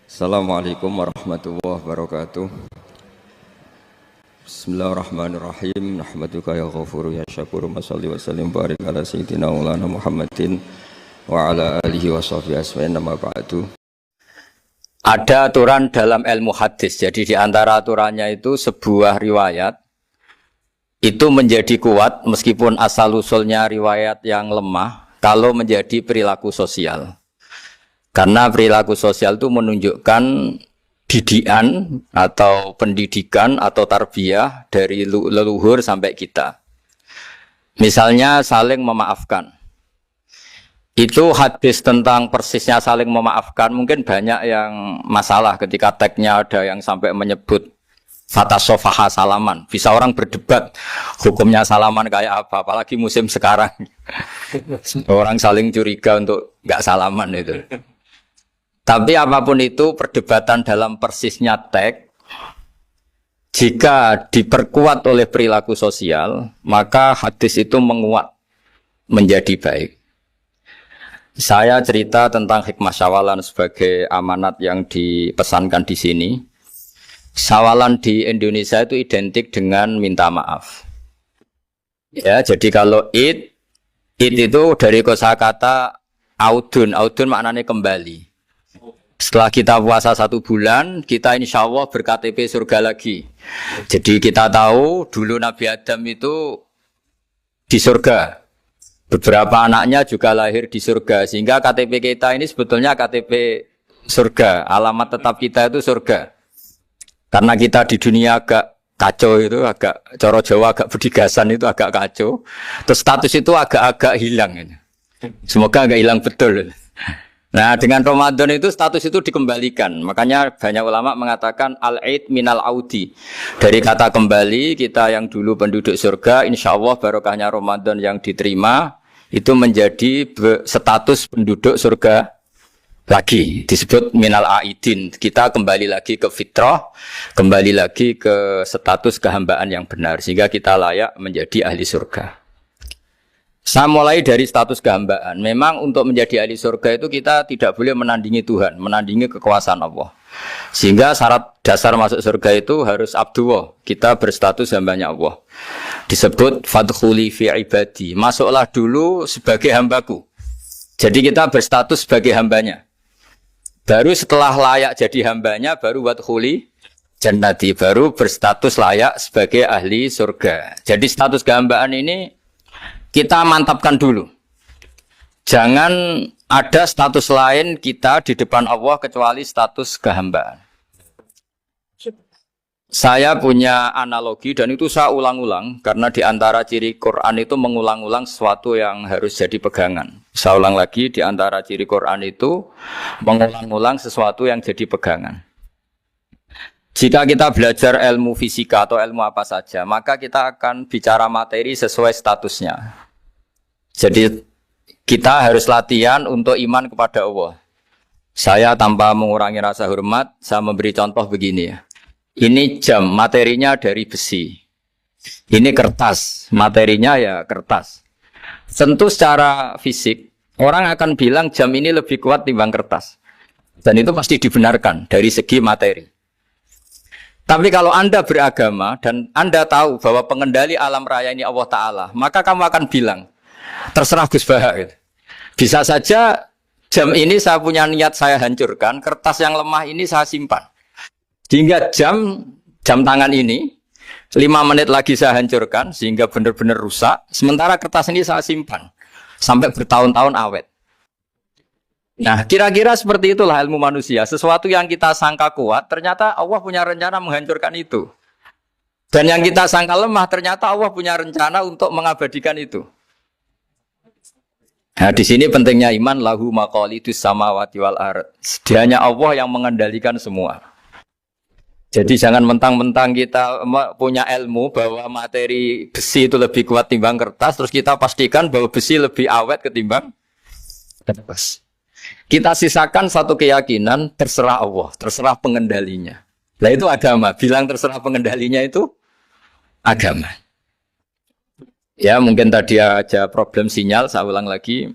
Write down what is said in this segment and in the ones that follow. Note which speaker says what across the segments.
Speaker 1: Assalamualaikum warahmatullahi wabarakatuh. Bismillahirrahmanirrahim. Nahmaduka ya ghafuru ya syakuru. Mashalli wa sallim barik ala sayyidina maulana Muhammadin wa ala alihi wa sahbihi asma'in nama ba'du.
Speaker 2: Ada aturan dalam ilmu hadis. Jadi di antara aturannya itu sebuah riwayat itu menjadi kuat meskipun asal-usulnya riwayat yang lemah kalau menjadi perilaku sosial. Karena perilaku sosial itu menunjukkan didikan atau pendidikan atau tarbiyah dari leluhur sampai kita. Misalnya saling memaafkan. Itu hadis tentang persisnya saling memaafkan mungkin banyak yang masalah ketika teksnya ada yang sampai menyebut fatasofaha salaman. Bisa orang berdebat hukumnya salaman kayak apa, apalagi musim sekarang. Orang saling curiga untuk nggak salaman itu. Tapi apapun itu perdebatan dalam persisnya teks, jika diperkuat oleh perilaku sosial, maka hadis itu menguat menjadi baik. Saya cerita tentang hikmah syawalan sebagai amanat yang dipesankan di sini. Syawalan di Indonesia itu identik dengan minta maaf. Ya, jadi kalau id itu dari kosakata audun maknanya kembali. Setelah kita puasa 1 bulan, kita insya Allah ber-KTP surga lagi. Jadi kita tahu dulu Nabi Adam itu di surga. Beberapa anaknya juga lahir di surga. Sehingga KTP kita ini sebetulnya KTP surga. Alamat tetap kita itu surga. Karena kita di dunia agak kacau itu, agak coro Jawa, agak bedigasan itu agak kacau. Terus status itu agak-agak hilang. Semoga agak hilang betul. Nah, dengan Ramadan itu status itu dikembalikan. Makanya banyak ulama mengatakan al-aid minal audi. Dari kata kembali, kita yang dulu penduduk surga, insya Allah barokahnya Ramadan yang diterima, itu menjadi status penduduk surga lagi. Disebut minal aidin. Kita kembali lagi ke fitrah, kembali lagi ke status kehambaan yang benar. Sehingga kita layak menjadi ahli surga. Saya mulai dari status kehambaan. Memang untuk menjadi ahli surga itu kita tidak boleh menandingi Tuhan, menandingi kekuasaan Allah. Sehingga syarat dasar masuk surga itu harus abdullah. Kita berstatus hambanya Allah. Disebut fadkhuli fi ibadi. Masuklah dulu sebagai hambaku. Jadi kita berstatus sebagai hambanya. Baru setelah layak jadi hambanya, baru wadkhuli jannati. Baru berstatus layak sebagai ahli surga. Jadi status kehambaan ini kita mantapkan dulu. Jangan ada status lain kita di depan Allah kecuali status kehambaan. Saya punya analogi dan itu saya ulang-ulang karena di antara ciri Quran itu mengulang-ulang sesuatu yang harus jadi pegangan. Saya ulang lagi, di antara ciri Quran itu mengulang-ulang sesuatu yang jadi pegangan. Jika kita belajar ilmu fisika atau ilmu apa saja, maka kita akan bicara materi sesuai statusnya. Jadi kita harus latihan untuk iman kepada Allah. Saya tanpa mengurangi rasa hormat, saya memberi contoh begini ya. Ini jam, materinya dari besi. Ini kertas, materinya ya kertas. Tentu secara fisik, orang akan bilang jam ini lebih kuat timbang kertas. Dan itu pasti dibenarkan dari segi materi. Tapi kalau Anda beragama dan Anda tahu bahwa pengendali alam raya ini Allah Ta'ala, maka kamu akan bilang, terserah Gus Baha. Gitu. Bisa saja jam ini saya punya niat saya hancurkan, kertas yang lemah ini saya simpan. Sehingga jam tangan ini 5 menit lagi saya hancurkan sehingga benar-benar rusak. Sementara kertas ini saya simpan sampai bertahun-tahun awet. Nah, kira-kira seperti itulah ilmu manusia. Sesuatu yang kita sangka kuat, ternyata Allah punya rencana menghancurkan itu. Dan yang kita sangka lemah, ternyata Allah punya rencana untuk mengabadikan itu. Nah, di sini pentingnya iman, lahu maqalidus samawati wal ard. Hanya Allah yang mengendalikan semua. Jadi jangan mentang-mentang kita punya ilmu bahwa materi besi itu lebih kuat timbang kertas, terus kita pastikan bahwa besi lebih awet ketimbang kertas. Kita sisakan satu keyakinan, terserah Allah, terserah pengendalinya. Nah itu agama, bilang terserah pengendalinya itu agama. Ya mungkin tadi aja problem sinyal, saya ulang lagi.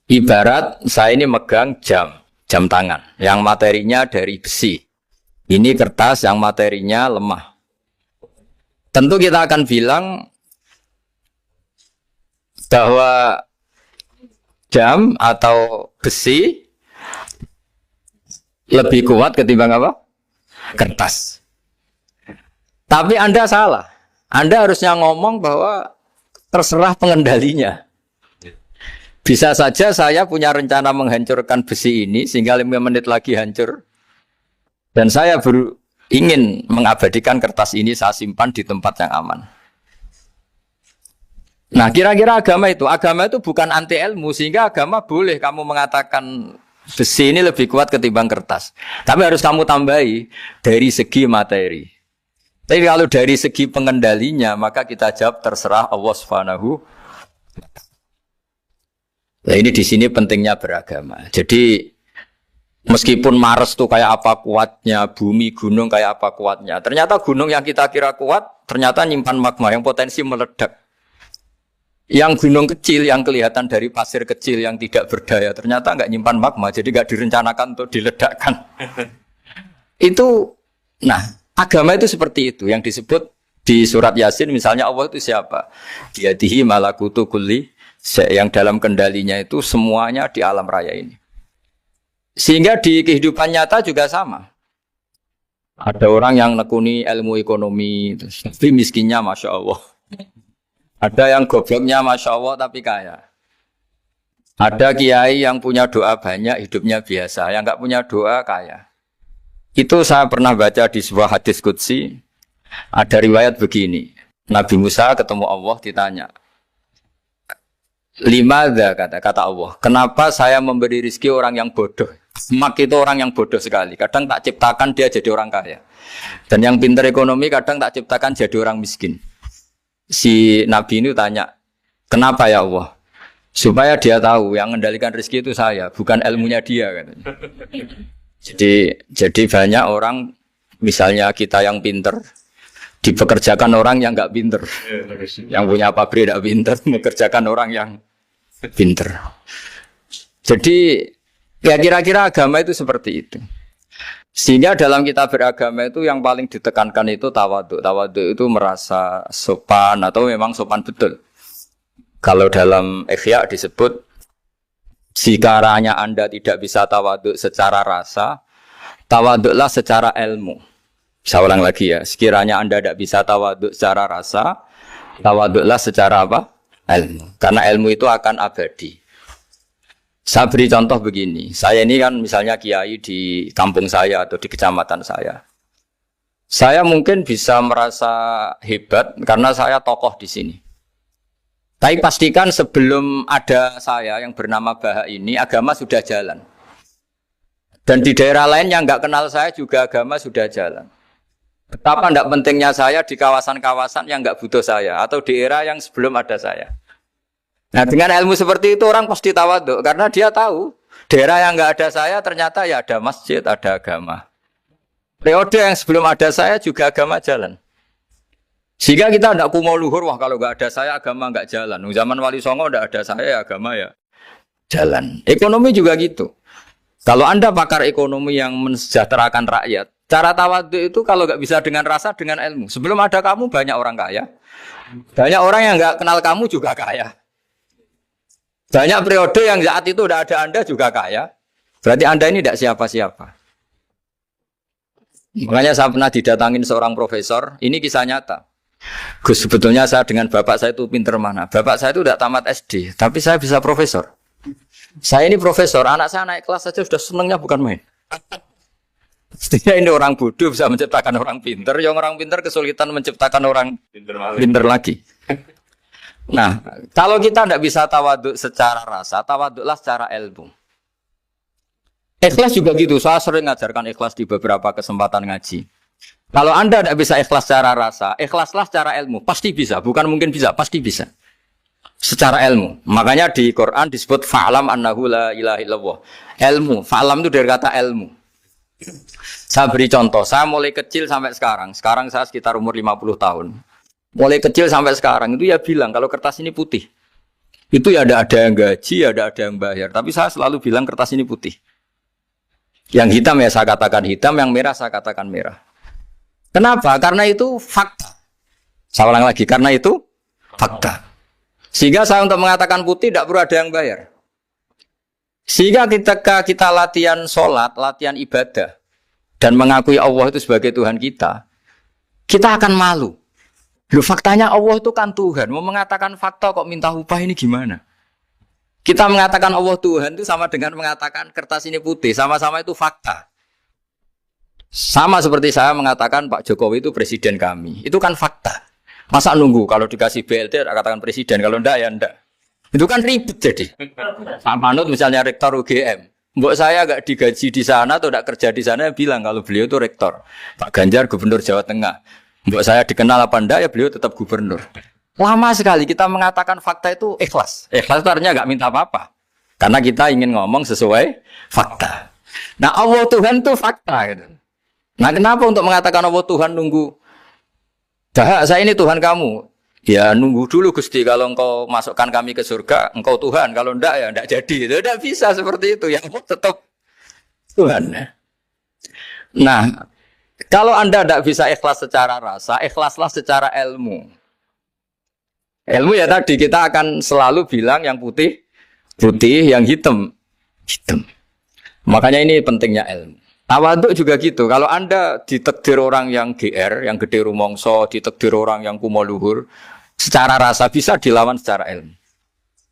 Speaker 2: Ibarat saya ini megang jam jam tangan, yang materinya dari besi. Ini kertas yang materinya lemah. Tentu kita akan bilang bahwa jam atau besi lebih kuat ketimbang apa? Kertas. Tapi Anda salah. Anda harusnya ngomong bahwa terserah pengendalinya. Bisa saja saya punya rencana menghancurkan besi ini sehingga 5 menit lagi hancur. Dan saya ingin mengabadikan kertas ini, saya simpan di tempat yang aman. Nah, kira-kira agama itu bukan anti ilmu, sehingga agama boleh kamu mengatakan besi ini lebih kuat ketimbang kertas. Tapi harus kamu tambahi dari segi materi. Tapi kalau dari segi pengendalinya, maka kita jawab terserah Allah Subhanahu. Nah, ini di sini pentingnya beragama. Jadi meskipun Mars tuh kayak apa kuatnya, bumi, gunung kayak apa kuatnya. Ternyata gunung yang kita kira kuat, ternyata nyimpan magma yang potensi meledak. Yang gunung kecil, yang kelihatan dari pasir kecil yang tidak berdaya, ternyata nggak nyimpan magma, jadi nggak direncanakan untuk diledakkan. Itu, nah agama itu seperti itu, yang disebut di surat Yasin misalnya Allah itu siapa? Biyadihi malakutu kulli, yang dalam kendalinya itu semuanya di alam raya ini. Sehingga di kehidupan nyata juga sama. Ada orang yang nekuni ilmu ekonomi, tapi miskinnya Masya Allah. Ada yang gobloknya Masya Allah tapi kaya. Ada kiai yang punya doa banyak, hidupnya biasa. Yang nggak punya doa kaya. Itu saya pernah baca di sebuah hadis qudsi. Ada riwayat begini. Nabi Musa ketemu Allah ditanya. Limadza kata Allah. Kenapa saya memberi rezeki orang yang bodoh? Mak itu orang yang bodoh sekali. Kadang tak ciptakan dia jadi orang kaya. Dan yang pintar ekonomi kadang tak ciptakan jadi orang miskin. Si Nabi ini tanya, kenapa ya Allah? Supaya dia tahu yang mengendalikan rezeki itu saya, bukan ilmunya dia. Katanya. Jadi banyak orang, misalnya kita yang pinter, dipekerjakan orang yang nggak pinter, yang punya pabrik tidak pinter, mengerjakan orang yang pinter. Jadi ya kira-kira agama itu seperti itu. Sehingga dalam kita beragama itu yang paling ditekankan itu tawadhu. Tawadhu itu merasa sopan atau memang sopan betul. Kalau dalam Ihya disebut sekiranya Anda tidak bisa tawadhu secara rasa, tawadhulah secara ilmu. Saya ulang lagi ya, sekiranya Anda tidak bisa tawadhu secara rasa, tawadhulah secara apa? Ilmu. Karena ilmu itu akan abadi. Saya beri contoh begini, saya ini kan misalnya kiai di kampung saya atau di kecamatan saya. Saya mungkin bisa merasa hebat karena saya tokoh di sini. Tapi pastikan sebelum ada saya yang bernama Baha ini, agama sudah jalan. Dan di daerah lain yang nggak kenal saya juga agama sudah jalan. Betapa tidak pentingnya saya di kawasan-kawasan yang nggak butuh saya atau di era yang sebelum ada saya. Nah dengan ilmu seperti itu orang pasti tawadhu karena dia tahu daerah yang nggak ada saya ternyata ya ada masjid, ada agama. Periode yang sebelum ada saya juga agama jalan. Sehingga kita tidak kumau luhur, wah kalau nggak ada saya agama nggak jalan. Zaman Wali Songo tidak ada saya agama ya jalan. Ekonomi juga gitu. Kalau Anda pakar ekonomi yang mensejahterakan rakyat, cara tawadhu itu kalau nggak bisa dengan rasa, dengan ilmu. Sebelum ada kamu banyak orang kaya, banyak orang yang nggak kenal kamu juga kaya. Banyak periode yang saat itu udah ada Anda juga kaya. Berarti Anda ini tidak siapa-siapa. Makanya saya pernah didatangin seorang profesor. Ini kisah nyata. Gus, sebetulnya saya dengan bapak saya itu pinter mana. Bapak saya itu tidak tamat SD. Tapi saya bisa profesor. Saya ini profesor. Anak saya naik kelas saja sudah senangnya bukan main. Mestinya ini orang bodoh bisa menciptakan orang pinter. Yang orang pinter kesulitan menciptakan orang pinter lagi. Nah, kalau kita tidak bisa tawadhu secara rasa, tawadhulah secara ilmu. Ikhlas juga gitu, saya sering ngajarkan ikhlas di beberapa kesempatan ngaji. Kalau Anda tidak bisa ikhlas secara rasa, ikhlaslah secara ilmu, pasti bisa, bukan mungkin bisa, pasti bisa. Secara ilmu, makanya di Quran disebut fa'lam annahu la ilaha illallah. Ilmu, fa'lam itu dari kata ilmu. Saya beri contoh, saya mulai kecil sampai sekarang saya sekitar umur 50 tahun. Mulai kecil sampai sekarang itu ya bilang kalau kertas ini putih. Itu ya ada yang gaji, ada yang bayar. Tapi saya selalu bilang kertas ini putih. Yang hitam ya saya katakan hitam, yang merah saya katakan merah. Kenapa? Karena itu fakta. Saya ulang lagi, karena itu fakta. Sehingga saya untuk mengatakan putih tidak perlu ada yang bayar. Sehingga ketika kita latihan sholat, latihan ibadah, dan mengakui Allah itu sebagai Tuhan kita akan malu. Loh, faktanya Allah itu kan Tuhan. Mau mengatakan fakta kok minta upah ini gimana? Kita mengatakan Allah Tuhan itu sama dengan mengatakan kertas ini putih. Sama-sama itu fakta. Sama seperti saya mengatakan Pak Jokowi itu presiden kami. Itu kan fakta. Masa nunggu kalau dikasih BLT katakan presiden, kalau enggak ya enggak. Itu kan ribet jadi. Pak Manut misalnya rektor UGM. Mbok saya enggak digaji di sana atau enggak kerja di sana bilang kalau beliau itu rektor. Pak Ganjar gubernur Jawa Tengah. Mbok saya dikenal apa enggak ya beliau tetap gubernur. Lama sekali kita mengatakan fakta itu ikhlas. Ikhlas itu artinya enggak minta apa-apa. Karena kita ingin ngomong sesuai fakta. Nah Allah Tuhan itu fakta gitu. Nah kenapa untuk mengatakan Allah Tuhan nunggu? Dah saya ini Tuhan kamu. Ya nunggu dulu Gusti, kalau engkau masukkan kami ke surga, engkau Tuhan. Kalau enggak ya enggak jadi. Itu enggak bisa seperti itu. Yang tetap Tuhan. Nah, kalau Anda enggak bisa ikhlas secara rasa, ikhlaslah secara ilmu. Ilmu ya tadi kita akan selalu bilang yang putih, putih, yang hitam, hitam. Makanya ini pentingnya ilmu. Tawaduk juga gitu. Kalau Anda ditakdir orang yang GR, yang gede rumongso, ditakdir orang yang kumo luhur, secara rasa bisa dilawan secara ilmu.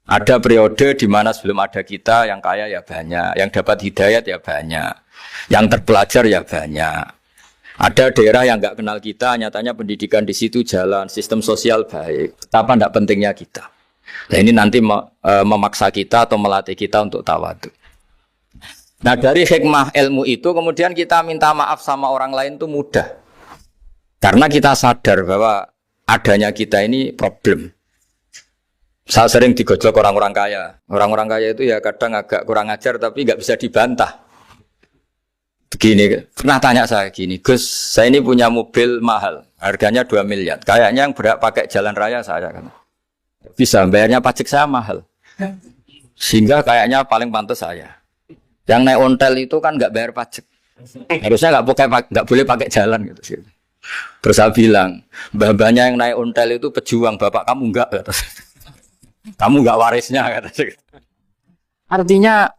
Speaker 2: Ada periode di mana sebelum ada kita yang kaya ya banyak, yang dapat hidayat ya banyak, yang terpelajar ya banyak. Ada daerah yang nggak kenal kita, nyatanya pendidikan di situ jalan, sistem sosial baik. Betapa tidak pentingnya kita. Nah ini nanti memaksa kita atau melatih kita untuk tawaduk. Nah dari hikmah ilmu itu kemudian kita minta maaf sama orang lain itu mudah. Karena kita sadar bahwa adanya kita ini problem. Saya sering digojlok orang-orang kaya. Orang-orang kaya itu ya kadang agak kurang ajar tapi nggak bisa dibantah. Begini, pernah tanya saya gini, Gus, saya ini punya mobil mahal, harganya 2 miliar. Kayaknya yang berhak pakai jalan raya saya kan. Bisa, bayarnya pajak saya mahal. Sehingga kayaknya paling pantas saya. Yang naik ontel itu kan nggak bayar pajak, harusnya nggak boleh pakai jalan gitu. Terus saya bilang, mbah-mbahnya yang naik ontel itu pejuang, bapak kamu enggak, kata. Kamu nggak warisnya, kata. Artinya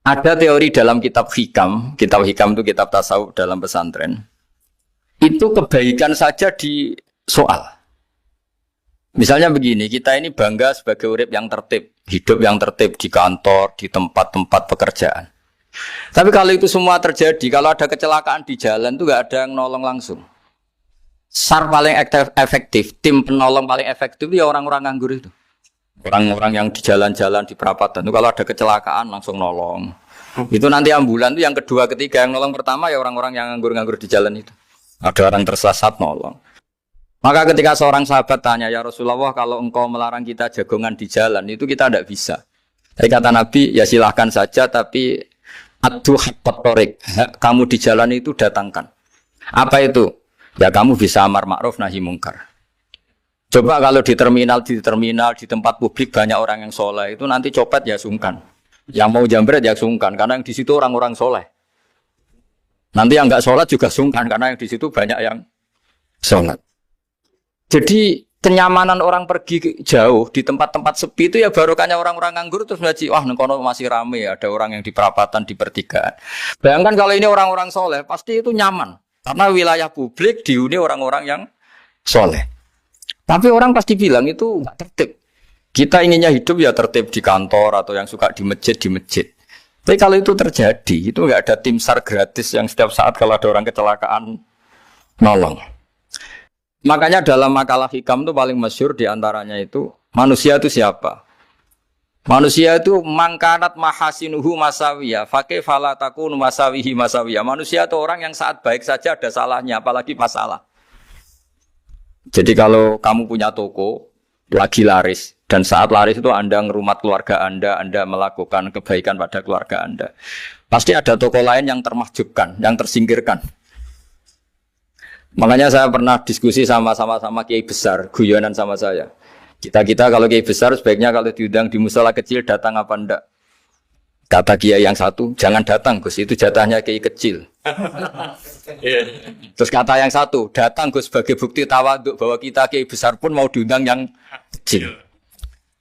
Speaker 2: ada teori dalam kitab hikam itu kitab tasawuf dalam pesantren. Itu kebaikan saja di soal. Misalnya begini, kita ini bangga sebagai urip yang tertib, hidup yang tertib di kantor, di tempat-tempat pekerjaan. Tapi kalau itu semua terjadi, kalau ada kecelakaan di jalan itu nggak ada yang nolong langsung. SAR paling efektif, tim penolong paling efektif ya orang-orang nganggur itu. Orang-orang yang di jalan-jalan di perapatan itu kalau ada kecelakaan langsung nolong. Itu nanti ambulan itu yang kedua, ketiga, yang nolong pertama ya orang-orang yang nganggur-nganggur di jalan itu. Ada orang tersesat nolong. Maka ketika seorang sahabat tanya, ya Rasulullah kalau engkau melarang kita jagongan di jalan, itu kita tidak bisa. Tapi kata Nabi, ya silahkan saja, tapi adu haqqat thoriq, kamu di jalan itu datangkan. Apa itu? Ya kamu bisa amar ma'ruf nahi mungkar. Coba kalau di terminal, di tempat publik banyak orang yang soleh, itu nanti copet ya sungkan. Yang mau jambret ya sungkan, karena yang di situ orang-orang soleh. Nanti yang nggak sholat juga sungkan, karena yang di situ banyak yang sholat. Jadi kenyamanan orang pergi jauh di tempat-tempat sepi itu ya barokahnya orang-orang nganggur terus ngaji, wah nengkono masih rame, ada orang yang di perapatan, di pertigaan. Bayangkan kalau ini orang-orang soleh, pasti itu nyaman. Karena wilayah publik dihuni orang-orang yang soleh. Tapi orang pasti bilang itu nggak tertib. Kita inginnya hidup ya tertib di kantor atau yang suka di masjid, di masjid. Tapi kalau itu terjadi, itu nggak ada tim SAR gratis yang setiap saat kalau ada orang kecelakaan nolong. Makanya dalam makalah hikam itu paling masyhur diantaranya itu manusia itu siapa? Manusia itu mangkanat mahasinuhu masawiyah, fakih falatakun masawihi masawiyah. Manusia itu orang yang saat baik saja ada salahnya, apalagi pas salah. Jadi kalau kamu punya toko lagi laris dan saat laris itu Anda ngerumat keluarga Anda melakukan kebaikan pada keluarga Anda, pasti ada toko lain yang termahjubkan, yang tersingkirkan. Makanya saya pernah diskusi sama kiai besar, guyonan sama saya. Kita kalau kiai besar sebaiknya kalau diundang di musala kecil datang apa enggak? Kata kiai yang satu, jangan datang Gus, itu jatahnya kiai kecil. Terus kata yang satu, datang Gus sebagai bukti tawaduk bahwa kita kiai besar pun mau diundang yang kecil.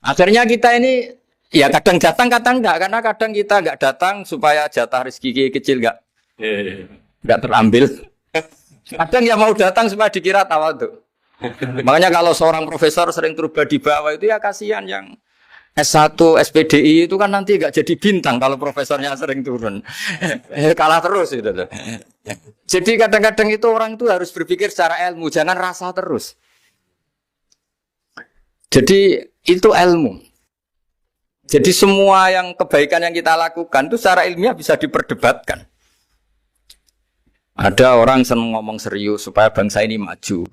Speaker 2: Akhirnya kita ini ya kadang datang kadang enggak, karena kadang kita enggak datang supaya jatah rezeki kiai kecil enggak terambil. Kadang ya mau datang supaya dikira tawaduk. Makanya kalau seorang profesor sering terubah di bawah itu ya kasihan yang S1, SPDI itu kan nanti enggak jadi bintang kalau profesornya sering turun. Kalah terus itu. Jadi kadang-kadang itu orang itu harus berpikir secara ilmu, jangan rasa terus. Jadi itu ilmu. Jadi semua yang kebaikan yang kita lakukan itu secara ilmiah bisa diperdebatkan. Ada orang senang ngomong serius supaya bangsa ini maju.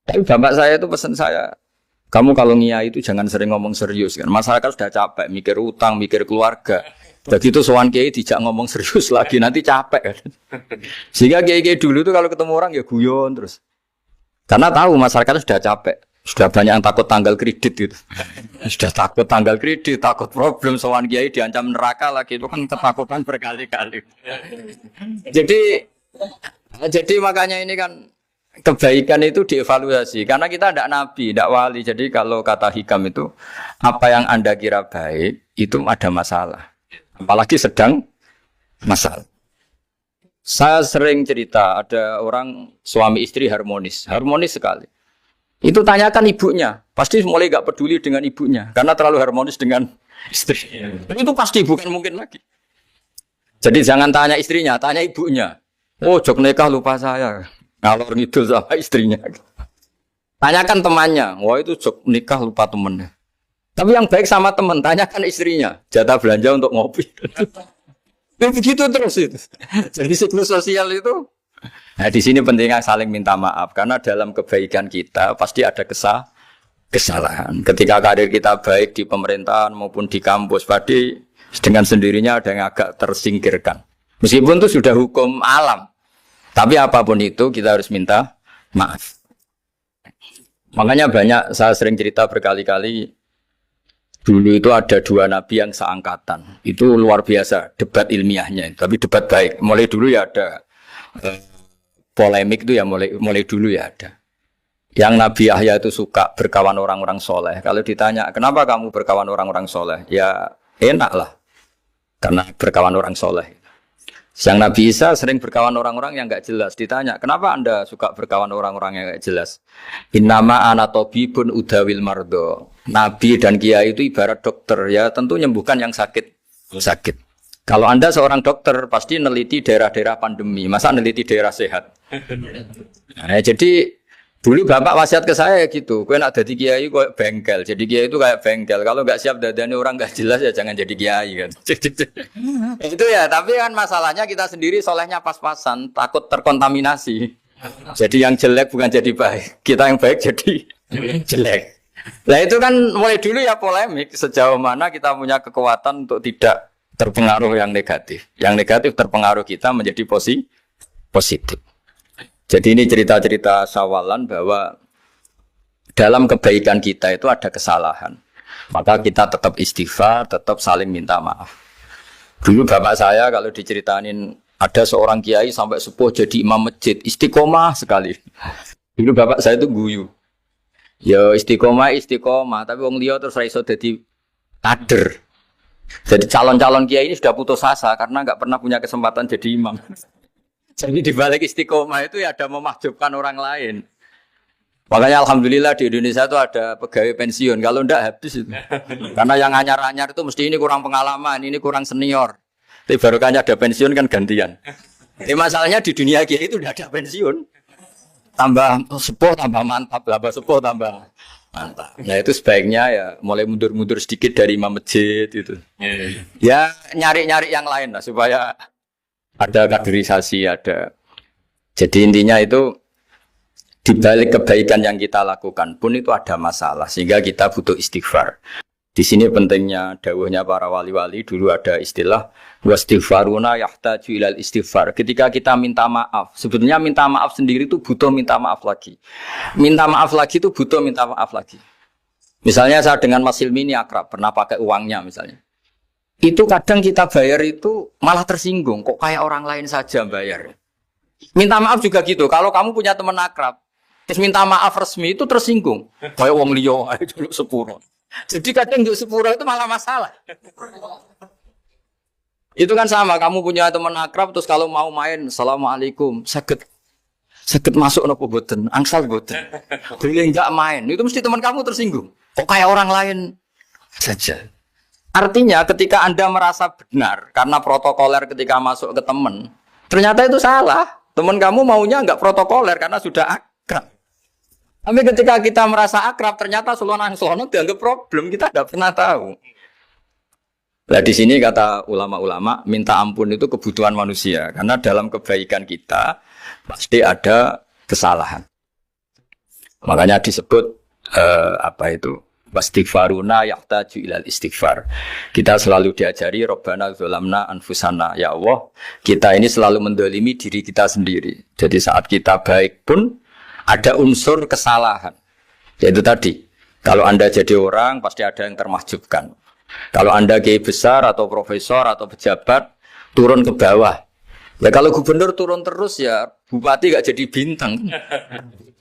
Speaker 2: Tapi bapak saya itu pesan saya, kamu kalau ngiyai itu jangan sering ngomong serius kan. Masyarakat sudah capek mikir utang, mikir keluarga. Begitu sowan kiai dijak ngomong serius lagi nanti capek kan. Sehingga kiai-kiai dulu itu kalau ketemu orang ya guyon terus. Karena tahu masyarakat sudah capek. Sudah banyak yang takut tanggal kredit gitu. Sudah takut tanggal kredit, takut problem sowan kiai diancam neraka lagi itu kan ketakutan berkali-kali. Jadi makanya ini kan kebaikan itu dievaluasi karena kita tidak nabi, tidak wali. Jadi kalau kata hikam itu apa yang Anda kira baik itu ada masalah. Apalagi sedang masalah. Saya sering cerita ada orang suami istri harmonis sekali. Itu tanyakan ibunya, pasti mulai gak peduli dengan ibunya karena terlalu harmonis dengan istri. Itu pasti bukan mungkin lagi. Jadi jangan tanya istrinya, tanya ibunya. Oh, jok nikah lupa saya. Ngalor ngidul sama istrinya. Tanyakan temannya. Wah itu jok nikah lupa temennya. Tapi yang baik sama teman, tanyakan istrinya. Jatah belanja untuk ngopi. Begitu terus itu. Jadi siklus sosial itu. Nah di sini pentingnya saling minta maaf. Karena dalam kebaikan kita pasti ada kesalahan. Ketika karir kita baik di pemerintahan maupun di kampus, pasti dengan sendirinya ada yang agak tersingkirkan. Meskipun itu sudah hukum alam. Tapi apapun itu kita harus minta maaf. Makanya banyak saya sering cerita berkali-kali. Dulu itu ada dua nabi yang seangkatan. Itu luar biasa debat ilmiahnya. Tapi debat baik. Mulai dulu ya ada polemik itu ya mulai dulu ya ada. Yang Nabi Yahya itu suka berkawan orang-orang soleh. Kalau ditanya kenapa kamu berkawan orang-orang soleh? Ya enak lah. Karena berkawan orang soleh. Yang Nabi Isa sering berkawan orang-orang yang enggak jelas. Ditanya, kenapa Anda suka berkawan orang-orang yang enggak jelas? Innama ana tabibun udawil mardo. Nabi dan kiai itu ibarat dokter, ya tentu menyembuhkan yang sakit. Kalau Anda seorang dokter, pasti neliti daerah-daerah pandemi. Masa neliti daerah sehat? Nah, jadi dulu bapak wasiat ke saya gitu. Kowe nak dadi kiai kok bengkel. Jadi kiai itu kayak bengkel. Kalau enggak siap dadane orang enggak jelas ya jangan jadi kiai kan. Itu ya, tapi kan masalahnya kita sendiri solehnya pas-pasan, takut terkontaminasi. Jadi yang jelek bukan jadi baik. Kita yang baik jadi jelek. Nah itu kan mulai dulu ya polemik sejauh mana kita punya kekuatan untuk tidak terpengaruh yang negatif. Yang negatif terpengaruh kita menjadi positif. Jadi ini cerita-cerita sawalan bahwa dalam kebaikan kita itu ada kesalahan. Maka kita tetap istighfar, tetap saling minta maaf. Dulu bapak saya kalau diceritain ada seorang kiai sampai sepuh jadi imam masjid, istiqomah sekali. Dulu bapak saya itu guyu. Ya istiqomah, tapi wong liya terus ra iso dadi kader. Jadi calon-calon kiai ini sudah putus asa karena enggak pernah punya kesempatan jadi imam. Jadi di balik istiqomah itu ya ada memahjubkan orang lain. Makanya alhamdulillah di Indonesia itu ada pegawai pensiun. Kalau enggak habis itu. Karena yang anyar-anyar itu mesti ini kurang pengalaman, ini kurang senior. Tapi barokahnya ada pensiun kan gantian. Tapi masalahnya di dunia kiai itu udah ada pensiun. Tambah sepuh tambah mantap, tambah sepuh tambah mantap. Nah itu sebaiknya ya mulai mundur-mundur sedikit dari imam masjid itu. Ya nyari-nyari yang lain lah supaya ada kaderisasi, ada. Jadi intinya itu di balik kebaikan yang kita lakukan pun itu ada masalah sehingga kita butuh istighfar. Di sini pentingnya dawuhnya para wali-wali dulu ada istilah wastighfaruna yahtaju ilal istighfar. Ketika kita minta maaf, sebetulnya minta maaf sendiri itu butuh minta maaf lagi. Minta maaf lagi itu butuh minta maaf lagi. Misalnya saya dengan Mas Hilmi ini akrab, pernah pakai uangnya misalnya. Itu kadang kita bayar itu malah tersinggung. Kok kayak orang lain saja bayar. Minta maaf juga gitu. Kalau kamu punya teman akrab, terus minta maaf resmi itu tersinggung. Kayak wong liya ae dulu sepuro. Jadi kadang untuk sepuro itu malah masalah. Itu kan sama. Kamu punya teman akrab, terus kalau mau main, assalamualaikum, sakit masuk nopo boten, angsal boten. Boleh enggak main. Itu mesti teman kamu tersinggung. Kok kayak orang lain saja. Artinya ketika Anda merasa benar karena protokoler ketika masuk ke teman, ternyata itu salah. Teman kamu maunya enggak protokoler karena sudah akrab. Tapi ketika kita merasa akrab, ternyata selonang-selonang dianggap problem, kita tidak pernah tahu. Nah di sini kata ulama-ulama, minta ampun itu kebutuhan manusia. Karena dalam kebaikan kita pasti ada kesalahan. Makanya disebut wastighfaruna yahtaju ilal istighfar. Kita selalu diajari Rabbana dzalamna anfusana. Ya Allah, kita ini selalu mendolimi diri kita sendiri. Jadi saat kita baik pun ada unsur kesalahan. Yaitu tadi, kalau Anda jadi orang pasti ada yang termahjubkan. Kalau Anda kiai besar atau profesor atau pejabat turun ke bawah. Ya kalau gubernur turun terus ya bupati gak jadi bintang.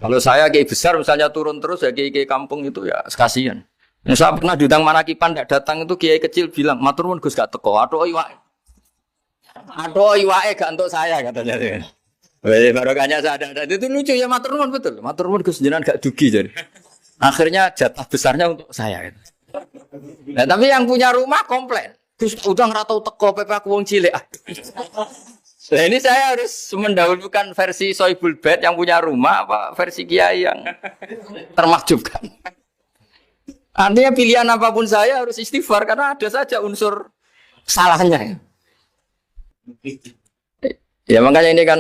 Speaker 2: Kalau saya kiai besar misalnya turun terus ya kiai kampung itu ya kasihan. Yang saya pernah diundang Manakipan tidak datang itu kiai kecil bilang, matur nuwun Gus gak teko. Aduh iwake gak untuk saya katanya. Barokahnya saya ada. Itu lucu ya matur nuwun betul. Matur nuwun Gus jenengan gak dugi jadi. Akhirnya jatah besarnya untuk saya gitu. Nah, tapi yang punya rumah komplain. Gus udah ngeratau teko PP aku wong cilik. Nah ini saya harus mendahulukan versi Soibul Bed yang punya rumah apa versi Kiai yang termakjubkan. Artinya pilihan apapun saya harus istighfar karena ada saja unsur salahnya. Ya makanya ini kan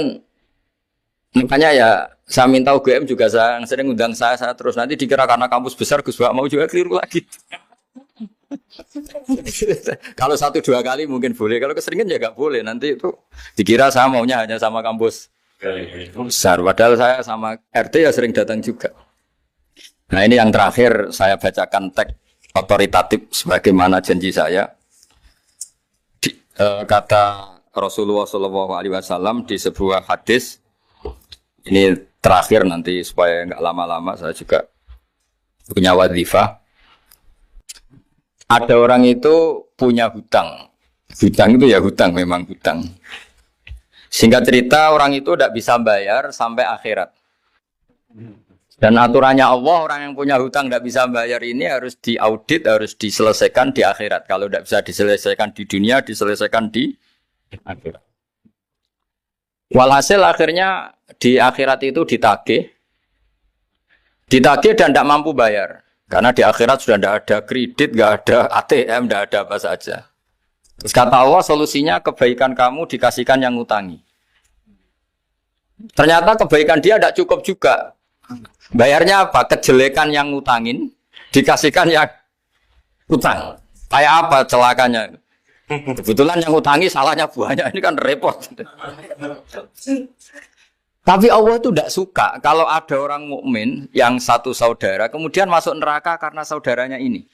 Speaker 2: ya saya minta UGM juga saya sering undang saya terus nanti dikira karena kampus besar Gus Bak mau juga keliru lagi. Kalau 1-2 kali mungkin boleh, kalau keseringan ya nggak boleh. Nanti itu dikira saya maunya hanya sama kampus besar, padahal saya sama RT ya sering datang juga. Nah ini yang terakhir saya bacakan teks otoritatif sebagaimana janji saya. Kata Rasulullah SAW di sebuah hadis. Ini terakhir nanti supaya nggak lama-lama saya juga punya wadhifah. Ada orang itu punya hutang. Hutang itu ya hutang, memang hutang. Singkat cerita orang itu tidak bisa bayar sampai akhirat. Dan aturannya Allah, orang yang punya hutang tidak bisa bayar ini harus diaudit, harus diselesaikan di akhirat. Kalau tidak bisa diselesaikan di dunia, diselesaikan di akhirat. Walhasil akhirnya di akhirat itu ditagih dan tidak mampu bayar. Karena di akhirat sudah tidak ada kredit, tidak ada ATM, tidak ada apa saja. Terus kata Allah solusinya kebaikan kamu dikasihkan yang ngutangi. Ternyata kebaikan dia tidak cukup juga. Bayarnya apa? Kejelekan yang ngutangin dikasihkan yang utang. Kayak apa celakanya? Kebetulan yang ngutangi salahnya banyak, ini kan repot. Tapi Allah itu tidak suka kalau ada orang mukmin yang satu saudara kemudian masuk neraka karena saudaranya ini.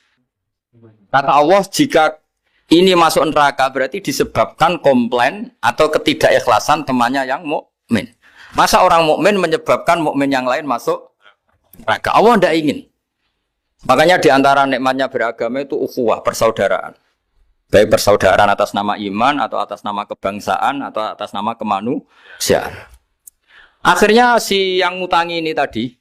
Speaker 2: Kata Allah, jika ini masuk neraka berarti disebabkan komplain atau ketidakikhlasan temannya yang mukmin. Masa orang mukmin menyebabkan mukmin yang lain masuk neraka? Allah tidak ingin. Makanya di antara nikmatnya beragama itu ukhuwah, persaudaraan. Baik persaudaraan atas nama iman atau atas nama kebangsaan atau atas nama kemanusiaan. Akhirnya si yang ngutangi ini tadi,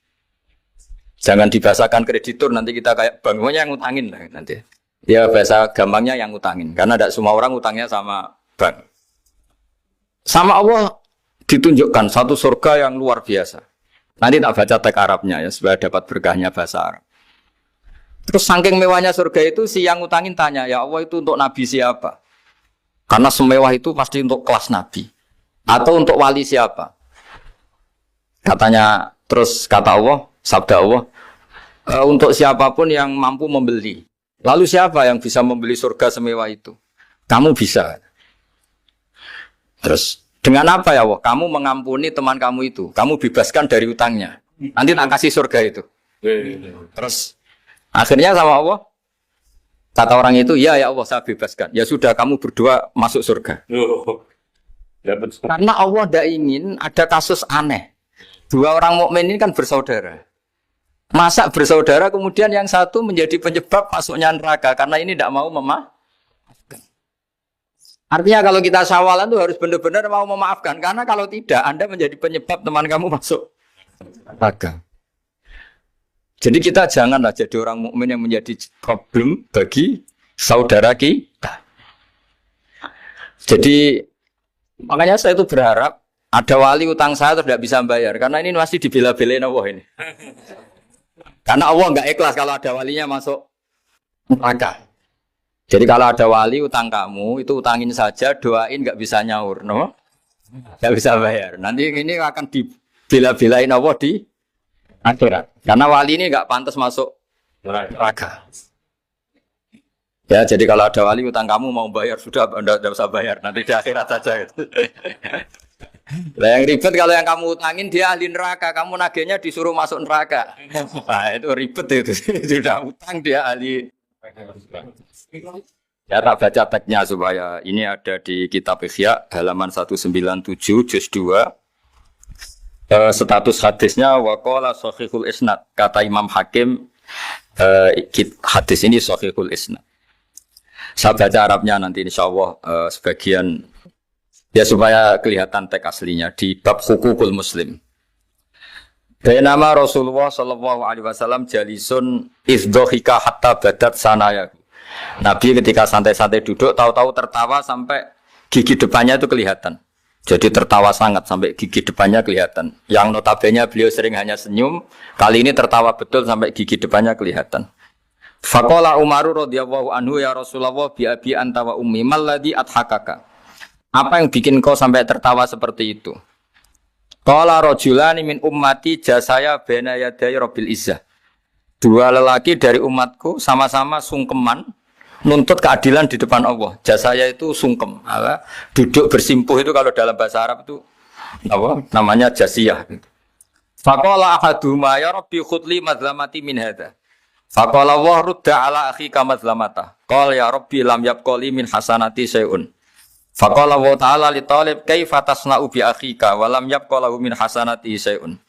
Speaker 2: jangan dibahasakan kreditur, nanti kita kayak bangunnya yang ngutangin lah nanti. Ya bahasa gampangnya yang ngutangin, karena tidak semua orang ngutangnya sama bank. Sama Allah ditunjukkan satu surga yang luar biasa. Nanti tak baca teks Arabnya ya, supaya dapat berkahnya bahasa Arab. Terus saking mewahnya surga itu, si yang ngutangin tanya, ya Allah itu untuk nabi siapa? Karena semewah itu pasti untuk kelas nabi. Atau untuk wali siapa? Katanya, terus kata Allah, sabda Allah, untuk siapapun yang mampu membeli. Lalu siapa yang bisa membeli surga semewah itu? Kamu bisa. Terus, dengan apa ya Allah? Kamu mengampuni teman kamu itu. Kamu bebaskan dari utangnya. Nanti tak kasih surga itu. Terus, akhirnya sama Allah, Kata orang itu, ya Allah saya bebaskan. Ya sudah kamu berdua masuk surga. Karena Allah tidak ingin ada kasus aneh. Dua orang mukmin ini kan bersaudara. Masa bersaudara kemudian yang satu menjadi penyebab masuknya neraka karena ini tidak mau memaafkan. Artinya kalau kita syawalan itu harus benar-benar mau memaafkan. Karena kalau tidak, Anda menjadi penyebab teman kamu masuk neraka. Jadi kita janganlah jadi orang mukmin yang menjadi problem bagi saudara kita. Jadi makanya saya itu berharap ada wali utang saya tidak bisa bayar karena ini masih dibela-belain Allah ini. Karena Allah nggak ikhlas kalau ada walinya masuk neraka. Jadi kalau ada wali utang kamu itu utangin saja, doain nggak bisa nyaur, no? Nggak bisa bayar. Nanti ini akan dibela-belain Allah di akhirat. Karena wali ini nggak pantas masuk neraka. Ya, jadi kalau ada wali utang kamu mau bayar sudah Anda tidak usah bayar, nanti di akhirat saja itu. Nah, yang ribet kalau yang kamu utangin dia ahli neraka, kamu nagihnya disuruh masuk neraka. Nah, itu ribet itu. Sudah utang dia ahli. Ya tak baca teksnya supaya ini ada di kitab Ihya halaman 197 juz 2. Status hadisnya waqala sahihul isnad, kata Imam Hakim hadis ini sahihul isnad. Saya baca Arabnya nanti insyaallah sebagian ya supaya kelihatan teks aslinya di bab hukukul muslim. Bainama Rasulullah sallallahu alaihi wasallam jalisun izdhika hatta badat sanaya. Nabi ketika santai-santai duduk tahu-tahu tertawa sampai gigi depannya itu kelihatan. Jadi tertawa sangat sampai gigi depannya kelihatan. Yang notabene beliau sering hanya senyum, kali ini tertawa betul sampai gigi depannya kelihatan. Faqala Umaru radhiyallahu anhu ya Rasulullah bi abi anta wa ummi malladhi adhakaka. Apa yang bikin kau sampai tertawa seperti itu? Qala rajulani min ummati jasaya baina yaday rabbil izzah. Dua lelaki dari umatku sama-sama sungkeman nuntut keadilan di depan Allah. Jasaya itu sungkem, duduk bersimpuh itu kalau dalam bahasa Arab itu apa? Namanya jasiyah. Faqala ahaduhuma ya rabbi khudli madlamati min hadza. Faqala wa rudda ala akhika madlamata. Qala ya rabbi lam yabqali min hasanati syai'un. Faqala wa ta'ala li talib kaifa tasna'u bi akhika wa lam yabqalahu min hasanati syai'un.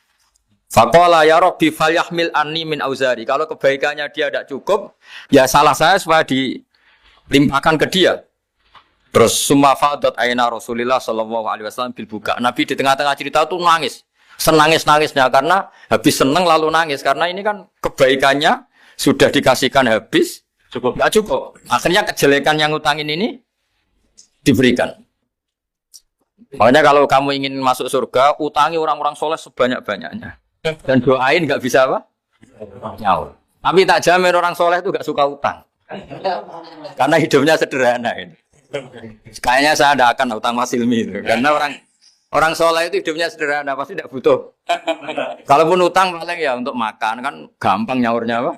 Speaker 2: Faqala ya rabbi falyahmil anni min auzari. Kalau kebaikannya dia tidak cukup, ya salah saya supaya dilimpahkan ke dia. Terus summa fadat aina Rasulillah sallallahu alaihi wasallam bil buka. Nabi di tengah-tengah cerita itu nangis. Senangis-nangisnya karena habis seneng lalu nangis karena ini kan kebaikannya sudah dikasihkan habis cukup enggak cukup. Akhirnya kejelekan yang utangin ini diberikan. Makanya kalau kamu ingin masuk surga, utangi orang-orang soleh sebanyak-banyaknya. Dan doain nggak bisa apa? Nyaur. Tapi tak jamin orang soleh itu nggak suka utang. Karena hidupnya sederhana ini. Kayaknya saya tidak akan utang Mas Ilmi itu. Karena orang soleh itu hidupnya sederhana, pasti tidak butuh. Kalaupun utang paling ya untuk makan, kan gampang nyaurnya apa?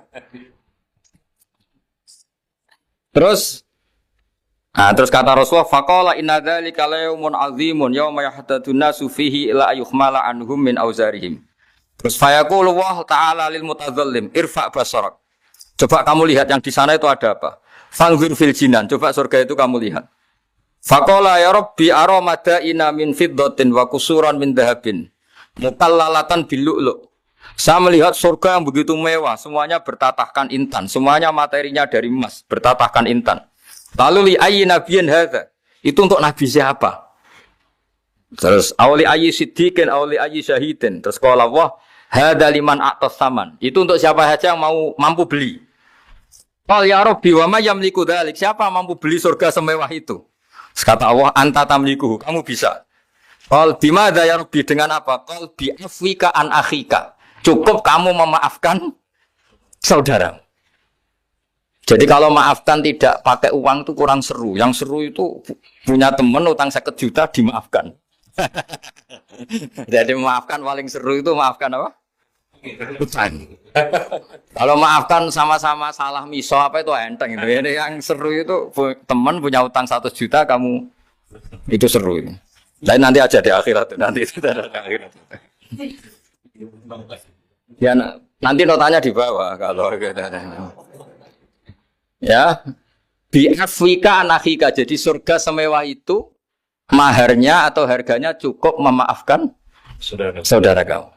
Speaker 2: Terus kata Rasulullah, faqala inna dzalika la yaumun 'azimun yauma yahtadun nasu fihi ila yuhmala anhum min auzarihim. Terus fayaqulu wa ta'ala lil mutadzallim irfa' basarak. Coba kamu lihat yang di sana itu ada apa? Fanzur fil jinan, coba surga itu kamu lihat. Faqala ya rabbi ara madaina min fiddatin wa kusuran min dhahabin mukallalatan bil lu'lu'. Saya melihat surga yang begitu mewah, semuanya bertatahkan intan, semuanya materinya dari emas, bertatahkan intan. Lalu li ayyi nabiyyin hadza? Itu untuk nabi siapa? Terus awli ayyi siddiqin awli ayyi syahidin. Terus qala Allah hadza liman a'tas saman. Itu untuk siapa saja yang mampu beli. Qal ya rabbi wa may yamliku dzalik? Siapa mampu beli surga semewah itu? Terus kata Allah anta tamliku, kamu bisa. Qal bimadza ya rabbi, dengan apa? Qal bi afwika an akhika. Cukup kamu memaafkan saudara. Jadi kalau maafkan tidak pakai uang itu kurang seru. Yang seru itu punya teman utang 50 juta dimaafkan. Jadi memaafkan paling seru itu maafkan apa? Utang. Kalau maafkan sama-sama salah miso apa itu enteng. Jadi yang seru itu teman punya utang 100 juta kamu itu seru. Lain nanti aja di akhirat nanti itu ada di akhirat. Ya nanti notanya di bawah kalau gitu. Ya, bi'afwika anakika. Jadi surga semewah itu maharnya atau harganya cukup memaafkan saudara kau.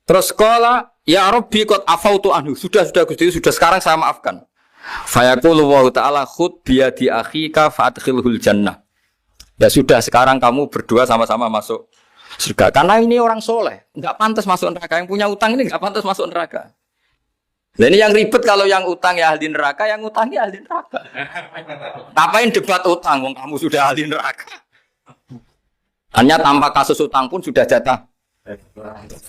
Speaker 2: Terus qala ya Rabbi qad afautu anhu. Sudah Gusti, sudah sekarang saya maafkan. Fayaqulu wa ta'ala khud biyadi akhika fa'adkhilhul jannah. Ya sudah sekarang kamu berdua sama-sama masuk surga. Karena ini orang soleh, enggak pantas masuk neraka. Yang punya utang ini enggak pantas masuk neraka. Nah ini yang ribet kalau yang utang ya ahli neraka, yang utangnya ahli neraka. Ngapain debat utang? Wong kamu sudah ahli neraka. Hanya tanpa kasus utang pun sudah jatah.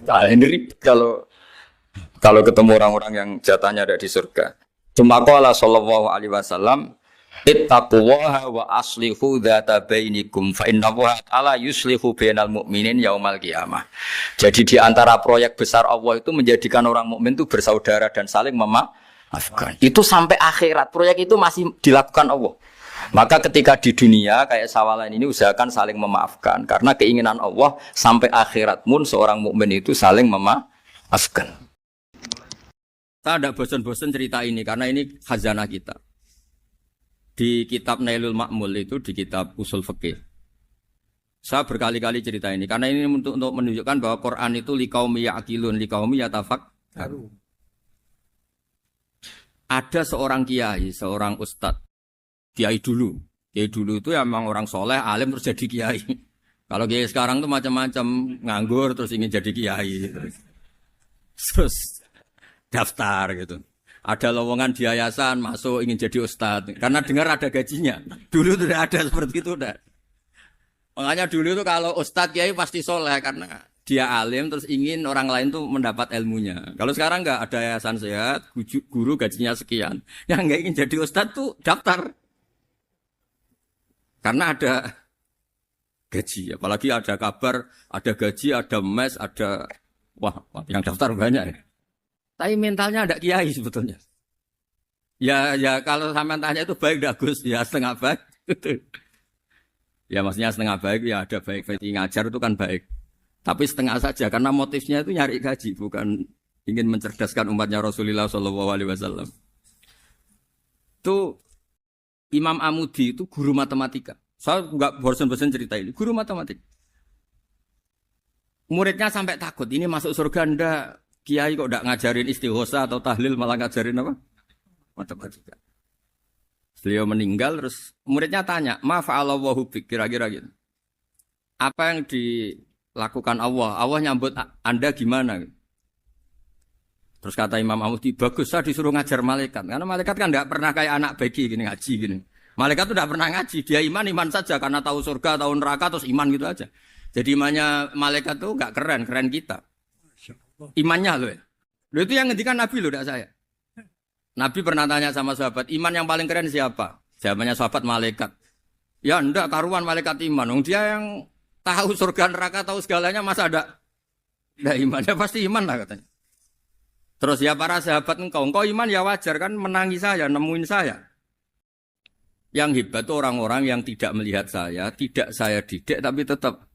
Speaker 2: Nah, ini ribet kalau ketemu orang-orang yang jatahnya ada di surga. Cuma qala sallallahu alaihi wasallam, ittaqullaha wa aslihu dzata bainikum fa innallaha ta'ala yuslihu bainal mu'minin yaumal qiyamah. Jadi di antara proyek besar Allah itu menjadikan orang mukmin itu bersaudara dan saling memaafkan. Itu sampai akhirat proyek itu masih dilakukan Allah. Maka ketika di dunia kayak sawalan ini usahakan saling memaafkan karena keinginan Allah sampai akhirat pun seorang mukmin itu saling memaafkan. Saya tidak bosan-bosan cerita ini karena ini khazanah kita. Di kitab Nailul Ma'mul itu di kitab Usul Fikih. Saya berkali-kali cerita ini karena ini untuk menunjukkan bahwa Quran itu liqaumi ya'qilun liqaumi yatafakkarun. Ada seorang kiai, seorang ustadz, kiai dulu itu emang orang soleh, alim terus jadi kiai. Kalau kiai sekarang tuh macam-macam, nganggur terus ingin jadi kiai. Terus daftar gitu. Ada lowongan di yayasan masuk ingin jadi ustadz karena dengar ada gajinya. Dulu tidak ada seperti itu udah. Makanya dulu itu kalau ustadz kiai pasti soleh karena dia alim terus ingin orang lain tuh mendapat ilmunya. Kalau sekarang nggak ada yayasan sehat, guru gajinya sekian. Yang nggak ingin jadi ustadz tuh daftar karena ada gaji. Apalagi ada kabar, ada gaji, ada mes, ada wah yang daftar banyak ya. Tapi mentalnya ada kiai sebetulnya. Ya kalau sama tanya itu baik dah Gus, ya setengah baik. Ya maksudnya setengah baik ya ada baik ngajar itu kan baik. Tapi setengah saja karena motifnya itu nyari gaji bukan ingin mencerdaskan umatnya Rasulullah Shallallahu Alaihi Wasallam. Itu Imam Amudi itu guru matematika. Saya nggak bosan-bosan cerita ini. Guru matematika. Muridnya sampai takut ini masuk surga ndak. Kiai kok tidak ngajarin istighosa atau tahlil malah ngajarin apa? Matematika. Beliau meninggal terus muridnya tanya, "Ma fa'alallahu bik?" Kira-kira gitu. Apa yang dilakukan Allah? Allah nyambut Anda gimana? Terus kata Imam Amudi, bagus saya disuruh ngajar malaikat. Karena malaikat kan tidak pernah kayak anak bagi gini ngaji gini. Malaikat itu tidak pernah ngaji, dia iman saja karena tahu surga, tahu neraka terus iman gitu aja. Jadi imannya malaikat itu enggak keren kita. Imannya loh ya. Loh itu yang ngendikan Nabi loh, tidak saya. Nabi pernah tanya sama sahabat, iman yang paling keren siapa? Jawabannya sahabat malaikat. Ya enggak, karuan malaikat iman. Dia yang tahu surga neraka, tahu segalanya masa ada iman? Ya pasti iman lah katanya. Terus ya para sahabat engkau iman ya wajar kan menangi saya, nemuin saya. Yang hebat itu orang-orang yang tidak melihat saya, tidak saya didik tapi tetap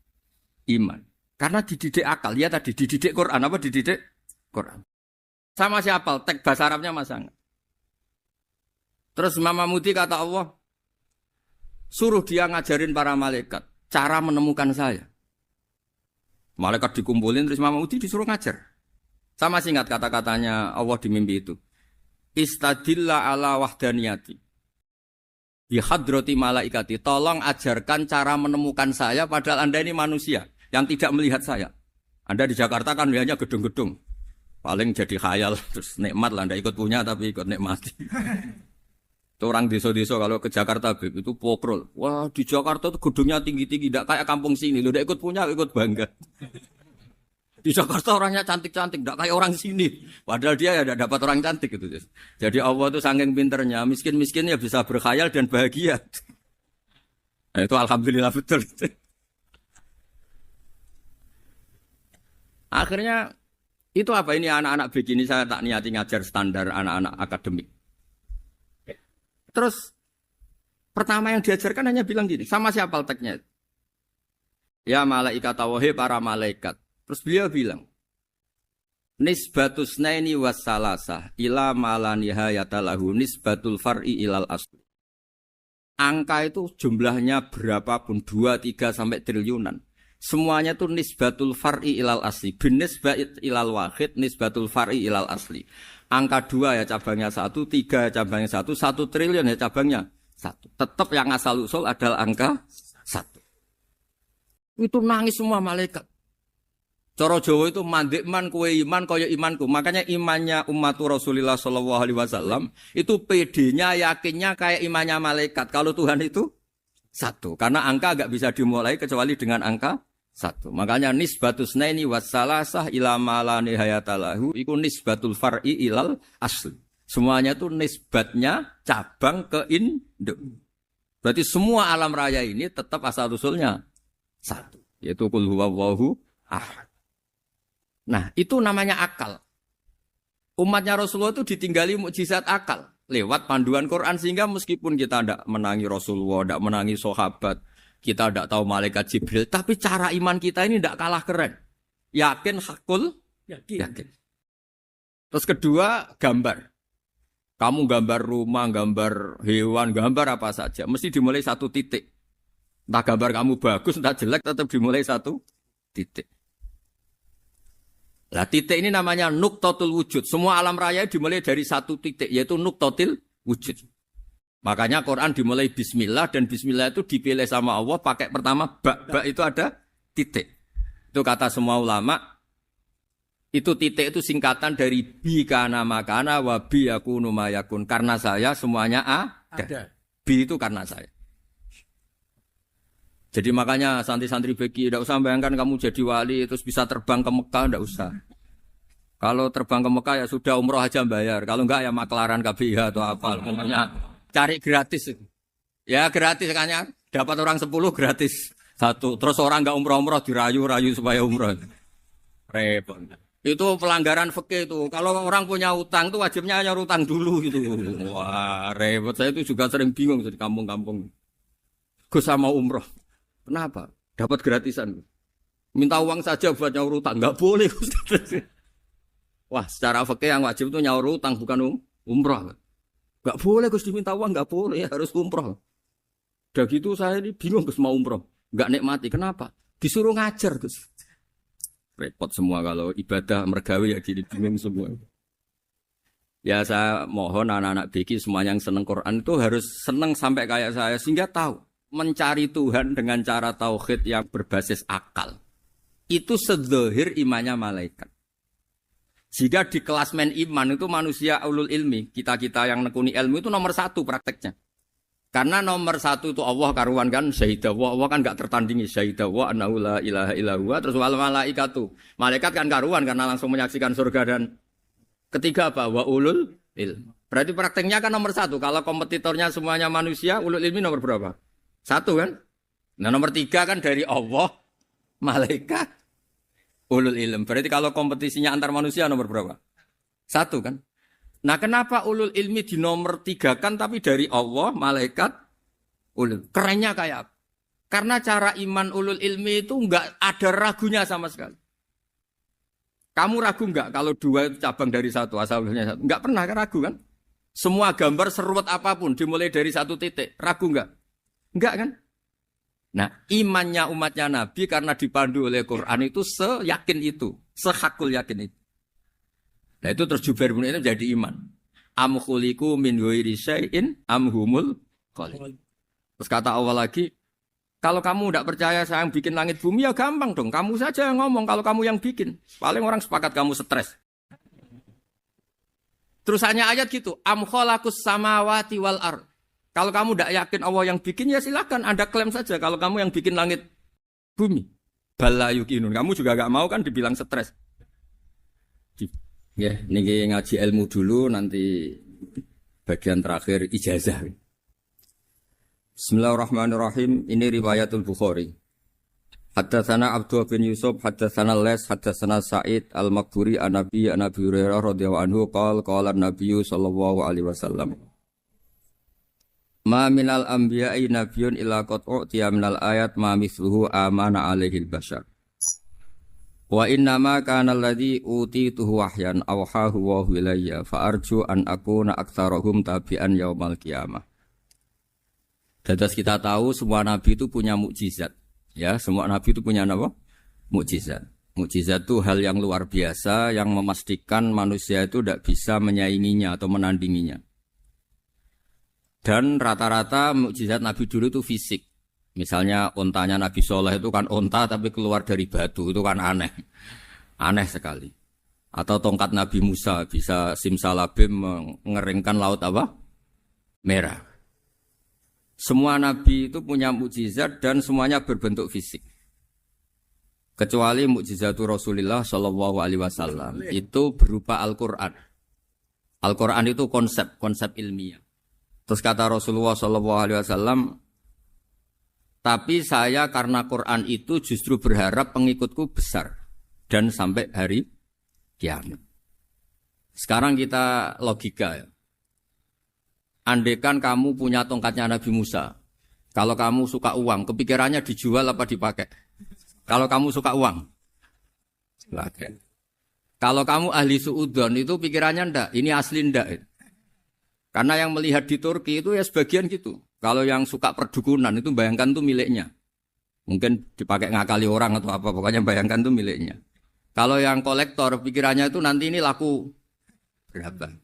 Speaker 2: iman. Karena dididik akal, ya tadi dididik Quran, apa dididik Quran. Sama siapa? Teks bahasa Arabnya masang. Terus Imam Amudi kata Allah, suruh dia ngajarin para malaikat cara menemukan saya. Malaikat dikumpulin, terus Imam Amudi disuruh ngajar. Sama singkat kata-katanya Allah di mimpi itu. Istadilla ala wahdaniyati. Bihadrati malaikati. Tolong ajarkan cara menemukan saya padahal Anda ini manusia yang tidak melihat saya. Anda di Jakarta kan melihatnya gedung-gedung. Paling jadi khayal, terus nikmat lah. Anda ikut punya tapi ikut nikmati. Itu orang desa-desa kalau ke Jakarta itu pokrol. Wah di Jakarta itu gedungnya tinggi-tinggi. Tidak kayak kampung sini. Lu udah ikut punya, ikut bangga. Di Jakarta orangnya cantik-cantik. Tidak kayak orang sini. Padahal dia ya dapat orang cantik. Gitu. Jadi Allah itu saking pinternya. Miskin-miskin ya bisa berkhayal dan bahagia. Nah, itu alhamdulillah betul. Akhirnya itu apa ini anak-anak begini saya tak niati ngajar standar anak-anak akademik. Terus pertama yang diajarkan hanya bilang gini, sama siapa teksnya? Ya malaikat wahai para malaikat. Terus beliau bilang, Nisbatus naini wassalasah ila ma la nihayata lahu nisbatul far'i ilal asli. Angka itu jumlahnya berapapun 2, 3 sampai triliunan. Semuanya itu nisbatul far'i ilal asli. Binisbat ilal wahid nisbatul far'i ilal asli. Angka 2 ya cabangnya 1, 3 cabangnya 1, 1 triliun ya cabangnya 1. Tetap yang asal usul adalah angka 1. Itu nangis semua malaikat. Cara Jawa itu mandek man kowe iman kaya imanku. Makanya imannya umat Rasulullah sallallahu alaihi wasallam itu PD-nya yakinnya kayak imannya malaikat. Kalau Tuhan itu 1. Karena angka enggak bisa dimulai kecuali dengan angka 1. Makanya nisbatus naini wassalasah ila ma la nihayata lahu iku nisbatul far'i ilal asli. Semuanya itu nisbatnya cabang ke induk. Berarti semua alam raya ini tetap asal usulnya 1, yaitu qul huwallahu ahad. Nah, itu namanya akal. Umatnya Rasulullah itu ditinggali mukjizat akal lewat panduan Quran sehingga meskipun kita tidak menangi Rasulullah, tidak menangi sahabat, kita tidak tahu malaikat Jibril, tapi cara iman kita ini tidak kalah keren. Yakin hakul, yakin. Terus kedua, gambar. Kamu gambar rumah, gambar hewan, gambar apa saja, mesti dimulai 1 titik. Entah gambar kamu bagus, entah jelek, tetap dimulai 1 titik. Nah, titik ini namanya nuqtatul wujud. Semua alam raya dimulai dari 1 titik, yaitu nuqtatil wujud. Makanya Quran dimulai bismillah, dan bismillah itu dipilih sama Allah pakai pertama ba itu ada titik. Itu kata semua ulama, itu titik itu singkatan dari bi kana makana wa bi yakunu mayakun. Karena saya semuanya ada. Bi itu karena saya. Jadi makanya santri-santri beki, tidak usah bayangkan kamu jadi wali terus bisa terbang ke Mekah, tidak usah. Kalau terbang ke Mekah ya sudah umroh aja bayar. Kalau enggak ya maklaran KBH atau apa. Pokoknya cari gratis. Ya gratis kan ya. Dapat orang 10 gratis 1. Terus orang enggak umroh-umroh dirayu-rayu supaya umroh. Repot. Itu pelanggaran fikih itu. Kalau orang punya utang itu wajibnya nyaur utang dulu gitu. Wah repot. Saya itu juga sering bingung di kampung-kampung. Gus sama umroh. Kenapa? Dapat gratisan. Minta uang saja buat nyaur utang. Enggak boleh. Wah, secara fikih yang wajib itu nyaur utang bukan umroh. Enggak boleh Gus diminta uang, enggak boleh, harus umroh. Udah gitu saya ini bingung Gus mau umroh. Enggak nikmati. Kenapa? Disuruh ngajar Gus. Repot semua kalau ibadah mergawe ya gini bingung semua. Ya saya mohon anak-anak BK semuanya yang seneng Quran itu harus seneng sampai kayak saya sehingga tahu. Mencari Tuhan dengan cara tauhid yang berbasis akal. Itu sedzahir imannya malaikat. Jika di klasmen iman itu manusia ulul ilmi, kita-kita yang nekuni ilmu itu nomor 1 prakteknya. Karena nomor 1 itu Allah karuan kan, syahidah Allah kan gak tertandingi, syahidah wa annahu la ilaha illallah, terus wal malaikatu. Malaikat kan karuan karena langsung menyaksikan surga dan ketiga apa? Wa ulul ilmi. Berarti prakteknya kan nomor 1. Kalau kompetitornya semuanya manusia, ulul ilmi nomor berapa? 1 kan? Nah nomor 3 kan dari Allah, malaikat, ulul ilm. Berarti kalau kompetisinya antar manusia nomor berapa? 1 kan? Nah kenapa ulul ilmi di nomor 3 kan tapi dari Allah, malaikat, ulul. Kerennya kayak apa? Karena cara iman ulul ilmi itu enggak ada ragunya sama sekali. Kamu ragu enggak kalau 2 cabang dari 1, asalnya 1? Enggak pernah kan ragu kan? Semua gambar seruat apapun dimulai dari 1 titik. Ragu enggak? Enggak kan? Nah, imannya umatnya Nabi karena dipandu oleh Quran itu seyakin itu, sehakul yakin itu. Nah, itu terus Jubair bin Mut'im jadi iman. Am khuliqu min ghairi syai'in am humul khaliq. Terus kata Allah lagi, kalau kamu tidak percaya saya yang bikin langit bumi ya gampang dong. Kamu saja yang ngomong kalau kamu yang bikin. Paling orang sepakat kamu stres. Terus hanya ayat gitu, am khalaqus samawati wal ard. Kalau kamu tidak yakin Allah yang bikin, ya silakan Anda klaim saja kalau kamu yang bikin langit bumi. Bala yukinun. Kamu juga gak mau kan dibilang stres. Ya, ini ngaji ilmu dulu, nanti bagian terakhir ijazah. Bismillahirrahmanirrahim. Ini riwayatul Bukhari. Haddatsana Abdullah bin Yusuf, haddatsana Les, haddatsana Sa'id al-Maqburi an-Nabi Hurairah radhiyallahu anhu qala an-Nabi sallallahu alaihi wasallam. Ma minal anbiya'i nabiyyun illa qad u'tiya minal ayat ma mithluhu amana alaihil bashar. Wa innama kana alladzi utituhu wahyan awhahu wa ilayya fa arju an akuna aktsarahum tabi'an yaumal qiyamah. Dados kita tahu semua nabi itu punya mukjizat. Ya, semua nabi itu punya apa? Mukjizat. Mukjizat itu hal yang luar biasa yang memastikan manusia itu tidak bisa menyainginya atau menandinginya. Dan rata-rata mukjizat nabi dulu itu fisik. Misalnya ontanya Nabi Soleh itu kan onta tapi keluar dari batu, itu kan aneh. Aneh sekali. Atau tongkat Nabi Musa bisa simsalabim mengeringkan laut apa? Merah. Semua nabi itu punya mukjizat dan semuanya berbentuk fisik. Kecuali mukjizatul Rasulullah sallallahu alaihi wasallam itu berupa Al-Qur'an. Al-Qur'an itu konsep ilmiah. Terus kata Rasulullah sallallahu alaihi wasallam, tapi saya karena Quran itu justru berharap pengikutku besar dan sampai hari kiamat. Sekarang kita logika ya. Andaikan kamu punya tongkatnya Nabi Musa, kalau kamu suka uang, kepikirannya dijual apa dipakai? Kalau kamu suka uang, pakai. Kalau kamu ahli suudon itu pikirannya ndak, ini asli ndak. Karena yang melihat di Turki itu ya sebagian gitu. Kalau yang suka perdukunan itu bayangkan tuh miliknya. Mungkin dipakai ngakali orang atau apa, pokoknya bayangkan tuh miliknya. Kalau yang kolektor pikirannya itu nanti ini laku berapa.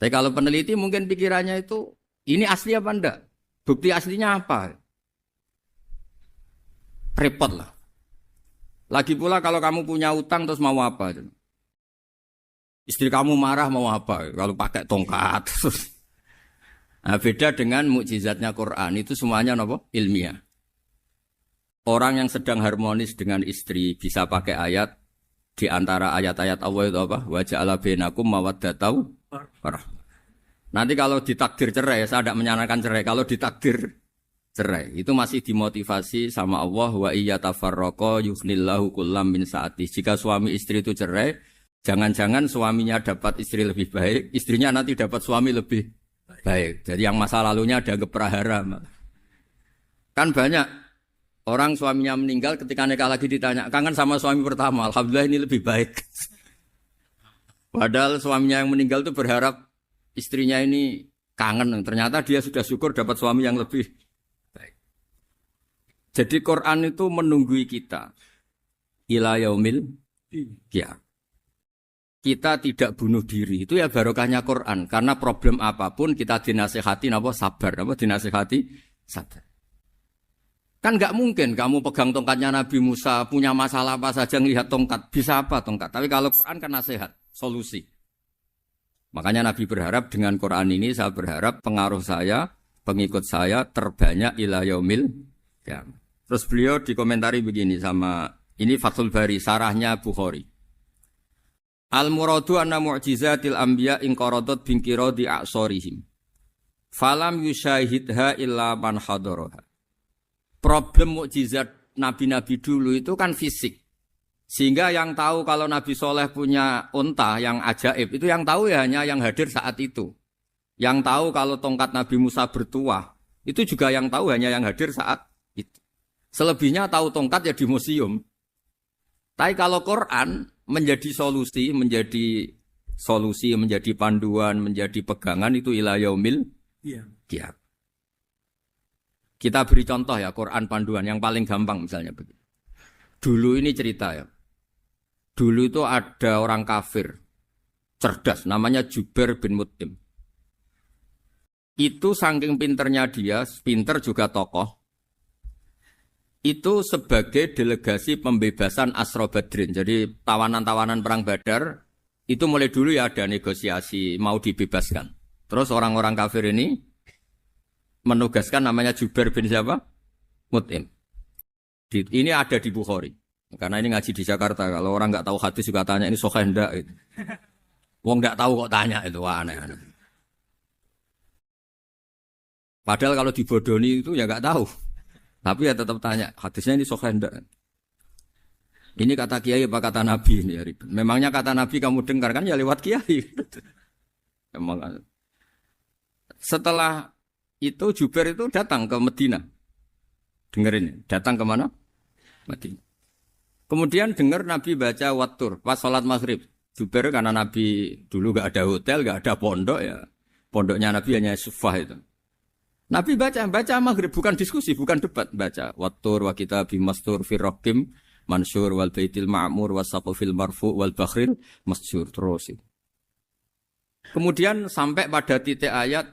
Speaker 2: Tapi kalau peneliti mungkin pikirannya itu ini asli apa enggak? Bukti aslinya apa? Repot lah. Lagi pula kalau kamu punya utang terus mau apa? Istri kamu marah mau apa? Kalau pakai tongkat. Nah, beda dengan mukjizatnya Quran itu semuanya apa? Ilmiah. Orang yang sedang harmonis dengan istri bisa pakai ayat di antara ayat-ayat Allah itu apa? Wa ja'ala bainakum mawaddatan warahmah. Nanti kalau ditakdir cerai, saya tidak menyarankan cerai. Kalau ditakdir cerai, itu masih dimotivasi sama Allah wa iyyatafarraqa yughnillahu kullam min sa'ati. Jika suami istri itu cerai, jangan-jangan suaminya dapat istri lebih baik, istrinya nanti dapat suami lebih baik. Jadi yang masa lalunya ada keprahara. Kan banyak orang suaminya meninggal ketika nikah lagi ditanya, kangen sama suami pertama, alhamdulillah ini lebih baik. Padahal suaminya yang meninggal itu berharap istrinya ini kangen, ternyata dia sudah syukur dapat suami yang lebih baik. Jadi Quran itu menunggui kita ila yaumil qiyamah. Kita tidak bunuh diri, itu ya barokahnya Quran. Karena problem apapun kita dinasihati apa sabar, apa dinasihati sabar. Kan nggak mungkin kamu pegang tongkatnya Nabi Musa, punya masalah apa saja ngelihat tongkat, bisa apa tongkat. Tapi kalau Quran kan nasihat, solusi. Makanya Nabi berharap dengan Quran ini, saya berharap pengaruh saya, pengikut saya terbanyak ila yaumil qiyamah. Terus beliau dikomentari begini sama, ini Fathul Bari, sarahnya Bukhari. Al-muradu anna mu'jizatil anbiya inqaradat binqiradi a'sorihim. Falam yusyahidha illa man hadaraha. Problem mukjizat nabi-nabi dulu itu kan fisik. Sehingga yang tahu kalau Nabi Soleh punya unta yang ajaib, itu yang tahu ya hanya yang hadir saat itu. Yang tahu kalau tongkat Nabi Musa bertuah, itu juga yang tahu hanya yang hadir saat itu. Selebihnya tahu tongkat ya di museum. Tapi kalau Quran menjadi solusi, menjadi panduan, menjadi pegangan itu ila yaumil qiyamah. Kita beri contoh ya Quran panduan yang paling gampang misalnya begini. Dulu ini cerita ya. Dulu itu ada orang kafir cerdas namanya Jubair bin Mut'im. Itu saking pinternya dia, pinter juga tokoh. Itu sebagai delegasi pembebasan Asra Badrin. Jadi tawanan-tawanan perang Badar itu mulai dulu ya ada negosiasi mau dibebaskan. Terus orang-orang kafir ini menugaskan namanya Jubair bin siapa? Mut'im. Ini ada di Bukhari. Karena ini ngaji di Jakarta. Kalau orang nggak tahu hadis juga tanya ini sahih enggak gitu. Wong nggak tahu kok tanya itu aneh-aneh. Padahal kalau dibodoni itu ya nggak tahu. Tapi ya tetap tanya, hadisnya ini sahih enggak? Ini kata kiai apa kata nabi ini ya ribet. Memangnya kata nabi kamu dengar kan ya lewat kiai. Emang. Setelah itu Jubair itu datang ke Medina. Dengerin, datang ke mana? Medina. Kemudian dengar Nabi baca Wattur pas sholat maghrib. Jubair karena Nabi dulu gak ada hotel, gak ada pondok ya. Pondoknya Nabi hanya sufah itu. Nabi baca maghrib, bukan diskusi, bukan debat. Baca Wattur wa kitabi mastur firrokim mansur wal baitil ma'mur wasaqufil marfu wal bakhril masjur. Terus itu. Kemudian sampai pada titik ayat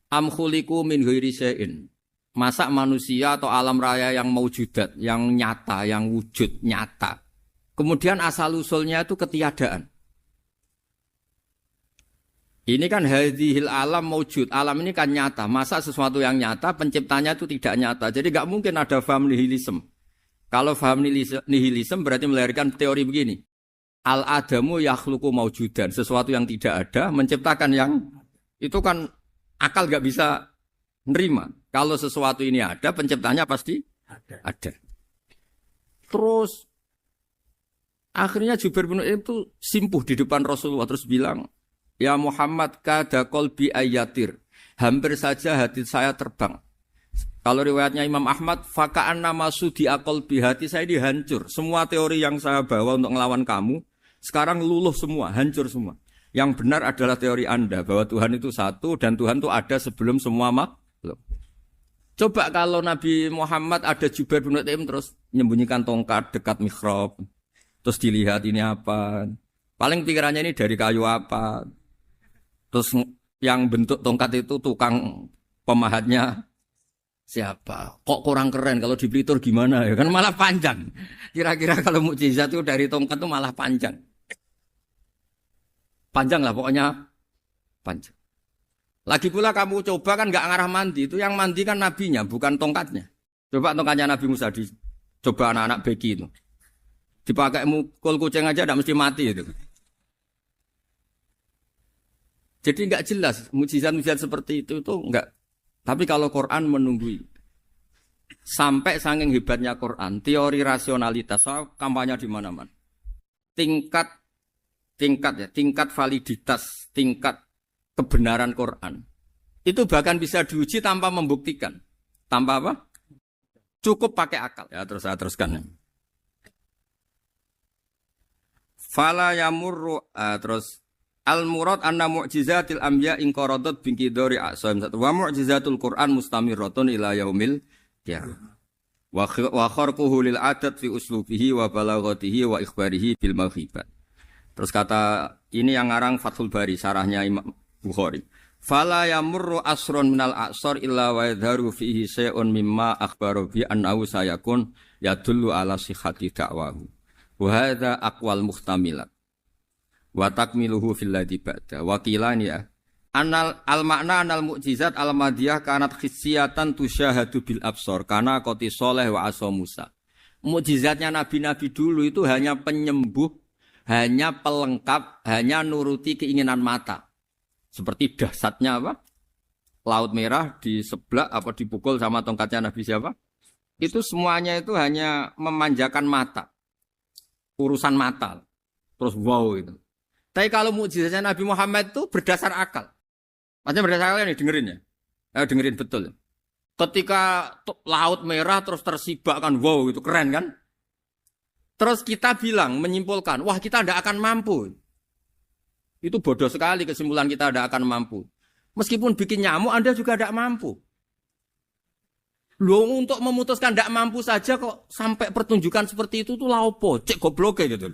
Speaker 2: am khuliqu min ghairi syai'in. Masa manusia atau alam raya yang maujudat, yang nyata, yang wujud nyata. Kemudian asal-usulnya itu ketiadaan. Ini kan hadhil alam maujud. Alam ini kan nyata. Masa sesuatu yang nyata, penciptanya itu tidak nyata. Jadi gak mungkin ada faham nihilisme. Kalau faham nihilisme berarti melahirkan teori begini. Al-adamu yakhluqu maujudan. Sesuatu yang tidak ada, menciptakan yang... Itu kan akal gak bisa nerima. Kalau sesuatu ini ada, penciptanya pasti ada. Terus akhirnya Jubair bin Mut'im itu simpuh di depan Rasulullah terus bilang, "Ya Muhammad kada qalbi ayatir." Hampir saja hati saya terbang. Kalau riwayatnya Imam Ahmad, faka'anna masudi qalbi, hati saya dihancur. Semua teori yang saya bawa untuk melawan kamu sekarang luluh semua, hancur semua. Yang benar adalah teori Anda bahwa Tuhan itu satu dan Tuhan itu ada sebelum semua makhluk. Coba kalau Nabi Muhammad ada Jubair bin Mut'im terus menyembunyikan tongkat dekat mihrab. Terus dilihat ini apa. Paling pikirannya ini dari kayu apa. Terus yang bentuk tongkat itu tukang pemahatnya siapa. Kok kurang keren kalau di Blitur gimana ya. Kan malah panjang. Kira-kira kalau mukjizat itu dari tongkat itu malah panjang. Panjang lah pokoknya. Panjang. Lagi pula kamu coba kan gak ngarah mandi. Itu yang mandi kan nabinya, bukan tongkatnya. Coba tongkatnya Nabi Musa coba anak-anak beki itu. Dipakai mukul kucing aja gak mesti mati itu. Jadi gak jelas. Mujizat-mujizat seperti itu enggak. Tapi kalau Quran menunggui. Sampai saking hebatnya Quran. Teori rasionalitas. Soal kampanye di mana-mana. Tingkat validitas, tingkat kebenaran Quran. Itu bahkan bisa diuji tanpa membuktikan. Tanpa apa? Cukup pakai akal. Ya, terus saya teruskan. Fala yamurru terus al-murad anna mu'jizatil anbiya in qaradat bin qidari asam wa mu'jizatul Quran mustamirratun ila yaumil qiyamah. Wa kharquhu lil adat fi uslubihi wa balaghatihi wa ikhbarihi bil mawhibat. Terus kata ini yang ngarang Fathul Bari sarahnya Imam Bukhari. Fala yamurru asrun minal a'sar illa wa yadharu fihi syai'un mimma akhbaru bi annahu sayakun yadullu ala sihhati da'wahu. Wa hadza aqwal muhtamilat. Wa takmiluhu fil ladzi ba'da. Wa qilani ya. Anal al-makna anal mu'jizat al-madiyah kanat khissiyatan tusyahadu bil absar kana qati sholeh wa asa Musa. Mukjizatnya nabi-nabi dulu itu hanya penyembuh, hanya pelengkap, hanya nuruti keinginan mata. Seperti dahsyatnya apa? Laut Merah di sebelah apa dipukul sama tongkatnya Nabi siapa? Itu semuanya itu hanya memanjakan mata. Urusan mata. Terus wow itu. Tapi kalau mukjizatnya Nabi Muhammad itu berdasar akal. Maksudnya berdasar akal nih dengerin ya. Dengerin betul. Ketika Laut Merah terus tersibak kan wow itu keren kan? Terus kita bilang menyimpulkan, wah kita tidak akan mampu. Itu bodoh sekali kesimpulan kita tidak akan mampu. Meskipun bikin nyamuk, Anda juga tidak mampu. Loh, untuk memutuskan tidak mampu saja kok sampai pertunjukan seperti itu tuh laopo, cek goblok gitu.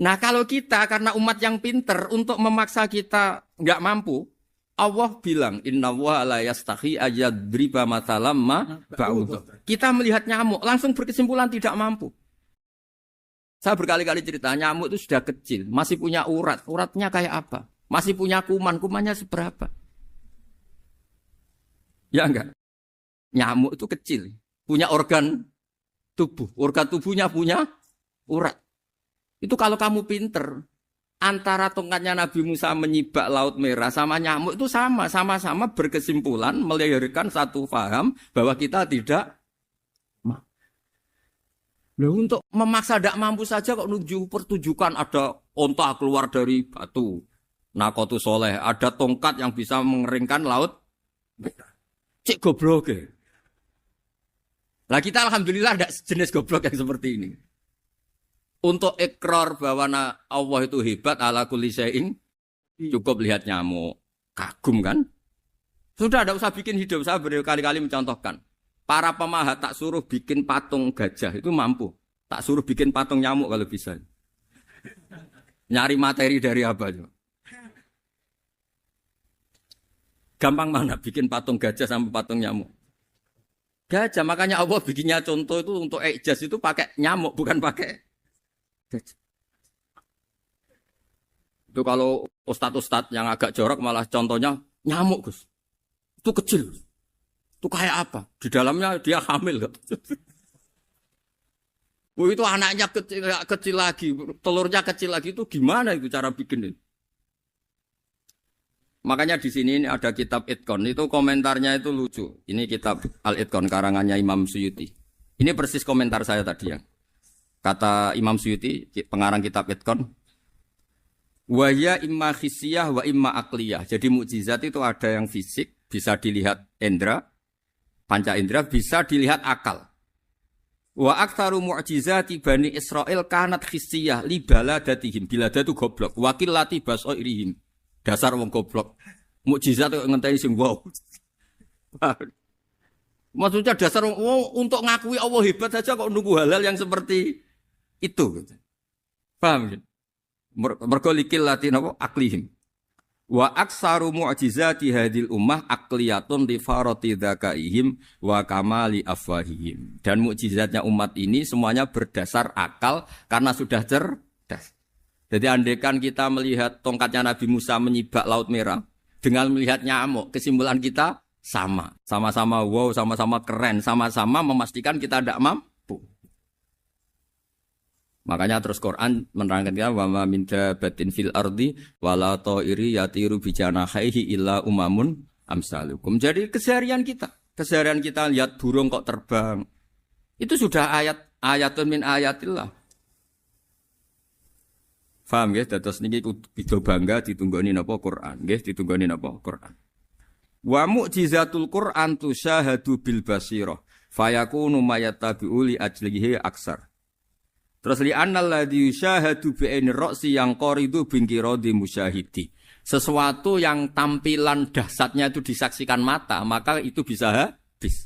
Speaker 2: Nah kalau kita karena umat yang pinter untuk memaksa kita nggak mampu, Allah bilang Inna wa la yastahi ayadriba matalam ma ba'udhu. Kita melihat nyamuk langsung berkesimpulan tidak mampu. Saya berkali-kali cerita, nyamuk itu sudah kecil, masih punya urat. Uratnya kayak apa? Masih punya kuman, kumannya seberapa? Ya enggak? Nyamuk itu kecil, punya organ tubuh. Organ tubuhnya punya urat. Itu kalau kamu pinter, antara tongkatnya Nabi Musa menyibak Laut Merah sama nyamuk itu sama-sama berkesimpulan melahirkan satu paham bahwa kita tidak. Loh, untuk memaksa tidak mampu saja kok nuju pertunjukan ada onta keluar dari batu. Nakotu soleh, ada tongkat yang bisa mengeringkan laut. Cek goblok. Lah kita alhamdulillah ada jenis goblok yang seperti ini. Untuk ikrar bahwa Allah itu hebat ala kulli syai'in, cukup lihat nyamuk, kagum kan? Sudah ada usah bikin hidup, saya berkali-kali mencontohkan. Para pemahat tak suruh bikin patung gajah itu mampu. Tak suruh bikin patung nyamuk kalau bisa. Nyari materi dari apa itu? Gampang mana bikin patung gajah sampai patung nyamuk? Gajah, makanya Allah bikinnya contoh itu untuk ijaz itu pakai nyamuk, bukan pakai gajah. Itu kalau ustadz-ustadz yang agak jorok malah contohnya nyamuk, Gus. Itu kecil. Itu kayak apa? Di dalamnya dia hamil. Itu anaknya kecil lagi, telurnya kecil lagi, itu gimana itu cara bikin ini? Makanya di sini ini ada kitab Itqan, itu komentarnya itu lucu. Ini kitab Al-Itqan karangannya Imam Suyuti. Ini persis komentar saya tadi yang kata Imam Suyuti, pengarang kitab Itqan. Wa ya imma khissiyah wa imma aqliyah. Jadi mukjizat itu ada yang fisik, bisa dilihat indra, panca indra, bisa dilihat akal. Wa aktsaru mu'jizati Bani Israil kanat khissiyah li baladatihim. Bilada itu goblok. Wakilati basairihim. Dasar wong goblok. Mukjizat kok ngenteni sing wow. Maksudnya dasar untuk ngakui Allah hebat saja kok nunggu halal yang seperti itu. Paham ya? Mergo likil latin apa aklihim. Wa aksaru mu'jizati hadil ummah akliyatun li farati dzakaihim wa kamali afwahihim. Dan mukjizatnya umat ini semuanya berdasar akal karena sudah cerdas. Jadi andaikan kita melihat tongkatnya Nabi Musa menyibak Laut Merah dengan melihat nyamuk, kesimpulan kita sama. Sama-sama wow, sama-sama keren, sama-sama memastikan kita tidak mampu. Makanya terus Quran menerangkan kita wa ma min dabatin fil ardi wala ta'iri yatiru bi janahihi illa umamun amsalukum. Jadi keseharian kita lihat burung kok terbang. Itu sudah ayatun min ayatillah. Paham nggih? Dados niki kudu bangga ditunggoni napa Quran, nggih ditunggoni napa Quran. Wa mu'jizatul Quran tusyahadu bil basirah fayakunu mayatabi'u li ajlihi aksar. Terus li annal ladzi yusyahadu bi aini ra'si yang qaridu bingkiradi musyahidi. Sesuatu yang tampilan dahsyatnya itu disaksikan mata, maka itu bisa habis.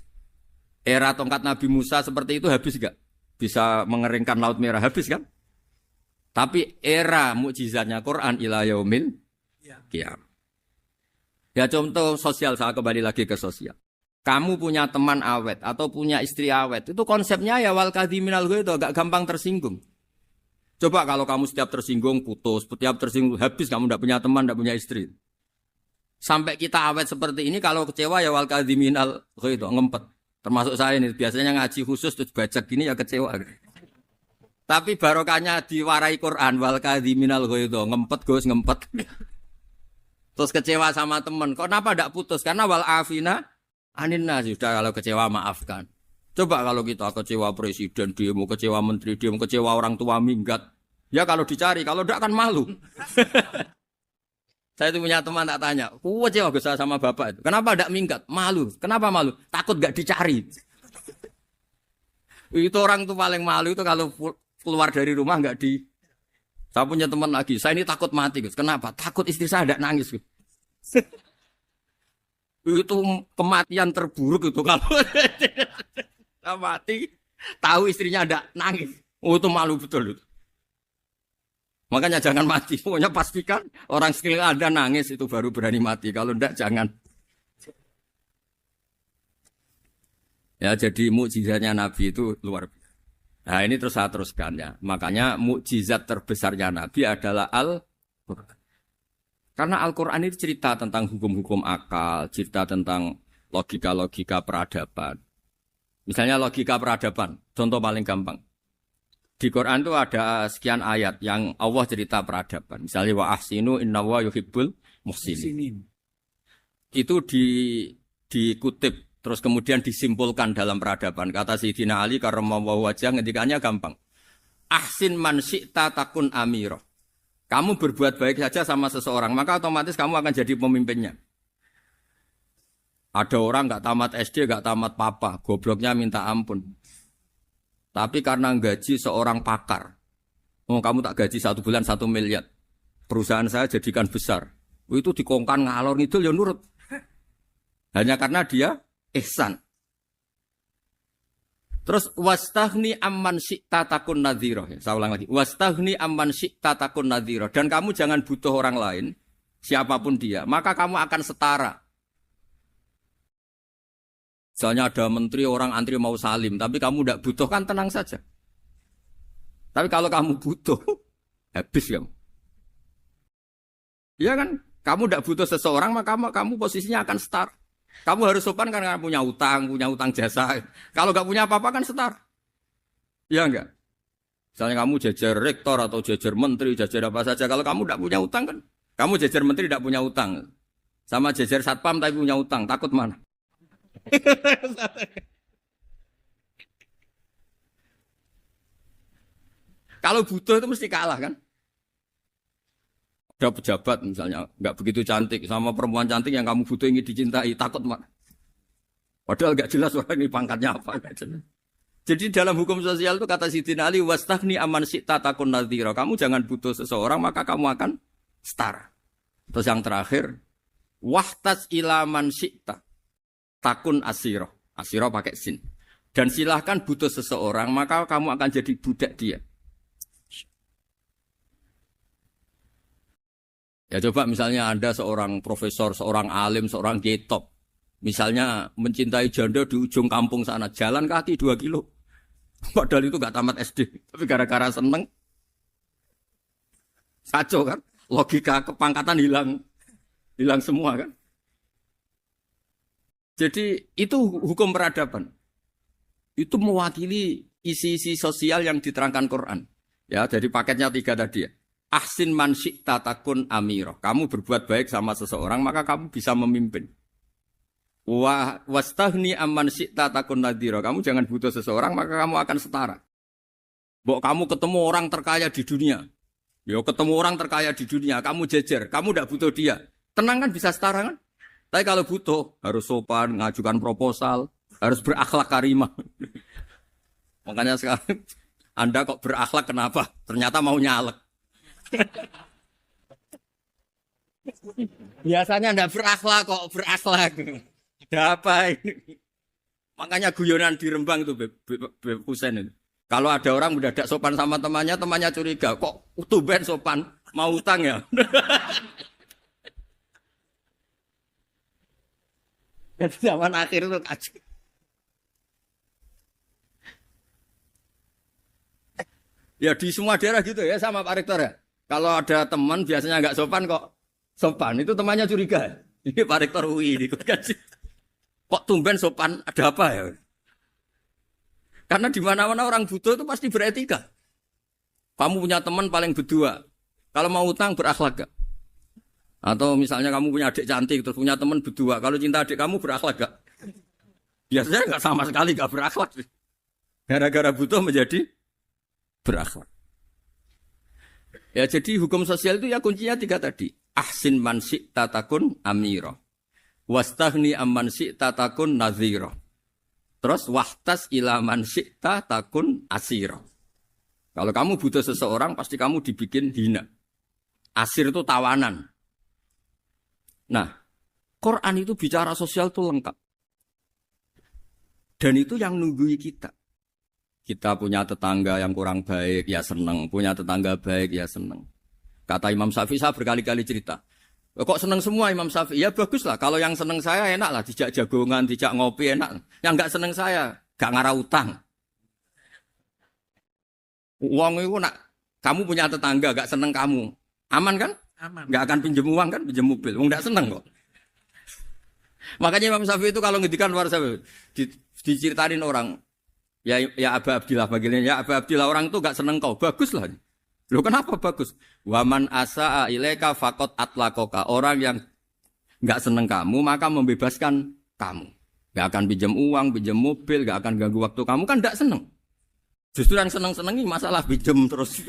Speaker 2: Era tongkat Nabi Musa seperti itu habis enggak? Bisa mengeringkan Laut Merah habis kan? Tapi era mukjizatnya Quran ila yaumil qiyamah. Ya contoh sosial, saya kembali lagi ke sosial. Kamu punya teman awet atau punya istri awet, itu konsepnya ya wal kadhiminal ghaidh, agak gampang tersinggung. Coba kalau kamu setiap tersinggung putus, setiap tersinggung habis, kamu tidak punya teman, tidak punya istri. Sampai kita awet seperti ini, kalau kecewa ya wal kadhiminal ghaidh, ngempet. Termasuk saya ini, biasanya ngaji khusus terus baca gini ya kecewa. Tapi barokahnya diwarai Quran wal kadhiminal ghaidh, ngempet Gus, ngempet. Terus kecewa sama teman, kenapa tidak putus? Karena wal afina aninna, sudah kalau kecewa maafkan. Coba kalau kita kecewa presiden demo, kecewa menteri demo, kecewa orang tua minggat. Ya kalau dicari, kalau tidak kan malu. Saya itu punya teman tak tanya, kecewa Gus sama bapak itu. Kenapa tidak minggat? Malu. Kenapa malu? Takut gak dicari. Itu orang tuh paling malu itu kalau keluar dari rumah nggak di. Saya punya teman lagi, saya ini takut mati Gus. Kenapa? Takut istri saya tidak nangis Gus. Itu kematian terburuk itu kalau mati tahu istrinya ada nangis. Oh itu malu betul itu. Makanya jangan mati. Pokoknya pastikan orang sekeliling Anda nangis itu baru berani mati. Kalau enggak jangan. Ya jadi mukjizatnya Nabi itu luar biasa. Nah ini terus saya teruskan ya. Makanya mukjizat terbesarnya Nabi adalah Al-Quran. Karena Al-Quran itu cerita tentang hukum-hukum akal, cerita tentang logika-logika peradaban. Misalnya logika peradaban, contoh paling gampang. Di Quran itu ada sekian ayat yang Allah cerita peradaban. Misalnya wa ahsinu innallaha yuhibbul muhsinin. Itu dikutip terus kemudian disimpulkan dalam peradaban. Kata Sayyidina Ali karramallahu wajhah ngendikannya gampang. Ahsin man syi'ta takun amirah. Kamu berbuat baik saja sama seseorang, maka otomatis kamu akan jadi pemimpinnya. Ada orang nggak tamat SD, nggak tamat papa, gobloknya minta ampun. Tapi karena gaji seorang pakar, oh kamu tak gaji 1 bulan 1 miliar, perusahaan saya jadikan besar. Itu dikongkan ngalor ngidul ya nurut. Hanya karena dia ihsan. Terus wastaghni amman syi'ta takun nadhira. Saya ulang lagi. Wastaghni amman syi'ta takun nadhira. Dan kamu jangan butuh orang lain, siapapun dia, maka kamu akan setara. Misalnya ada menteri orang antri mau salim, tapi kamu tidak butuh kan tenang saja. Tapi kalau kamu butuh, habis kamu. Iya kan? Kamu tidak butuh seseorang, maka kamu posisinya akan setara. Kamu harus sopan karena punya utang jasa. Kalau nggak punya apa-apa kan setara. Iya enggak? Misalnya kamu jajar rektor atau jajar menteri, jajar apa saja. Kalau kamu tidak punya utang kan, kamu jajar menteri tidak punya utang. Sama jajar satpam tapi punya utang, takut mana? Kalau butuh itu mesti kalah kan? Ada pejabat misalnya nggak begitu cantik sama perempuan cantik yang kamu butuh ingin dicintai, takut mana? Padahal nggak jelas orang ini pangkatnya apa, nggak jelas. Jadi dalam hukum sosial itu kata Sidina Ali, wastaghni amman syi'ta takun nadhira. Kamu jangan butuh seseorang maka kamu akan setara. Terus yang terakhir, wahtas ila man syi'ta takun asiro. Asiro pakai sin. Dan silahkan butuh seseorang maka kamu akan jadi budak dia. Ya coba misalnya Anda seorang profesor, seorang alim, seorang getop. Misalnya mencintai janda di ujung kampung sana, jalan kaki 2 kilo. Padahal itu gak tamat SD. Tapi gara-gara seneng, kacau kan? Logika kepangkatan hilang semua kan? Jadi itu hukum peradaban. Itu mewakili isi-isi sosial yang diterangkan Quran. Ya, jadi paketnya 3 tadi ya. Ahsin man syi'ta takun amiro. Kamu berbuat baik sama seseorang, maka kamu bisa memimpin. Wastaghni amman syi'ta takun nadhira. Kamu jangan butuh seseorang, maka kamu akan setara. Mbok kamu ketemu orang terkaya di dunia. Yo ketemu orang terkaya di dunia, kamu jejer, kamu tidak butuh dia. Tenang kan bisa setara kan? Tapi kalau butuh, harus sopan, ngajukan proposal, harus berakhlak karimah. Makanya sekarang, Anda kok berakhlak kenapa? Ternyata mau nyalek. Biasanya Anda berakhlak kok berakhlak. Ada apa ini? Makanya guyonan di Rembang itu Beb Husain itu. Kalau ada orang mendadak sopan sama temannya curiga. Kok tumben sopan? Mau utang ya? Dan zaman akhir itu kacau. Ya di semua daerah gitu ya sama Pak Rektor ya. Kalau ada teman biasanya nggak sopan kok sopan, itu temannya curiga. Ini Pak Rektor UI ikut kaji. Kok tumben sopan, ada apa ya? Karena di mana-mana orang butuh itu pasti beretika. Kamu punya teman paling berdua. Kalau mau utang berakhlak gak? Atau misalnya kamu punya adik cantik terus punya teman berdua. Kalau cinta adik kamu berakhlak gak? Biasanya nggak sama sekali gak berakhlak. Gara-gara butuh menjadi berakhlak. Ya jadi hukum sosial itu ya kuncinya 3 tadi. Ahsin man syi'ta takun amira. Wastaghni amman syi'ta takun nadhira. Terus wahtas ila man syi'ta takun asira. Kalau kamu butuh seseorang pasti kamu dibikin hina. Asir itu tawanan. Nah, Quran itu bicara sosial itu lengkap. Dan itu yang nunggui kita. Kita punya tetangga yang kurang baik, ya seneng. Punya tetangga baik, ya seneng. Kata Imam Syafi'i, saya berkali-kali cerita. Kok seneng semua Imam Syafi'i? Ya bagus lah. Kalau yang seneng saya enak lah. Dijak jagongan, dijak ngopi enak. Yang gak seneng saya, gak ngarah utang. Uang itu nak, kamu punya tetangga gak seneng kamu. Aman kan? Aman. Gak akan pinjem uang kan, pinjem mobil. Uang gak seneng kok. Makanya Imam Syafi'i itu kalau ngedikan luar Syafi'i, diceritain orang. Ya Aba Abdillah bagiannya, ya Aba Abdillah orang itu gak seneng kau, bagus lah. Loh kenapa bagus? Waman asa'a ilaika faqad atlaqaka. Orang yang gak seneng kamu maka membebaskan kamu. Gak akan pinjam uang, pinjam mobil, gak akan ganggu waktu kamu kan gak seneng. Justru yang seneng-senengi masalah pinjam terus.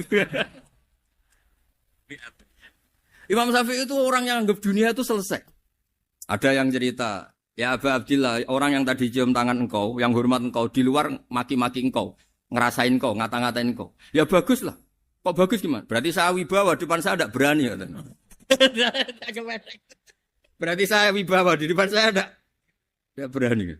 Speaker 2: Imam Syafi'i itu orang yang anggap dunia itu selesai. Ada yang cerita,
Speaker 1: Ya Aba Abdillah, orang yang tadi cium tangan engkau, yang hormat engkau, di luar maki-maki engkau, ngerasain engkau, ngata-ngatain engkau. Ya bagus lah. Kok bagus gimana? Berarti saya wibawa, di depan saya tidak berani. Berarti saya wibawa, di depan saya tidak berani.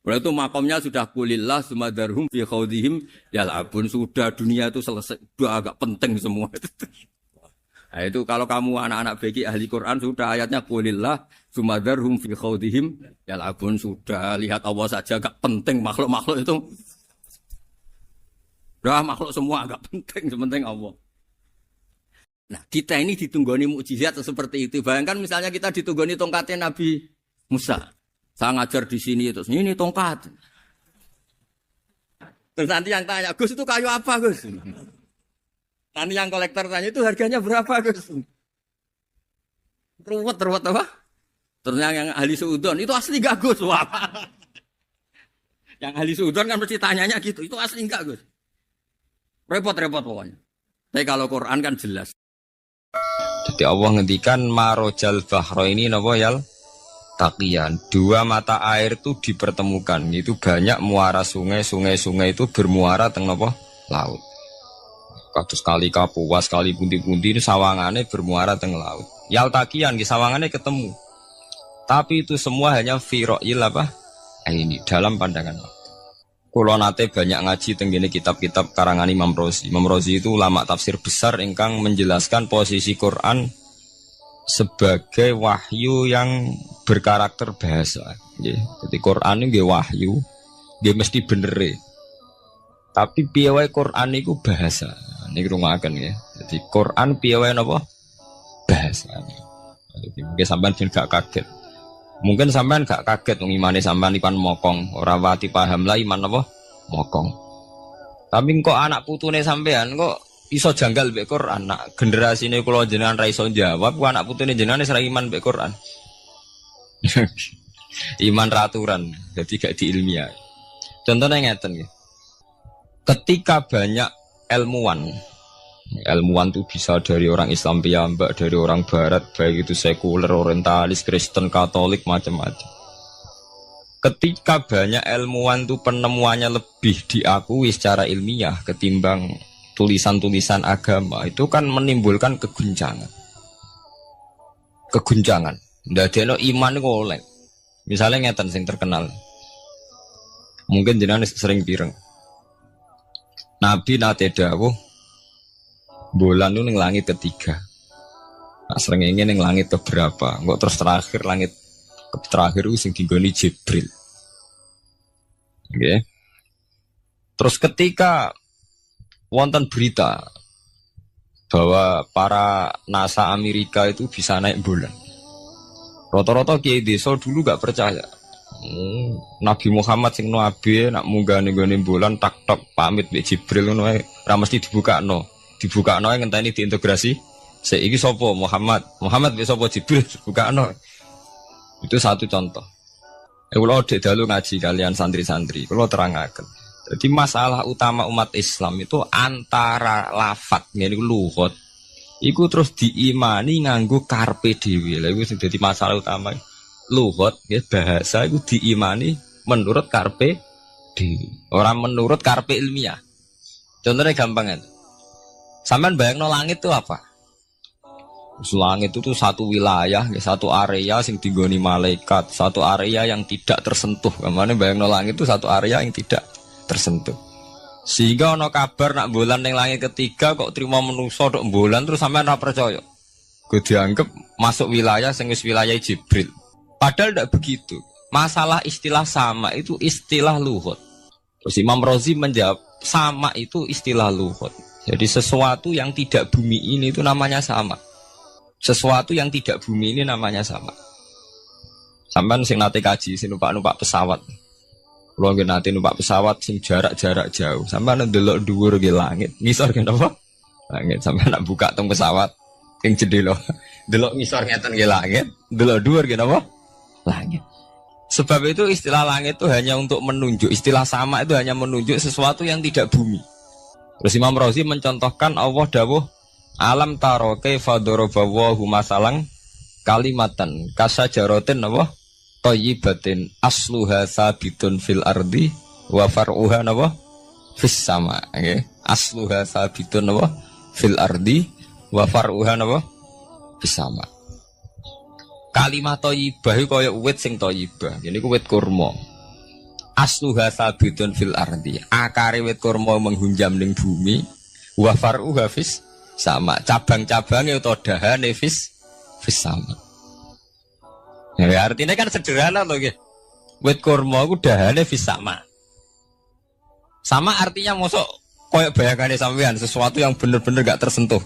Speaker 1: Berarti itu makomnya sudah kulillah, sumadarhum fi khawdihim, ya labun, sudah dunia itu selesai, sudah agak penting semua. Nah itu kalau kamu anak-anak beki ahli Quran sudah ayatnya kulillah sumadarhum fi khawdihim ya labun sudah lihat Allah saja agak penting makhluk-makhluk itu. Dah makhluk semua agak penting sepenting Allah. Nah kita ini ditunggoni mukjizat seperti itu. Bayangkan misalnya kita ditunggoni tongkatnya Nabi Musa. Saya ngajar di sini terus ini tongkat. Terus nanti yang tanya Gus itu kayu apa Gus? Nanti yang kolektor tanya itu harganya berapa Gus? Ruwet apa? Terus yang ahli suudon itu asli gak Gus? Wah. Yang ahli suudon kan mesti tanyanya gitu, itu asli gak Gus? Repot-repot pokoknya. Tapi kalau Quran kan jelas.
Speaker 2: Jadi Allah ngendikan marojal bahro ini napa yal taqiyan. Dua mata air itu dipertemukan. Itu banyak muara sungai itu bermuara teng napa laut. Kados kali Kapuas, kali pundi-pundi ini sawangannya bermuara teng laut. Yaltakian di sawangannya ketemu. Tapi itu semua hanya firo'il apa? Ini dalam pandangan waktu. Kulo nate banyak ngaji tenggene kitab-kitab karangan Imam Rozi. Imam Rozi itu ulama tafsir besar ingkang menjelaskan posisi Quran sebagai wahyu yang berkarakter bahasa. Jadi Quran ini wahyu, dia mesti bener. Tapi piye wae Quran itu bahasa. Ini rungaken ya. Jadi Quran piye wae napa? Bahasa. Jadi mungkin sampean ben gak kaget. Mungkin sampean gak kaget wong imane sampean ipan mokong, ora wati paham lah iman apa? Mokong. Tapi kok anak putune sampean kok iso janggal mbek Quran. Nak generasine kula jenengan ra iso jawab, kok anak putune jenengan wis ra iman mbek Quran. Iman raturan, jadi gak diilmiah. Contohnya ngeten nggih. Ketika banyak ilmuwan itu bisa dari orang Islam piyambak, dari orang Barat, baik itu sekuler, orientalis, Kristen, Katolik, macam-macam. Ketika banyak ilmuwan itu penemuannya lebih diakui secara ilmiah ketimbang tulisan-tulisan agama, itu kan menimbulkan keguncangan. Ndadekno iman iku oleh. Misalnya ngeten sing terkenal. Mungkin jenengan sering pireng. Nabi nate dawuh bulan itu ning langit ketiga. Nah, srengenge ning langit keberapa? Engko terus terakhir langit terakhir itu sing digoni Jibril. Nggih. Terus ketika wonten berita bahwa para NASA Amerika itu bisa naik bulan. Rata-rata kiai desa dulu gak percaya. Nabi Muhammad sing nabi nak munggah ning gone bulan tak pamit mbek Jibril ngono ae ora mesti dibukakno ngenteni diintegrasi saiki sapa Muhammad mbek sapa Jibril dibukakno. Itu satu contoh. Kula dek dalu ngaji kalian santri-santri kula terangaken. Jadi masalah utama umat Islam itu antara lafaz ngene iku lugat iku terus diimani nganggo karpe dhewe. Lha iku sing dadi masalah utama. Lugat ya bahasa itu diimani menurut karpe dhewe, orang menurut karpe ilmiah. Contohnya gampang kan. Sampean bayangno langit itu apa? Langit itu satu wilayah, satu area sing digoni malaikat, satu area yang tidak tersentuh. Kamane bayangno langit itu satu area yang tidak tersentuh. Sehingga ana kabar nak bulan ning langit ketiga kok trimo manusa tok bulan terus sampean ora percaya. Gue dianggap masuk wilayah sing wis wilayah Jibril. Padahal tidak begitu. Masalah istilah sama itu istilah lughat. Terus Imam Rozi menjawab sama itu istilah lughat. Jadi sesuatu yang tidak bumi ini itu namanya sama. Sesuatu yang tidak bumi ini namanya sama. Sampeyan sing nate kaji sing numpak pesawat. Kulo nggih nate numpak pesawat sing jarak-jarak jauh. Sampeyan ndelok dhuwur nggih langit. Ngisor nggih napa? Langit. Sampeyan nak buka teng pesawat sing jendela. Delok ngisor ngeten nggih langit, delok dhuwur nggih napa? Langit. Sebab itu istilah langit itu hanya untuk menunjuk, istilah sama itu hanya menunjuk sesuatu yang tidak bumi. Terus Imam Razi mencontohkan Allah dawuh alam taro kaifa daraballahu masalan kalimatan kasajaratin apa thayyibatin asluha sabitun fil ardi wa far'uha napa fis sama. Nggih. Asluha sabitun napa fil ardi wa far'uha napa fis sama. Kalimat thayyibah iku kaya wit sing thayyibah. Ngene iku wit kurma. Asluha sabitun fil ardi. Akare wit kurma menghunjam ning bumi wa far'uha fis sama. Cabang-cabange utawa dahane fis sama. Ya artinya kan sederhana loh nggih. Wit kurma iku dahane fis sama. Sama artinya mosok koyo bayangane sampean sesuatu yang bener-bener gak tersentuh.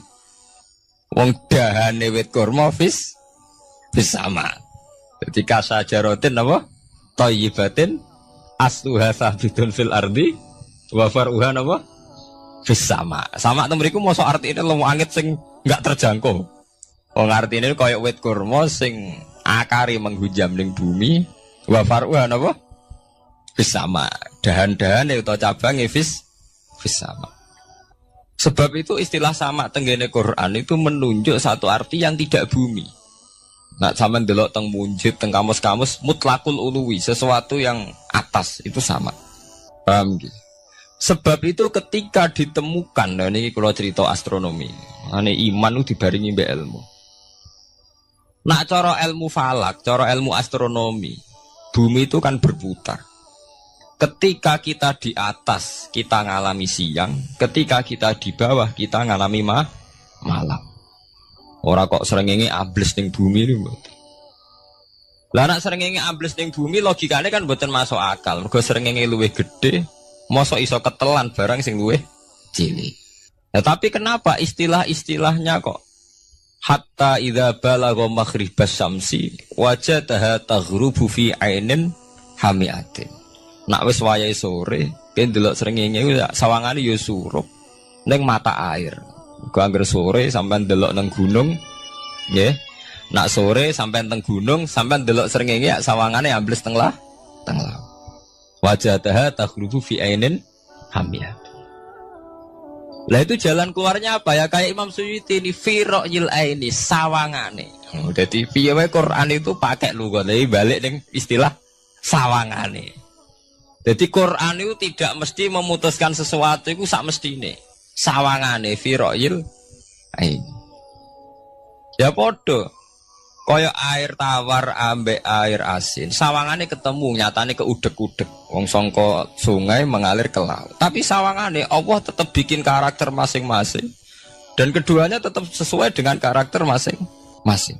Speaker 2: Wong dahane wit kurma fis sama. Jadi kasajarotin apa? Thayyibatin asluha sabitun fil ardi wa far'uha apa? Fis sama. Sama to mriku mosok artine lemu angit sing gak terjangkau. Wong artine koyo wit kurma sing akari menghujam ning bumi wa far'uha apa? Fis sama. Dahan-dahane utawa cabange fis sama. Sebab itu istilah sama tenggene Quran itu menunjuk satu arti yang tidak bumi. Nah, sama delok teng munjid, teng kamus-kamus mutlakul uluwi, sesuatu yang atas itu sama. Paham gitu? Sebab itu ketika ditemukan, nah ini kalau cerita astronomi, ane iman itu dibaringi mbek ilmu. Nah, cara ilmu falak, cara ilmu astronomi, bumi itu kan berputar. Ketika kita di atas, kita ngalami siang. Ketika kita di bawah, kita ngalami malam. Orang kok srengenge ambles ning bumi niku. Lah nek srengenge ambles ning bumi logikane kan mboten masuk akal. Mergo srengenge luwih gedhe, mosok iso ketelan barang sing luwih cilik. Nah, tapi kenapa istilah-istilahnya kok hatta idza balagha maghribas syamsi wajadaha taghrubu fi ainin hamiatin. Nak wis wayahe sore, ben delok srengenge sawangane ya surup ning mata air. Angger sore sampean delok nang gunung, nggih. Nak sore sampean teng gunung, sampean delok srengenge ya sawangane ambles teng laut. Wajadaha taghrubu fi ainin hamiyah. Lah itu jalan keluarnya apa ya? Kayak Imam Suyuti ini fi ra'yil aini sawangane. Dadi piye wae Quran itu pakai lughat balik ning istilah sawangane. Jadi Quran itu tidak mesti memutuskan sesuatu itu sak mestine. Sawangane fi ra'yil ain. Ya podo. Kaya air tawar ambek air asin. Sawangane ketemu nyatane keudek-udek. Wong sangka sungai mengalir ke laut. Tapi sawangane Allah tetap bikin karakter masing-masing. Dan keduanya tetap sesuai dengan karakter masing-masing.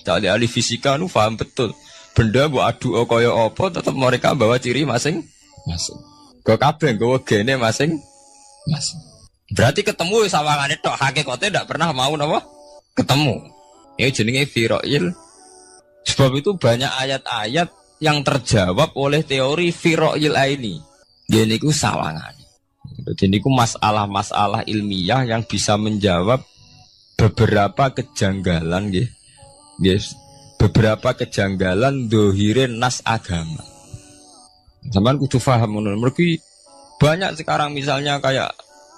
Speaker 2: Jadi ahli fisika nu paham betul. Benda mbok adu kaya apa tetap mereka bawa ciri masing-masing. Go kabeh nggawa gene masing-masing. Berarti ketemu sawangane tok hakikate ndak pernah mau napa? Ketemu. Ya jenenge fira'il. Sebab itu banyak ayat-ayat yang terjawab oleh teori fira'il aini. Dia niku sawangane. Jadi niku masalah-masalah ilmiah yang bisa menjawab beberapa kejanggalan nggih. Yes. Beberapa kejanggalan dohirin nas agama. Zaman kudu paham ngono. Mergi banyak sekarang misalnya kayak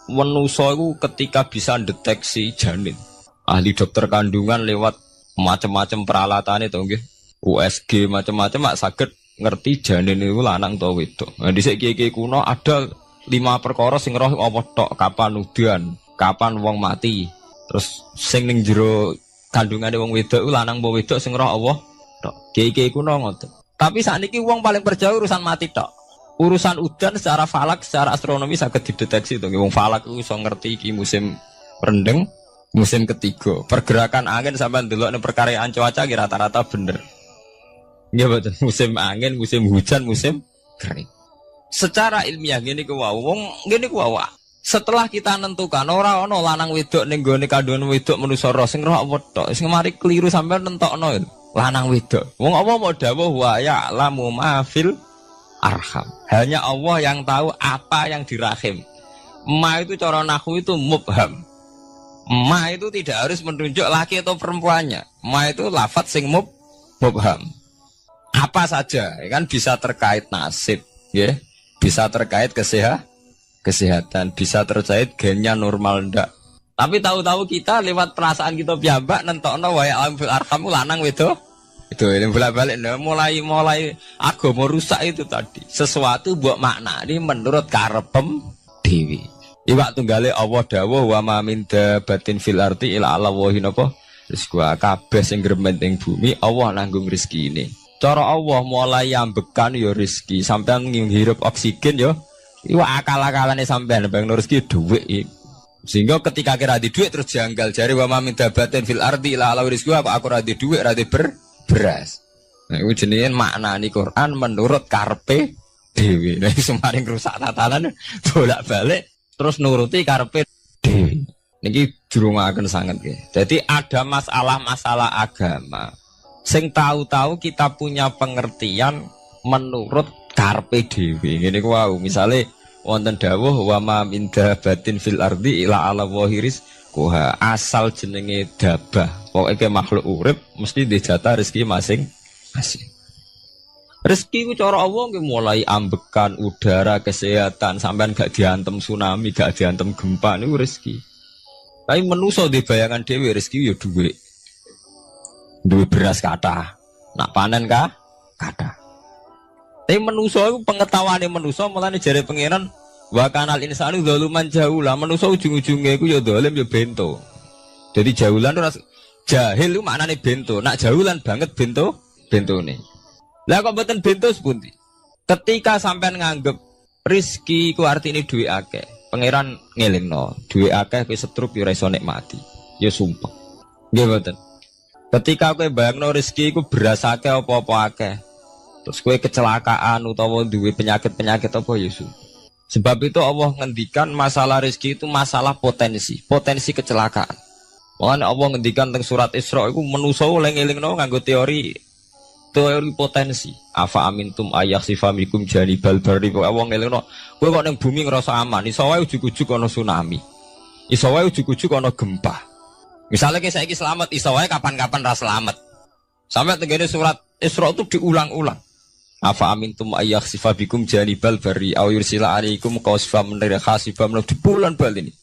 Speaker 2: manusia itu ketika bisa deteksi janin, ahli dokter kandungan lewat macam-macam peralatan itu, nggih, USG macam-macam, mak saged ngerti janin itu lanang atau wedok. Nah, di segi kuno ada 5 perkara sing roh apa tok, kapan udan, kapan wong mati, terus sing ning jero kandungane wong wedok itu lanang apa wedok sing roh apa tok. Kiai kuno ngoten. Tapi sakniki wong paling percaya urusan mati tok. Urusan udan secara falak, secara astronomi saged dideteksi to. Wong falak iku iso ngerti iki musim rendeng, musim ketiga. Pergerakan angin sampai ndelok ning perkiraan cuaca ki rata-rata bener. Nggih mboten, musim angin, musim hujan, musim kering. Secara ilmiah ngene ku wae. Wong ngene ku wae. Setelah kita nentukan ora ana lanang wedok ning gone kandungan wedok manusa roh sing roh apa tok. Sing mari keliru sampean nentokno lanang wedok. Wong apa mau dawuh wa ya lamu mafil arham. Hanya Allah yang tahu apa yang di rahim. Ma itu cara nahwu itu mubham. Ma itu tidak harus menunjuk laki atau perempuannya. Ma itu lafadz sing mubham. Apa saja, ya kan bisa terkait nasib, ya. Bisa terkait kesehatan, bisa terkait gennya normal ndak. Tapi tahu-tahu kita lewat perasaan kita piyambak nentokno wa ya fil arham lanang wedok
Speaker 3: Itu yang bolak-balik mulai agama rusak itu tadi. Sesuatu buat makna ini menurut karepem dewi. Iwak tunggale Allah dawuh wa ma min dabatin fil ardi illa ala wahi napa rizqu kabeh sing gremeng ing bumi Allah nanggung rezekine. Cara Allah mulai ambekan ya rezeki sampean ngirup oksigen ya iwak akal-akalane sampean bang rezeki dhuwit. Sehingga ketika kira di duit terus janggal jari wa ma min dabatin fil ardi illa ala rizqu aku ora di duit ora di beras. Nah, itu jenenge maknani Quran menurut karpe dewi. Nah, semaring rusak tatanan bolak-balik terus nuruti karpe dewi. Niki durungaken sanget nggih. Jadi ada masalah-masalah agama. Sing tahu-tahu kita punya pengertian menurut karpe dewi. Ngene ku wau, misale wonten dawuh wa ma min dabatin fil ardi illa ala wahiris kuha asal jenenge dabah pokoknya makhluk urip mesti dijatah rezeki masing-masing. Rezeki ku cara Allah nggih mulai ambekan udara kesehatan sampean gak diantem tsunami gak diantem gempa niku rezeki. Tapi manusa di bayangan dhewe rezeki ya dhuwit. Duwe beras kathah. Nak panen kathah. Tapi manusa iku pengetahuane manusa mulane jare pangeran wa kanal insanu zaluman jahula. Manusa ujung-ujunge iku ya zalim ya bento. Jadi jahulan ora jahil itu maknane bento. Nak jahulan banget bentone. Lah kok mboten bento sepundi? Ketika sampean nganggep rezeki ku artine duwe akeh. Pangeran ngelingno, duwe akeh kowe setrup ya ora iso nikmati. Ya sumpah. Nggih mboten. Ketika kowe bayangno rezeki iku beras akeh apa-apa akeh. Terus kowe kecelakaan utawa duwe penyakit-penyakit apa ya sumpah. Sebab itu Allah ngendikan masalah rezeki itu masalah potensi kecelakaan. Makanya Allah ngendikan teng surat Isra iku manusa oleh ngelingno nganggo teori potensi. Afa amintum ayakhsifa mikum janibal barri. Allah ngelingno kowe kok ning bumi ngrasa aman, iso wae ujug-ujug ana tsunami. Iso wae ujug-ujug ana gempa. Misalnya kayak saiki selamat, iso wae kapan-kapan ra selamat. Sampai tenggene surat Isra itu diulang-ulang. Afa amintum ayakhsifa bikum janibal barri aw yursila alaikum qasfam min khasifam di bulan bal ini.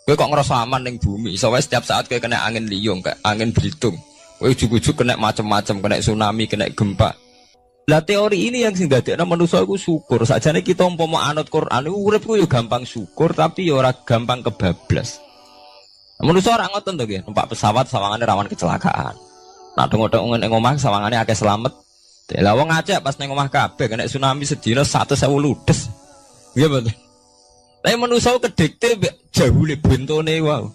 Speaker 3: Kowe kok ngerasa aman ning bumi, iso wae setiap saat kowe kena angin liung, kayak angin belitung. Kowe ujug-ujug kena macam-macam, kena tsunami, kena gempa. Lah teori ini yang sing dadekno manusa iku syukur. Sakjane kita umpama anut Quran iku urip ku yo gampang syukur tapi yo ora gampang kebablas. Manusa ora ngoten to nggih, numpak pesawat sawangane rawan kecelakaan. Nak dong-dong ning omah sawangane akeh slamet. Lah wong Aceh pas ning omah kabeh kena tsunami sedina 100.000 ludes. Nggih betul. Tapi manusa kedikte jahule bentone wae.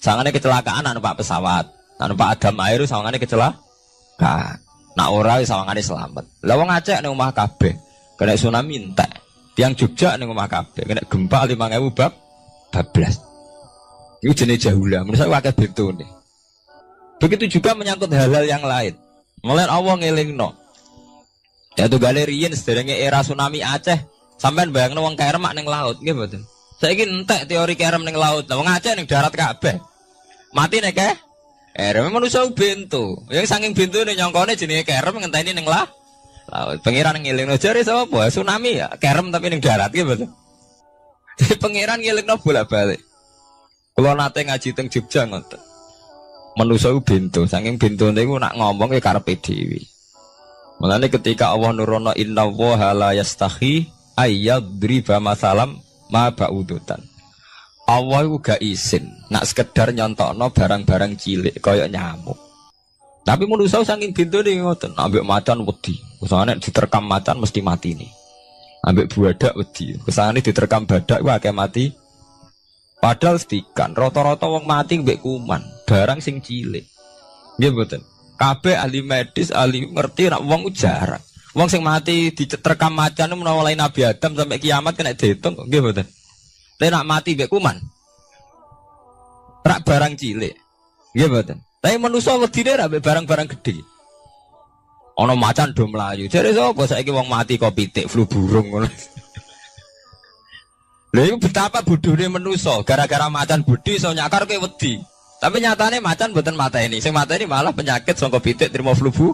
Speaker 3: Sawangane kecelakaan nak numpak pesawat. Nak numpak adam air sawangane kecelakaan. Nak ora sawangane selamat. Lah wong Aceh ning omah kabeh kena tsunami entek. Tiang Jogja ning omah kabeh kena gempa 5.000 bablas. Iku jenenge jahula. Menurut saya akeh bentone. Begitu juga menyangkut hal-hal yang lain. Mulai Allah ngelingno. Ya tuh galerian sederenge era tsunami Aceh, sampean bayangno wong kerem ning laut, nggih mboten. Saiki entek teori kerem ning laut. Lah wong Aceh ning darat kabeh. Mati nek kerem manusa bento. Yang saking bentone nyongkone jenenge kerem ngenteni ning laut. Pangeran ngelingno jare sapa? Tsunami ya, kerem tapi ning darat nggih mboten. Pangeran ngelingno bolak-balik. Kalau nate ngaji teng Jogja ngoten. Manusa ku bento, saking bentone iku nak ngomong ke karepe dhewe. Mulane ketika Allah nurono innallaha la yastahi ayyadriba masalam ma ba'udutan. Allah iku gak izin nak sekedar nyontokno barang-barang cilik kaya nyamuk. Tapi manusa saking bentone ngoten, ambek macan wedi. Kesane diterkam macan mesti mati nih. Ambek buadak wedi. Kesane diterkam badak ku akeh mati. Padahal sedikan, rata-rata wong mati mbek kuman, barang sing cilik. Nggih mboten. Kabeh ahli medis, ahli ngerti nek wong jarang. Wong sing mati diterkam macan menawa mulai Nabi Adam sampai kiamat kena diitung, nggih mboten. Nek nak mati mbek kuman. Rak barang cilik. Nggih mboten. Tapi manusa wedine ra mbek barang-barang gedhe. Ana macan do mlayu. Jare sapa saiki wong mati kok pitik flu burung ngono. Lha iku betapa bodohne manusa, gara-gara macan budi iso nyakar kowe wedi. Tapi nyatane macan mboten mateni. Sing mateni malah penyakit saka pitik trimo flu burung.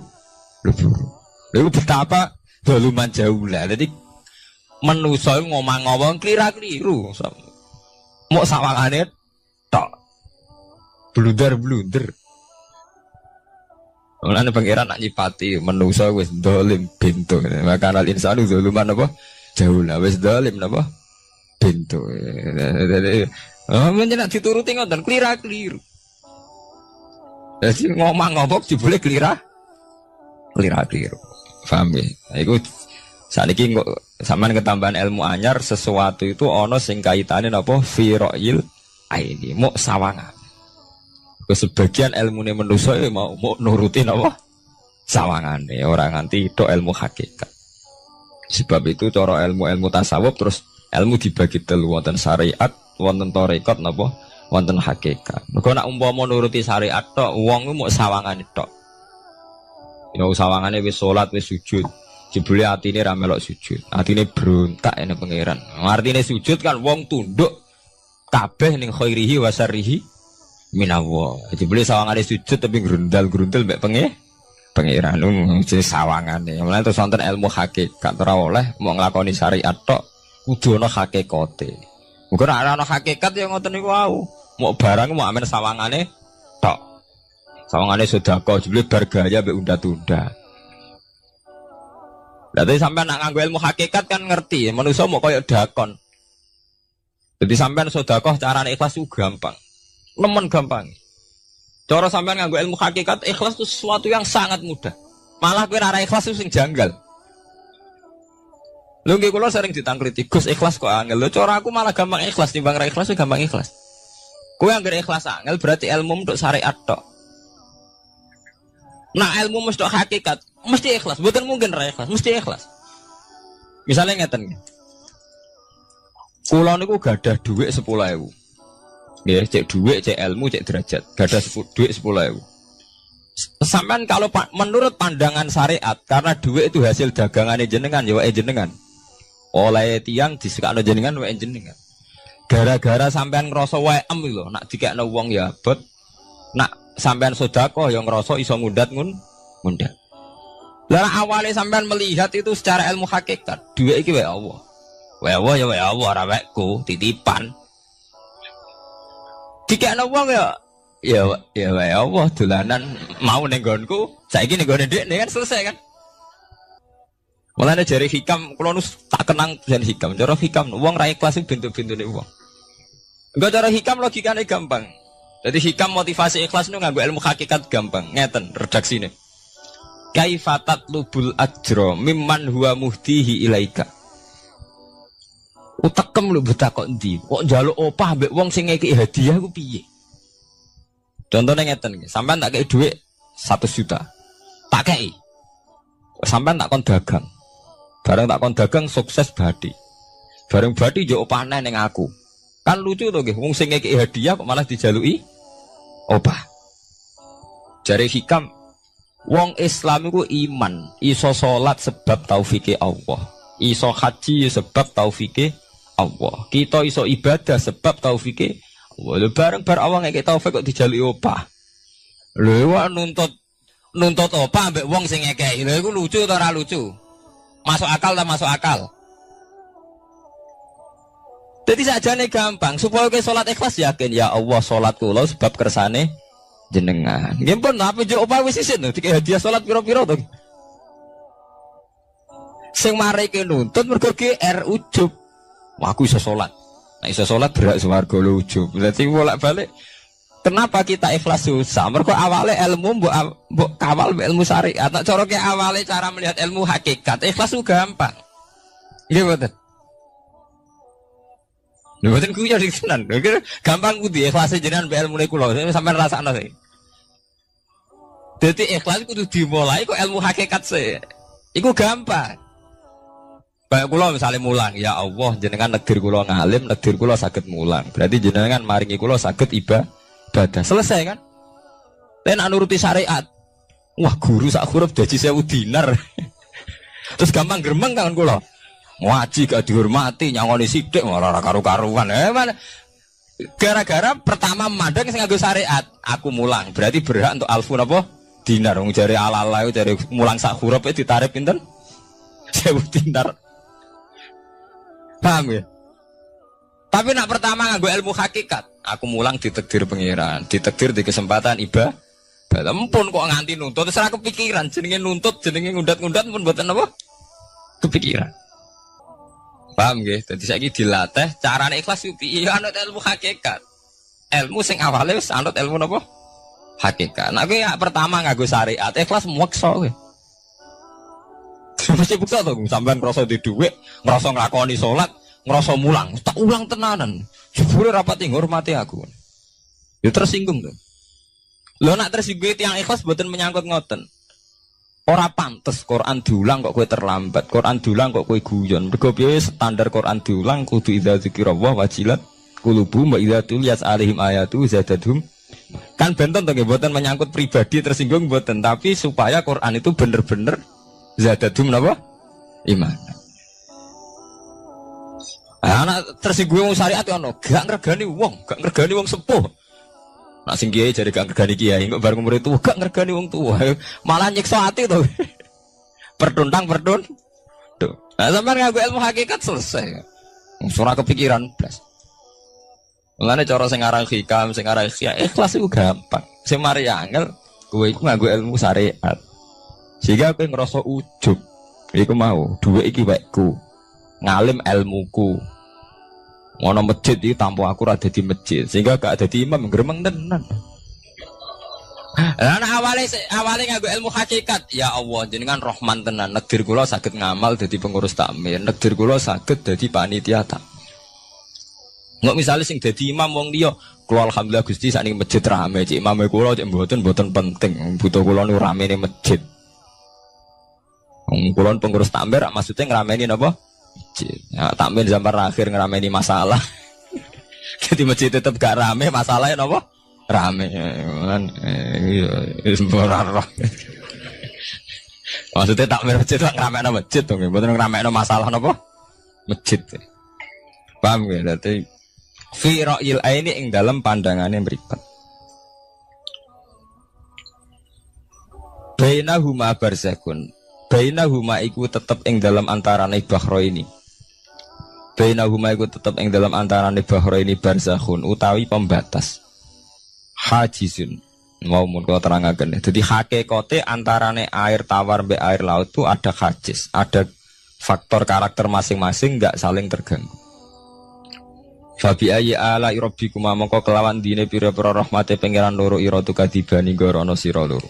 Speaker 3: Lha iku betapa daluman jauh lah. Dadi manusa ngomong-ngomong klira-kliru. Mok sawangane tok. Blunder-blunder. Mulane pangeran nak nyipati menungso wis dolim bintu. Maka al insanu zaluman apa? Jauh lah wis dolim napa? Bintu. Menjenak dituruti ngoten klira-kliru. Jadi ngomong-ngomong jebule klira-kliru. Paham ya? Iku saniki kok sampean ketambahan ilmu anyar sesuatu itu ana sing kaitane napa? Fi ra'il aini, mok sawangan. Sebagian ilmune manusa mau nurutin apa? Sawangane, ora nganti tok ilmu hakikat. Sebab itu cara ilmu-ilmu tasawuf terus ilmu dibagi telu, wonten syariat, wonten tarekat napa? Wonten hakikat. Mergo nek umpama nuruti syariat tok, wong ku mok sawangane tok. Ya sawangane wis salat, wis sujud. Jebule atine ra melok sujud. Atine berontak ene pangeran. Artine sujud kan wong tunduk kabeh ning khairihi wa syarrihi minallah. Jebule sawangane sujud tapi grundal-grundal mbek pangeran jenis sawangane. Mulane terus wonten ilmu hakikat ora oleh mau nglakoni syariat tok, kudu ana hakikate. Muga ora ana hakikat ya ngoten niku wau. Mau barang mau amen sawangane tok. Sawangane sedekah jebule bar gaya mbek unda-unda. Berarti sampean nak nganggo ilmu hakikat kan ngerti, manusia mau koyo dakon. Jadi sampean sedekah carane ikhlas itu gampang. Nemen gampang. Cara sampean nganggo ilmu hakikat ikhlas itu sesuatu yang sangat mudah. Malah kowe ora ikhlas itu sing janggal. Lho nggih kula sering ditangkliti, Gus ikhlas kok angel. Lho cara aku malah gampang ikhlas timbang ra ikhlas gampang ikhlas. Kowe anggere ikhlas angel berarti ilmu untuk syariat tok. Nah ilmu mesti hakikat, mesti ikhlas. Mboten mungkin ra ikhlas, mesti ikhlas. Misalnya ngeten. Kula niku gadah dhuwit 10.000. Nggih, cek dhuwit, cek ilmu, cek derajat. Gadah dhuwit 10.000. Sampean kalau menurut pandangan syariat, karena dhuwit itu hasil dagangane jenengan, ya wae jenengan. Oleh tiyang disekakno jenengan wae jenengan. Gara-gara sampean ngrasa wae lho, nak dikekno wong ya abot. Nak sampean sedekah yang ngerasa iso ngundat ngundat. Lah awalnya sampean melihat itu secara ilmu hakikat, dhuwit iki wae Allah. Wae Allah ya wae Allah ora wekku, titipan. Dikekno wong ya wae Allah dolanan mau ning nggonku, saiki ning nggone dhekne kan selesai kan. Mulane jare hikam kula nu tak kenang jan hikam. Cara hikam wong ra ikhlas bentuk-bentune wong. Engko cara hikam logikane gampang. Jadi hikam motivasi ikhlas itu nganggo ilmu hakikat gampang. Ngeten redaksine. Kaifatat lubul ajro mimman huwa muhtihi ilaika. Utekem lho betakok endi? Kok njaluk opah mbek wong sing ngeki hadiah ku piye? Contohnya ngeten iki, sampean tak kei dhuwit 100 juta. Tak kei. Sampean tak kon dagang. Bareng tak kon dagang sukses badi. Bareng badi yo opah ning aku. Kan lucu to nggih, wong sing ngeki hadiah kok malah dijaluki opah. Jare hikam wong Islam iku iman, iso salat sebab taufike Allah. Iso haji sebab taufike Allah. Kita iso ibadah sebab taufike Allah. Lho bareng Allah ngekek taufik kok dijaluki opah. Lho wae nuntut opah mbek wong sing ngekeki. Lho iku lucu ta ora lucu? Masuk akal ta masuk akal? Jadi sajane gampang supaya ke salat ikhlas yakin ya Allah salat kula sebab kersane jenengan. Nggih pun apa yo opah wis isin dikek hadiah salat pira-pira to. Sing mareke nuntut mergo GR ujub. Wah aku iso salat. Nek iso salat berak swarga lho ujub. Berarti bolak-balik kenapa kita ikhlas susah? Mergo awale ilmu mbok kawal ilmu syariat. Nek cara ke awale cara melihat ilmu hakikat ikhlas ku gampang. Nggih mboten. Lha mboten kuwi ya tenan. Gampang kudu ikhlas jenengan mbek ilmune kula. Sampeyan rasakno sih. Dadi ikhlas kudu dimulai kok ilmu hakikat sih. Iku gampang. Baik kula misalnya mulang, ya Allah jenengan negir kula ngalim, negir kula saged mulang. Berarti jenengan maringi kula saged ibadah. Selesai kan? Nek nuruti syariat. Wah, guru sak huruf dadi 1000 dinar. Terus gampang gremeng kan kula. Ngaji gak dihormati, nyangoni sithik ora karu-karuan. Gara-gara pertama mandang sing nganggo syariat, aku mulang. Berarti berhak untuk alfun apa? Dinar. Wong jare ala-ala jare mulang sak huruf ditarif pinten? 1000 dinar. Paham ya? Tapi nak pertama nganggo ilmu hakikat, aku mulang ditakdir pengiran, ditakdir di kesempatan ibadah. ibadah. Mumpun kok nganti nuntut terus ora kepikiran jenenge nuntut, jenenge ngundat-ngundat pun mboten apa? Kepikiran. Paham nggih? Dadi saiki dilatih carane ikhlas yo piye anut ilmu hakikat. Ilmu sing awale wis anut ilmu napa? Hakikat. Nek kowe pertama nganggo syariat, ikhlas meksa kowe. Mesti bukti to sampean ngrasa di dhuwit, ngrasa nglakoni salat, ngrasa mulang, tak ulang tenanan. Jebule rapati ngurmati aku. Ya tersinggung tuh. Lho nak tersinggung tiyang ikhlas mboten menyangkut ngoten. Ora pantes Quran diulang kok kowe terlambat, Quran diulang kok kowe guyon. Mergo piye standar Quran diulang kudu idza dzikrallah wajilat qulubuhum wa idza tuliyat alaihim ayatu zadatuhum. Kan benten to nggih mboten menyangkut pribadi tersinggung mboten, tapi supaya Quran itu bener-bener zadatuhum napa? Iman. Anak tersinggung wong syariat ono, gak ngregani wong sepuh. Nak sing kiai jare gak ngregani kiai, kok bareng umur itu gak ngregani wong tua. Malah nyiksa ati to. Pertuntang. Tuh. Nah, sampean nganggo ilmu hakikat selesai. Ora kepikiran blas. Mulane cara sing aran hikam, sing aran ikhlas iku gampang. Sing mari angel kowe iku nganggo ilmu syariat. Sehingga kowe ngrasa ujug. Iku mau, dhuwit iki wekku. Ngalim ilmuku. Ngono masjid iki tanpa aku ora dadi masjid, sehingga gak dadi imam gremeng tenan. Lah awale nganggo ilmu hakikat, ya Allah jenengan Rahman tenan. Negdir kula saged ngamal dadi pengurus takmir, negdir kula saged dadi panitia tak. Nggak misalnya sing dadi imam wong liya, kula alhamdulillah Gusti sakniki masjid rame, cik imame kula cik mboten penting, butuh kula niku ramene masjid. Wong kula pengurus takmir maksudnya ngrameni napa? Ya, takmir zaman akhir ngerameni masalah. Jadi masjid tetap gak rame, masalahnya apa? Rame. Maksudnya takmir masjid lah ngerameni masjid dong, bukan ngerameni masalah apa? Masjid. Paham ya? Berarti fi ra'yil aini ing dalam pandangannya mripat. Bainahuma barzakhun. Bainahuma iku tetep ing dalam antarane bahro ini. Bainahuma iku tetep ing dalam antarane bahro ini barzakhun utawi pembatas. Hajizun. Mau mun kula terangaken. Dadi hakikate antarane air tawar mbek air laut itu ada hajiz, ada faktor karakter masing-masing enggak saling terganggu. Fabi ayyi ala rabbikuma mongko kelawan dine pira-pira rahmate pangeran loro ira tukadibani gorono sira loro.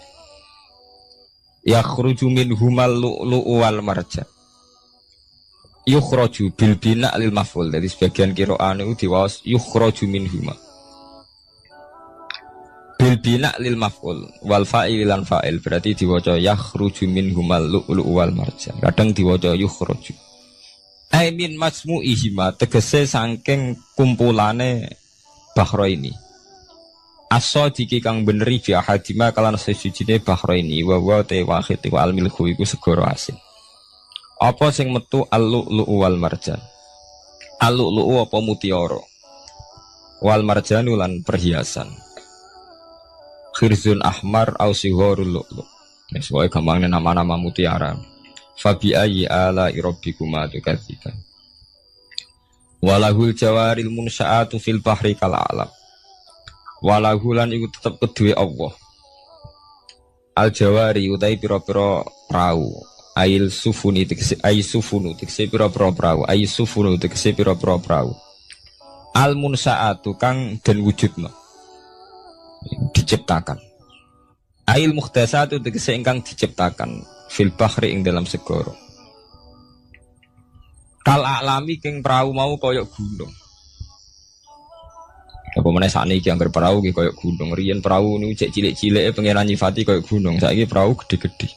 Speaker 3: Yakhruju min humal lu'lu wal marjan. Yukhraju bil bina lil maf'ul. Jadi sebagian qira'an itu diwaos yukhraju min huma. Bil bina lil maf'ul wal fa'il lan fa'il berarti diwaca yakhruju min humal lu'lu wal marjan. Kadang diwaca yukhraju. Ai min majmu'ihima tegese saking kumpulane bahro ini. As-sadiqi kang beneri fi ahadima kalan sesujine bahro ini wa te wahid wa al-milku iku segara asin. Apa sing metu al-lu'lu wal marjan? Al-lu'lu apa mutiara? Wal marjan lan perhiasan. Khirzun ahmar au sigharul lu'lu. Wis wae gampangane nama-nama mutiara. Fabi ayyi ala rabbikuma tukadziban. Walahul jawaril munsya'atu fil bahri kal alam. Walahulan iku tetep kedue Allah. Al jawari utai pira-pira prau. Ail sufuni tegese ai sufunu tegese pira-pira prau. Ai sufunu tegese pira-pira prau. Al munsaatu kang den wujudna. Diciptakan. Ail mukhtasatu tegese ingkang diciptakan fil bahri ing dalam segara. Kal alami king prau mau kaya gunung. Apa meneh sakniki anggar perahu ki koyo gunung. Riyen perahu niku cek cilik-cilike pangeran nyifati koyo gunung. Saiki perahu gede-gede.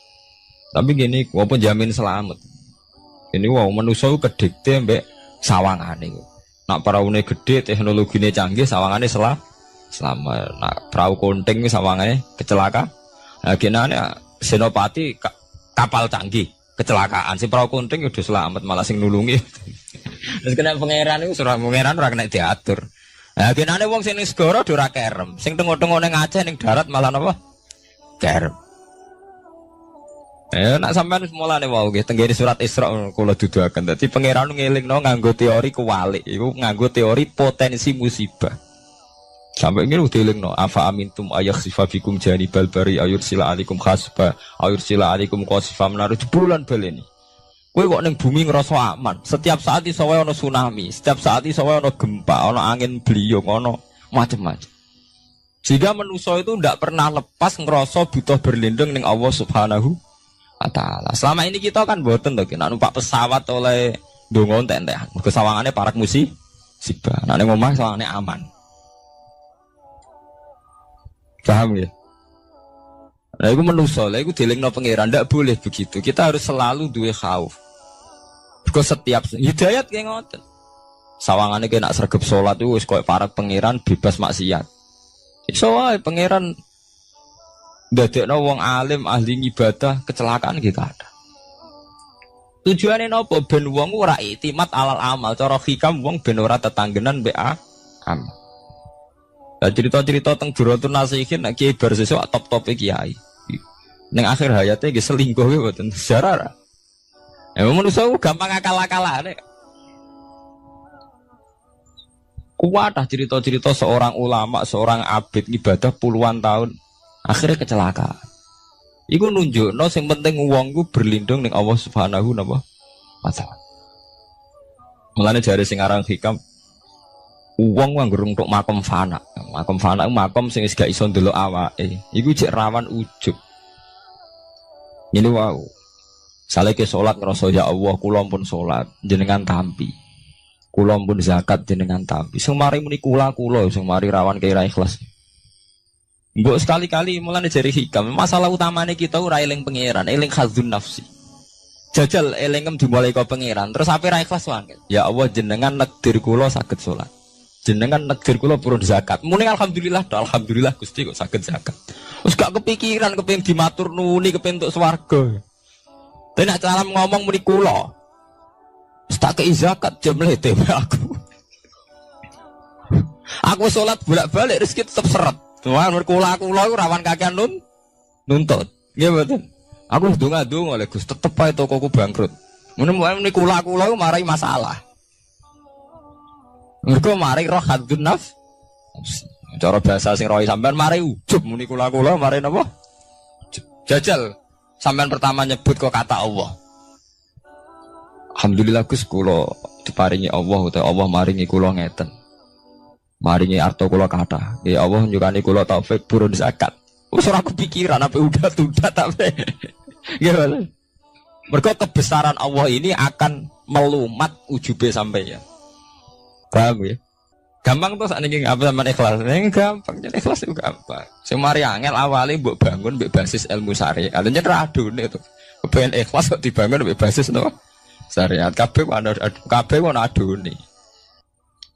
Speaker 3: Tapi gini, apa jamin selamat. Ini wow manusa kedikte mbek sawangane. Nak peraune gede, teknologine canggih, sawangane selamat. Nak perahu konting sawangane kecelakaan. Nah genane senopati kapal canggih kecelakaan. Si perahu konting udah selamat malah sing nulungi. Terus kena pangeran niku surah pangeran ora kena diatur. Nah, genane wong sing ning segara ora kerem, sing tengok-tengok ning Aceh ning darat malah napa? Kerem. Nak sampean wis mulane wae nggih tenggene surat Isra kula duduaken. Dadi pangeran ngelingno nganggo teori kewalik, iku nganggo teori potensi musibah. Sampai ini udah dilingno afa amintum ayakhsifa bikum janibal bari ayursila alaikum khasba ayursila alaikum qasifam nar bulan baleni. Kowe kok ning bumi ngerasa aman. Setiap saat iso wae ana tsunami, setiap saat iso wae ana gempa, ana angin beliung, ana macam-macam. Jika manusia itu tidak pernah lepas ngerasa butuh berlindung ning Allah Subhanahu wa taala. Selama ini kita kan boten to nek numpak pesawat oleh ndonga entek-entekan. Mergo sawangane parak musibah. Nek ning omah sawangane aman. Paham ya? Nah, itu manusia, itu dilingno pangeran, tidak boleh begitu. Kita harus selalu duwe khauf. Because setiap hidayat kayak ngoten. Sawangannya kayak nak sergap sholat itu, koyo para pangeran bebas maksiat. Iso wae pangeran ndadekno wong alim ahli ibadah kecelakaan gitu ada. Tujuannya nopo ben wong ora itimat alal amal, cara hikam wong ben ora tetanggenan mbek amal. Lah cerita-cerita teng Duratun Nasihin nek kiai bar sesuk top-tope kiai. Ning akhir hayate nggih selingkuh kuwi mboten sejarah. Manusia gampang akal-akalane. Kuatah cerita-cerita seorang ulama, seorang abid ibadah puluhan tahun akhirnya kecelakaan. Iku nunjukno sing penting wong ku berlindung ning Allah Subhanahu wa taala. Mulane jare sing aran hikam wong nganggo untuk makom fana. Makom fana makom sing wis gak iso ndelok awake. Iku jek rawan ujub. Ini wow. Sale ke salat ngrasa ya Allah kula pun salat jenengan tampi. Kula pun zakat jenengan tampi. Sing mari muni kula sing mari rawan kira ikhlas. Mbok sekali-kali mulane jari hikam. Masalah utamane kita ora eling pangeran, eling khazun nafsi. Jajal elingem dimulai ka pangeran, terus ape ra ikhlas wae. Ya Allah jenengan nekdir kula saged salat. Jenengan nekdir kula purun zakat. Muni alhamdulillah, alhamdulillah Gusti kok saged zakat. Wis gak kepikiran kepengin dimatur nuni kepengin entuk swarga. Tapi nek cara ngomong muni kula. Wis tak kei zakat jam lete aku. Aku salat bolak-balik rezeki tetep seret. Tuhan kula iku rawan kakean nuntut. Nggih mboten. Aku ndonga-ndonga oleh Gus tetep ae tokoku bangkrut. Muni kula marai masalah. Mergo mari roh hadun nafs. Cara bahasa sing rohi sampean mari ujub muni kula mari napa? Jajal sampean pertama nyebut kok kata Allah. Alhamdulillah Gus kula diparingi Allah utawa Allah maringi kula ngeten. Maringi arto kula kathah. Ya Allah nyukani kula taufik purun zakat. Wis ora kepikiran apa udah tapi. Gimana? Mergo kebesaran Allah ini akan melumat ujube sampeyan. Paham ya? Gampang tuh saat ini apa sama ikhlas? Ini gampang, jadi ikhlas itu gampang. Semari angel awalnya buat bangun berbasis ilmu syariat. Artinya radun itu. Kepengen ikhlas kok dibangun berbasis no syariat. Kabeh mana adun nih.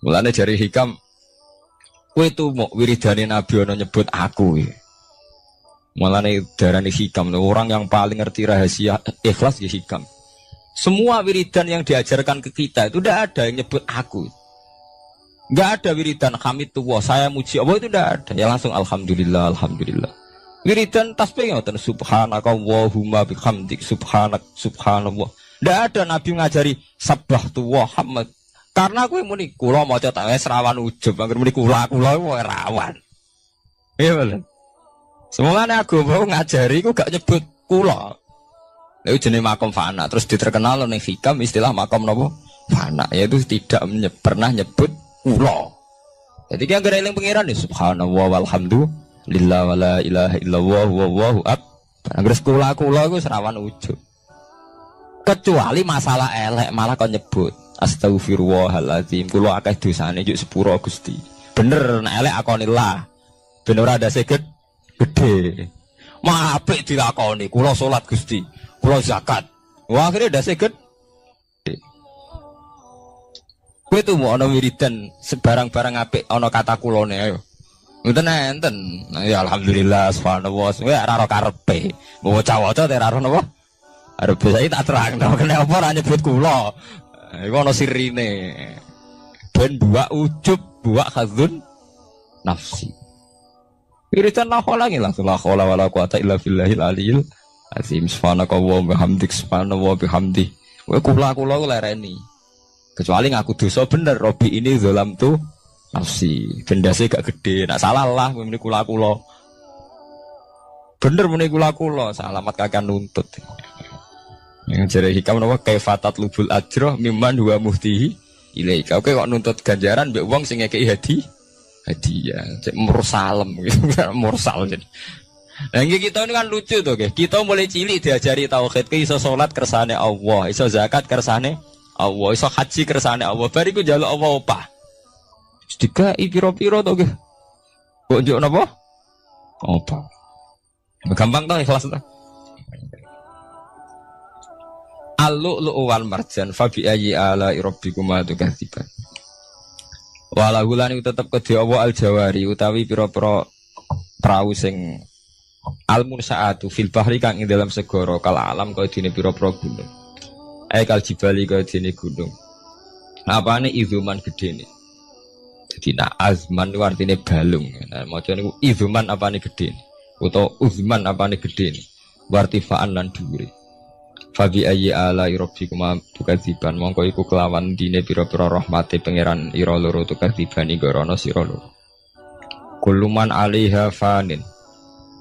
Speaker 3: Mulanya jari hikam. Kue tuh mau wiridani Nabi ono nyebut aku. Mulanya darani hikam. Orang yang paling ngerti rahasia ikhlas ya hikam. Semua wiridan yang diajarkan ke kita itu tidak ada yang nyebut aku. Enggak ada wiridan hamidullah saya muji Allah itu tidak ada. Ya langsung alhamdulillah alhamdulillah. Wiridan tasbih ngoten subhanaka wallahumma bihamdik subhanallah. Tidak ada nabi ngajari sabbahtu wa hamd. Karena kowe muni kula maca tak wis rawan ujub, angger muni kula wae rawan. Iya bener. Semuanya agama ngajari ku gak nyebut kula. Lha jenenge makom fana terus diterkenal ning hikam istilah makom napa? Fana yaitu tidak pernah nyebut kula. Jadi ki anggere eling pangeran ya subhanallah walhamdulillah wala ilaha illallah wallahu akbar. Anggere kula iku serawan ujug. Kecuali masalah elek malah kon nyebut astagfirullahaladzim kula akeh dosane juk sepuro Gusti. Bener nek elek akonillah. Ben ora ndase gede. Mah apik dilakoni kula salat Gusti, kula zakat. Wah akhire ndase gede. Kowe tuh mau ana wiridan sebarang-barang apik ana kata kulone ayo. Ngoten enten. Ya alhamdulillah subhanallah. Kowe ora ora karepe. Waca-waca ora ora napa? Arep saiki tak terangno kene apa ora nyebut kula. Iku ana sirine. Ben buak ujub, buak khazun nafsi. Wiridan la khola langsung la khola wala quwata illa billahil aliyil azim. Subhanaka wa bihamdik subhanallah bihamdi. Kowe kula lereni. Kecuali ngaku dosa bener Robi ini zalam tuh nafsi. Bendase gak gede. Nak salah lah muni kula. Bener muni kula salamat kakek nuntut. Yang jare hikam napa kaifatat lubul ajroh mimman huwa muhtihi ilaika. Oke kok nuntut ganjaran mbek wong sing ngekeki hadiah. Cek mursalem gitu. Mursal jadi. Nah kita ini kan lucu tuh, kita mulai cilik diajari tauhid, iso sholat kersane Allah, iso zakat kersane Allah, iso haji kersane Allah. Bariku jaluk Allah opah. Sedika piro-piro tuh, kok njuk napa? Opah. Gampang tuh ikhlas tuh. Al-lu'lu'u wal marjan fa bi ayyi ala rabbikuma tukadziban. Walau lan tetep kedhe Allah al-jawari utawi pira-pira prau sing al-munsaatu fil bahri kang ing dalam segara kal alam kaya dene pira-pira gunung. Kal jibali kaya dene gunung. Apane izuman gedene. Dadi nak azman ku artine balung. Nah maca niku izuman apane gedene utawa uzman apane gedene. Wartifaan lan dhuwure. Fabi ayyi ala rabbikuma tukadziban mongko iku kelawan dine pira-pira rahmate pangeran ira loro tukadziban igorono sira loro. Kuluman alaiha fanin.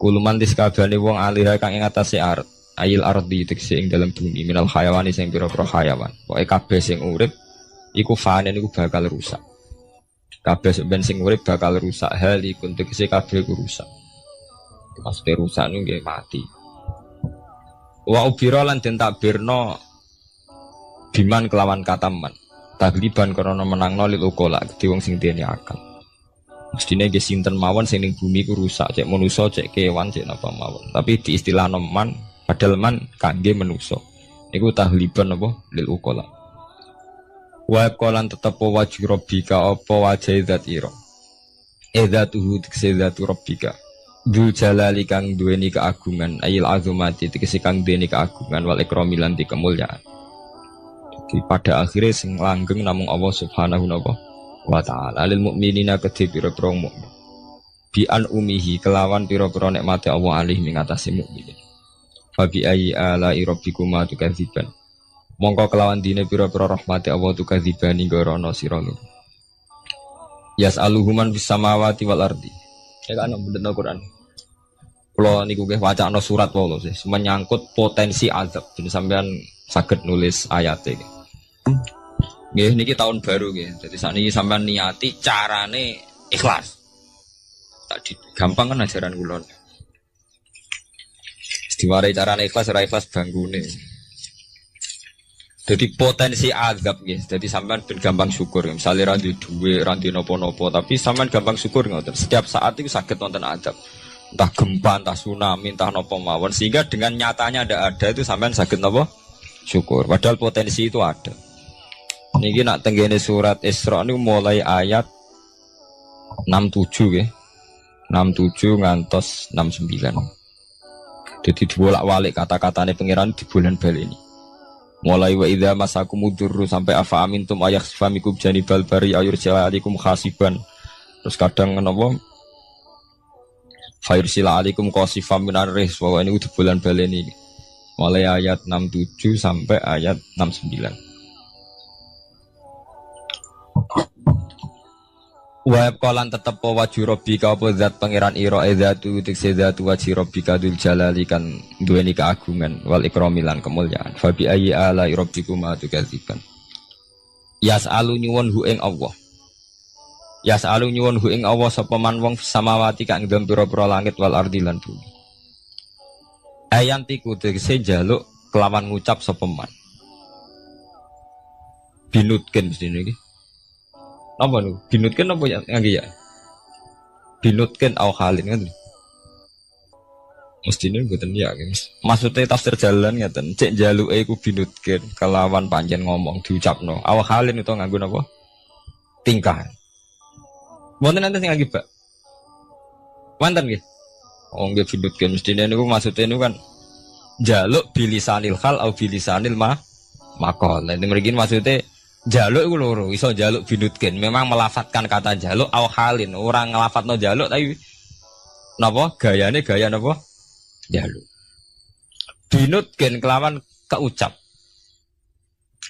Speaker 3: Kuluman diskabane wong alaiha kang ing atase art. Ayil ardi tekse ing dalam bumi minal hayawani sing pira-pira hayawan. Pokoke kabeh sing urip iku fanin iku bakal rusak. Kabeh sing urip bakal rusak hal iku tekse kabeh iku rusak. Maksudnya rusak niku nggih mati. Wa ubira lan den takbirno biman kelawan kataman tagliban karena menangno lil ukola gede wong sing duweni akal mestine nggih sinten mawon sing ning bumi ku rusak cek manusa cek kewan cek napa mawon tapi di istilah man padahal man kangge manusa niku tagliban apa lil ukola wa qalan tetep wajhi rabbika apa wajhi zat ira edzatuhu tiksedatu rabbika Dzul jalali kang duweni keagungan ayil azumati tegese kang duweni keagungan wal ikrami lan kemuliaan. Jadi pada akhirnya sing langgeng namung Allah Subhanahu wa taala lil mukminina kedhe pira-pira mukmin. Bi an umihi kelawan pira-pira nikmate Allah alih ing atase mukmin. Fa bi ayyi ala rabbikuma tukadziban. Mongko kelawan dine pira-pira rahmate Allah tukadzibani gorono sira loro. Yas'aluhuman bis samawati wal ardi. Ya kan bener Al-Qur'an. Kalau niku nggih wacana surat wae sih, menyangkut potensi azab. Jadi sampean saged nulis ayat iki. Nggih niki tahun baru nggih. Jadi sakniki sampean niati carane ikhlas. Tadi gampang kan ajaran kula. Diwarai carane ikhlas ora ikhlas banggune. Jadi potensi azab nggih. Jadi sampean ben gampang syukur. Misalnya ra duwe ra napa-napa, tapi sampean gampang syukur ngoten. Setiap saat itu saged wonten azab. Entah gempa, entah tsunami, entah napa mawon. Sehingga dengan nyatanya ada itu sampean saged napa? Syukur. Padahal potensi itu ada. Niki nak tenggene surat Isra niku mulai ayat 67 nggih. 67 ngantos 69. Jadi dibolak-balik kata-katane pangeran di bulan baleni. Mulai wa idza masakumudurru sampai afa amintum ayakhfamikum janibal bari ayursilaikum khasiban. Terus kadang napa fairsila alaikum qasifam minar ris wa ini udah bulan baleni. Mulai ayat 67 sampai ayat 69. Wa qalan tetep wajhu rabbika apa zat pangeran ira zatu tikse zatu wajhi rabbika dzul jalali kan duweni keagungan wal ikrami lan kemuliaan fa bi ayyi ala rabbikuma tukadziban yas'alu nyuwun hu ing Allah yas'alu nyuwun hu ing Allah sapa man wong samawati kang ndem pira-pira langit wal ardi lan bumi ayantiku tikse njaluk kelawan ngucap sapa man binutken mesti niki apa nu? Binutken apa ya? Ngangge ya? Binutken au halin kan? Mestine mboten ya, maksudnya tafsir jalan ngeten, cek jaluke iku binutken kelawan panjen ngomong diucapno. Au halin itu nganggo napa? Tingkah. Wonten enten sing ngangge, Pak. Wonten nggih. Oh nggih binutken mestine niku maksudnya niku kan jaluk bilisanil hal au bilisanil maqal. Nek mriki maksudnya jaluk iku loro, iso jaluk binutken. Memang melafatkan kata jaluk au halin. Orang ngelafatno jaluk tapi napa? Gayane gaya napa? Jaluk. Binutken kelawan keucap.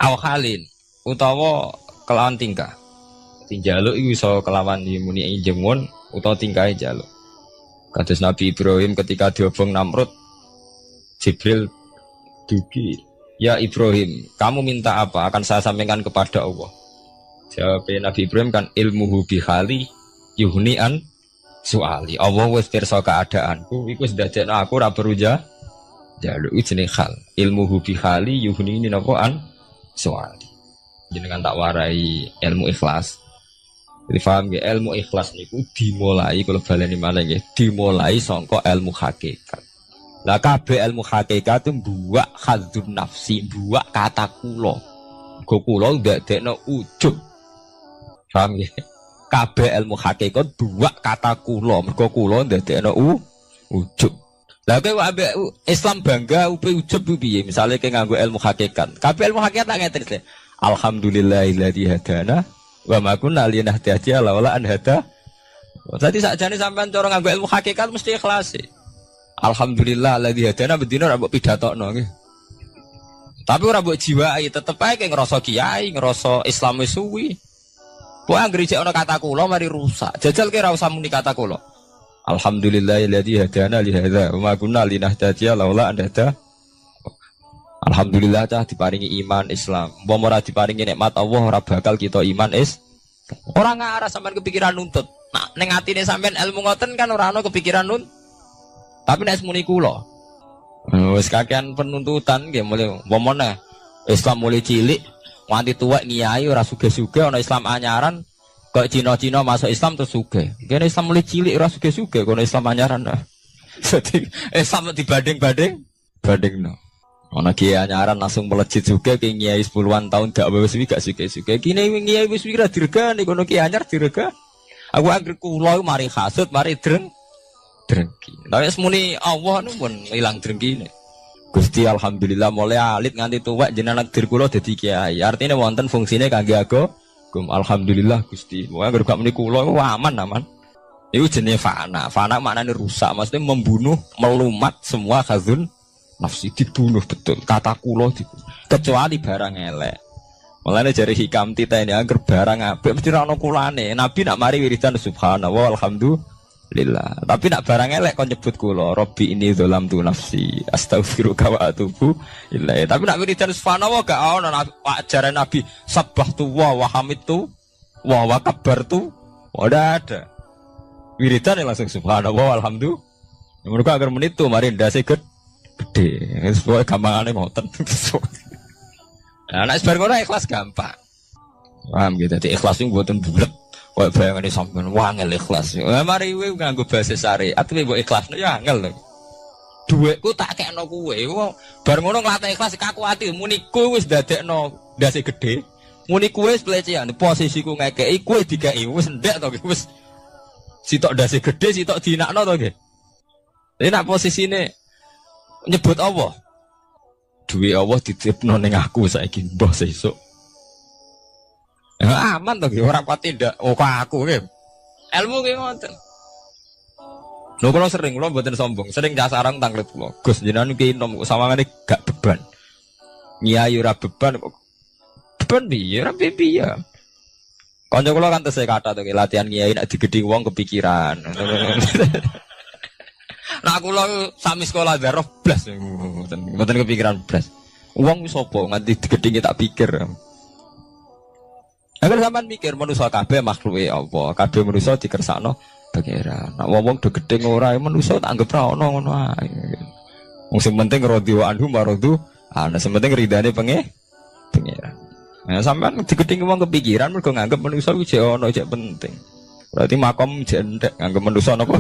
Speaker 3: Au halin utawa kelawan tingkah. ngerti njaluk iku iso kelawan muni jengon utawa tingkahe njaluk. Kados Nabi Ibrahim ketika diobong Namrud, Jibril dugi, "Ya Ibrahim, kamu minta apa? Akan saya sampaikan kepada Allah." Jawab Nabi Ibrahim kan ilmuhu bihali yuhni an soali. Allah wis pirsa keadaanku, iku wis dadekno aku ora perlu njaluk jenenge hal. Ilmuhu bihali yuhni napa an soali. Jenengan tak warai ilmu ikhlas. Jadi paham ya, ilmu ikhlas niku dimulai kalau baleni malah nggih, dimulai saka ilmu hakikat. Lah kabeh ilmu hakikat itu buak hadzun nafsi, buak kata kula. Go kula ndadekno ujug. Paham ya? Kabeh ilmu hakikat buak kata kula, mergo kula ndadekno ujug. Lah kowe ambek Islam bangga upe ujug piye? Misale kowe nganggo ilmu hakikat. Kabeh ilmu hakikat tak ngeten. Alhamdulillahilladzi hadana wa ma kunna linahtadiya laula an hada. Dadi sakjane sampean cara nganggo ilmu hakikat mesti ikhlas. Alhamdulillah alladzi hadana bedino ora mbok pidatokno nggih. Tapi ora mbok jiwai, tetep ae ngrasa kiai, ngrasa Islam wis suwi. Kok anggere jek ana kata kula mari rusak. Jajal ki ora usah muni kata kula. Alhamdulillahilladzi hadana li hadza wa ma kunna linahtadiya laula an hada. Alhamdulillah cah diparingi iman Islam. Mbok ora diparingi nikmat Allah ora bakal kita iman ora ngarah sampean kepikiran nuntut. Nah, ning atine sampean ilmu ngoten kan ora ana kepikiran nuntut. Tapi nek muni kula. Wis kakean penuntutan nggih mulai umpamane Islam mulai cilik nganti tuwek ngiyai ora sugih-sugih ana Islam anyaran kok Cina-Cina masuk Islam terus sugih. Kene Islam mulai cilik ora sugih-sugih kono Islam anyaran. Jadi Islam bandingno. Ana kiai anyaran langsung melejit juga ke kiai 10-an tahun gak wis gak suke-suke. Kene kiai wis wira diregani kono kiai anyar direga. Aku anggere kula mari hasud, mari drengki. Tapi semuni Allah nu pun ilang drengkine. Gusti alhamdulillah mulai alit nganti tuwek jenengan dir kula dadi kiai. Artine wonten fungsine kangge agama. Alhamdulillah Gusti. Wong anggere gak muni kula aman. Iku jenenge fana. Fana maknane rusak, maksudnya membunuh, melumat semua khazun nafsi dibunuh betul, kata kulo dibunuh. Kecuali barang elek. Mulane jari hikam tita ini angker barang apik mesti ra ono kulane. Nabi nak mari wiridan subhanallah alhamdulillah. Tapi nak barang elek kon nyebut kula, Rabbi ini dzalamtu nafsi, astaghfiruka wa atubu ilaih. Tapi nak wiridan subhanallah gak ono ajaran Nabi sabbahtu wa hamidtu wa kabbartu. Ora ada. Wiridan langsung subhanallah alhamdulillah. Mergo agar menit tu mari ndase gede. Sesuai gampangane ngoten. Nah, nek bar ngono ikhlas gampang. Paham gitu. Dadi ikhlas niku mboten bulet. Kaya bayangane sampean wangel ikhlas. Mari kowe nganggo bahasa syariat kowe mbok ikhlasno ya angel lho. Dhuwitku tak kekno kowe. Bar ngono nglatih ikhlas kaku ati muni kowe wis dadekno ndase gedhe. Muni kowe wis pelecehan. Posisiku ngekeki kowe dikeki wis ndek to wis. Sitok ndase gedhe sitok dinakno to nggih. Dadi nek posisine nyebut Allah. Duwe Allah dititipno ning aku saiki mbah sesuk. Ya aman to nggih ora pati ndak kok aku nggih. Ilmu ki ngoten. Lho kula sering kula mboten sombong, sering casarang tanglet kula. Gus jenengan ki nom sawangane gak beban. Nyai ora beban kok. Beban piye? Ora piye. Kanca kula kan tesih kata to latihan nyai nek digedhi wong kepikiran. Nah kula sami sekolah daroh blas mboten kepikiran blas. Wong wis apa nganti digedhinge tak pikir. Agar sampean mikir manusa kabeh makhluke Allah, kabeh manusa dikersakno pangeran. Nek wong do gedhe ora manusa tak anggap ra ono ngono ae. Wong sing penting radhiwa anhu maradu, ana sing penting ridane pangeran. Nah sampean digedhinge wong kepikiran mergo nganggep manusa kuwi jek ono jek penting. Berarti makom jek entek nganggep manusa napa?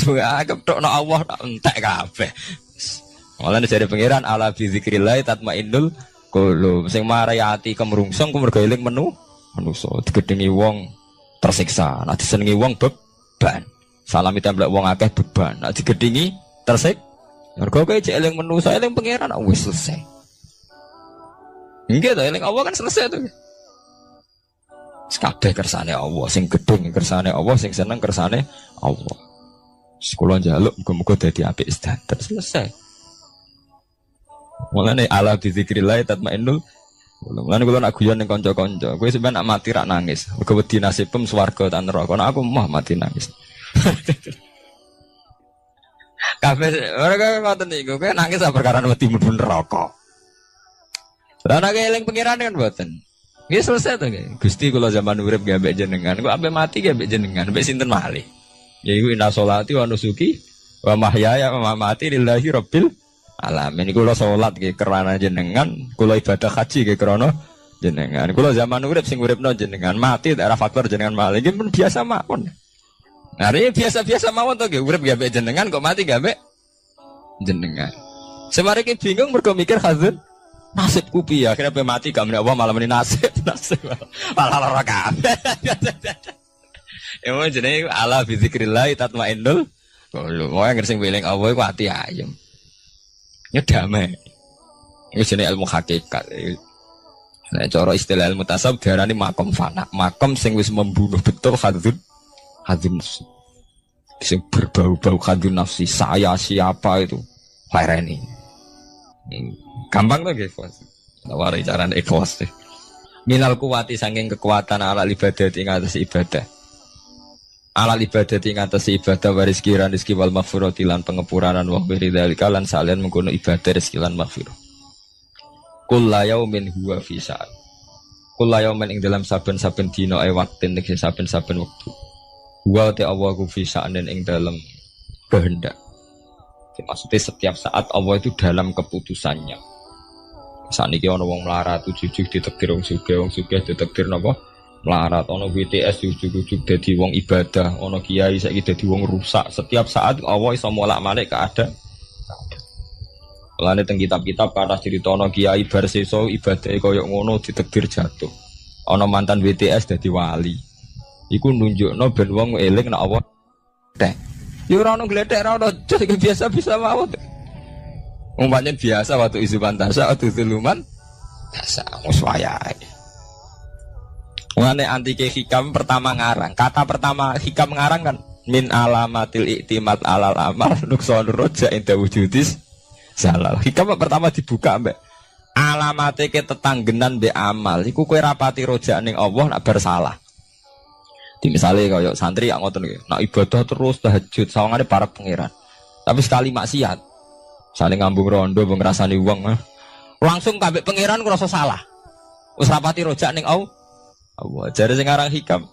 Speaker 3: Anggap tok Allah tak entek kabeh. Mulane jare pangeran ala bi zikrillah tatmainnul qulub. Sing marai ati kemrungsung ku mergo eling manusa. Digedhengi wong tersiksa, nek disenengi wong beban. Salami temblek wong akeh beban. Nek digedhengi tersik mergo kowe jek eling manusa, eling pangeran wis selesai. Nggih to, eling Allah kan selesai to. Kabeh kersane Allah, sing gedung kersane Allah, sing seneng kersane Allah. Sekolah njaluk muga-muga dadi apik standar selesai. Mulane ala bi zikrillah tatmainnul Mulane kula nak guyon ning kanca-kanca, kowe sampeyan nak mati rak nangis. Mergo wedi nasibem swarga ta neraka. Nek aku mah mati nangis. Kabeh ora ngoten niku, kowe nangis perkara wedi mlebu neraka. Lah nek eling pengiran kan mboten. Nggih selesai to nggih. Gusti kula zaman urip nggih ambek jenengan, kok ambek mati nggih ambek jenengan, ambek sinten malih. Yaiku inna sholati wa nusuki wa mahyaya wa mamati lillahi rabbil alamin. Kula salat nggih krana jenengan, kula ibadah haji nggih krana jenengan. Kula zaman urip sing uripno jenengan, mati daerah faktor jenengan malih. Nggih pun biasa mawon. Nah, ini biasa-biasa mawon to nggih urip nggih ambek jenengan kok mati nggih ambek jenengan. Semareke bingung mergo mikir hazun nasibku piye akhirnya pe mati gak meneh Allah malah meni nasib malah lara kabeh. Emang jenenge ala bi zikrillah tatmainnul qulub. Wong sing eling Allah iku ati ayem. Ya damai. Iku jenenge ilmu hakikat. Nek cara istilah ilmu tasawuf diarani makom fana. Makom sing wis membunuh betul hadzun nafsi. Sing berbau-bau hadzun nafsi, saya siapa itu. Laireni. Gampang tuh guys, nawari cara ikhlas deh. Minal kuwati saking kekuatan ala ibadah ing atas ibadah. Ala ibadah ing atas ibadah waris kiran rezeki wal maghfirati lan pengepuranan wa beri dalika lan salian mengkono ibadah rezeki lan maghfirah. Kullu yaumin huwa fi sa'at. Kullu yaumin ing dalam saben-saben dina ae waktin ing saben-saben wektu. Wa ta Allah ku fi sa'anin ing dalam kehendak. Maksudnya setiap saat Allah itu dalam keputusannya. Saat ini ada orang melarat, ujuk-ujuk ditekdir orang sugih ditekdir apa? Melarat, ada BTS ujuk-ujuk jadi orang ibadah, ada kiai saiki jadi orang rusak. Setiap saat Allah bisa molak-malik keadaan. Mulane teng kitab-kitab kathah cerita ana kiai bar sesa ibadahe kaya ngono ditekdir jatuh. Ana mantan BTS dadi wali. Iku nunjukno ben wong eling nek Allah teh. Ya ora ono gledek ora ono jadi biasa bisa mawon. Umpamane biasa waktu isu pantasa waktu tuluman biasa wis wayahe. Mulane antike hikam pertama ngarang. Kata pertama hikam ngarang kan min alamatil iktimat alal amal nukson roja inda wujudis zalal. Hikam pertama dibuka mbak alamate ke tetanggenan be amal. Iku kowe rapati roja ning Allah nak bersalah. Di misalnya kaya santri yang ngoten iki, nak ibadah terus tahajud sawangane para pangeran. Tapi sekali maksiat, saling ngambung rondo mbok ngrasani wong, langsung kabeh pangeran ngrasa salah. Wis rapati rojak ning Allah. Jare sing aran hikam.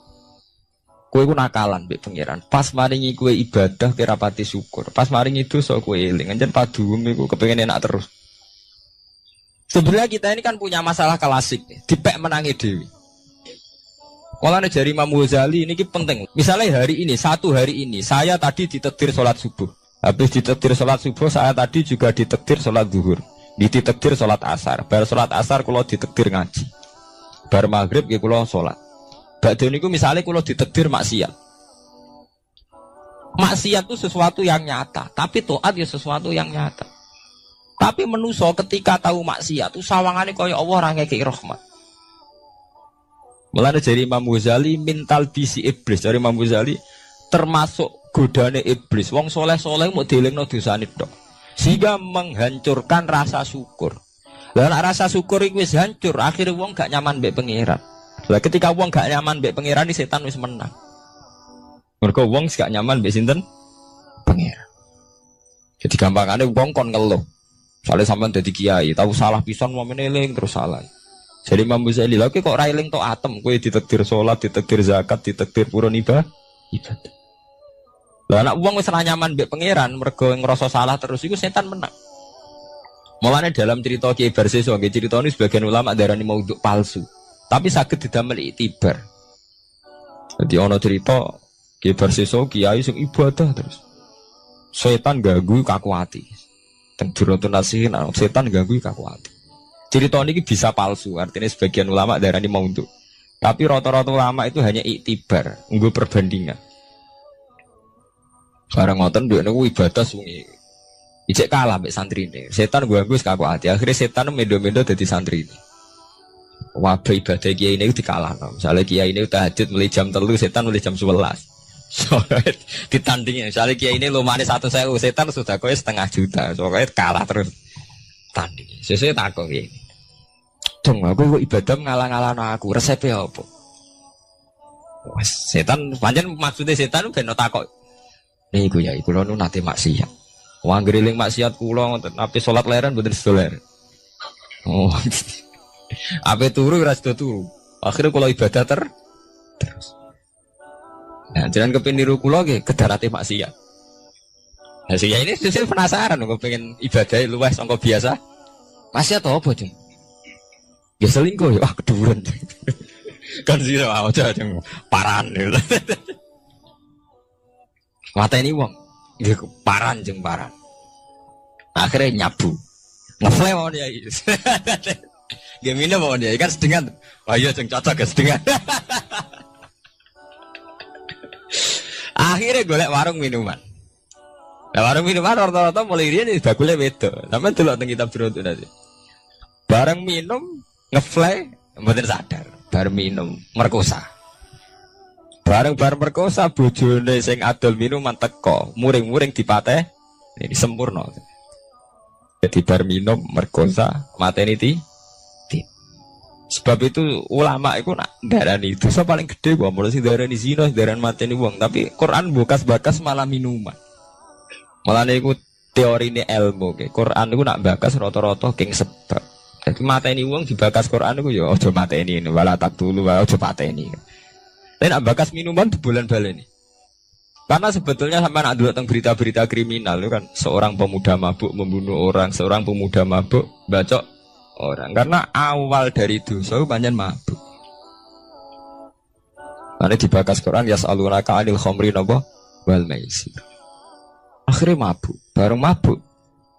Speaker 3: Kowe ku nakalan mbek pangeran. Pas maringi kowe ibadah ki rapati syukur. Pas maringi dosa kowe eling. Anjen paduem iku kepengin enak terus. Sebenarnya kita ini kan punya masalah klasik nih, dipek menangi dewi. Kalau jari Imam Ghazali ini penting. Misalnya satu hari ini, saya tadi ditakdir sholat subuh. Habis ditakdir sholat subuh, saya tadi juga ditakdir sholat zuhur. Ditakdir sholat asar. Bar sholat asar, kalau ditakdir ngaji. Bar maghrib, ya kalau sholat. Ba'da niku misalnya kalau ditakdir maksiat. Maksiat itu sesuatu yang nyata. Tapi taat ya sesuatu yang nyata. Tapi manusia ketika tahu maksiat, itu sawangannya kaya Allah orang ngekei rahmat. Mulane dari Imam Ghazali mintal bisi iblis. Dari Imam Ghazali termasuk godane iblis. Wong soleh-soleh mau dielingno dosane tok. Sehingga menghancurkan rasa syukur. Lah rasa syukur iku wis hancur, akhirnya wong gak nyaman mbek pangeran. Lah ketika wong gak nyaman mbek pangeran, setan wis menang. Mergo wong gak nyaman mbek sinten? Pangeran. Jadi gampangane wong kon ngeluh. Soale sampean dadi kiai, tahu salah pisan mau meneling terus salah. Jadi Imam Ghazali lagi kok railing to atem, kowe ditakdir salat, ditakdir zakat, ditakdir purun ibadah. Lah anak wong wis ra nyaman mbek pangeran, mergo ngrasa salah terus iku setan menang. Mulane dalam cerita Kiai Barseso, nggih critane sebagian ulama darani maudhu palsu. Tapi saged didamel iktibar. Jadi ana cerita Kiai Barseso kiai sing ibadah terus. Setan ganggu kaku ati. Teng Durratun Nasihin setan ganggu kaku ati. Cerita ini bisa palsu, artinya sebagian ulama darani maudhu. Tapi rata-rata ulama itu hanya iktibar, nggo perbandingan. Barang ngoten duwe niku ibadah sungi. Ijek kalah mbek santrine. Setan ganggu kaku ati. Akhirnya setan mendo-mendo dadi santrine. Wabah ibadah kiai ini dikalahno. Misalnya kiai ini tahajud mulai jam 3, setan mulai jam 11. Soalnya ditandingin. Misalnya kiai ini lumane 1.000, setan sudah kowe 500.000. Soalnya kalah terus tanding. Sesuai takok iki. Dong, aku kok ibadah ngalang-alang aku, resepnya apa? Wes, setan, pancen maksudnya setan ben takok. Niku ya, kula nu nate maksiat. Wong griling maksiat kula ngoten, ape salat leren mboten sedoler. Oh. Ape turu ora sedo turu. Akhire kula ibadah terus. Nah, jangan kepengin niru kula nggih kedarate maksiat. Nah, sing ini sesuk penasaran kok pengen ibadah luwes sangka biasa. Maksiat apa, Jeng? Ya selingkuh ya, keduren. Kan sih aja paran. Mateni wong. Nggih paran jeng paran. Akhirnya nyabu. Ngefle mau dia. Nggih minum mau dia kan sedengan. Oh iya jeng cocok ya sedengan. Akhirnya golek warung minuman. Nah, warung minuman rata-rata mulai riyen bakule wedok. Sampeyan delok teng kitab Berontuk nanti. Bareng minum ngefle mboten sadar. Bar minum merkosa. Bareng merkosa bojone sing adol minuman teko, muring-muring dipateh ini sempurna. Jadi bar minum merkosa mateni ti. Sebab itu ulama itu nak darani dosa paling gede gua mulai sing darani zina, darani mateni wong, tapi Quran bakas malah minuman. Malah niku teorine ilmu ke. Quran niku nak bakas rata-rata king sebab. Jadi mateni wong dibakas Quran niku ya aja mateni wala tak dulu aja pateni. Tapi nak bakas minuman bulan baleni. Karena sebetulnya sampai nak dulu tentang berita-berita kriminal itu kan seorang pemuda mabuk membunuh orang, seorang pemuda mabuk bacok orang. Karena awal dari dosa itu banyak mabuk. Karena dibakas Quran yas'alunaka 'anil khamri wal maisir. Akhirnya mabuk, bareng mabuk.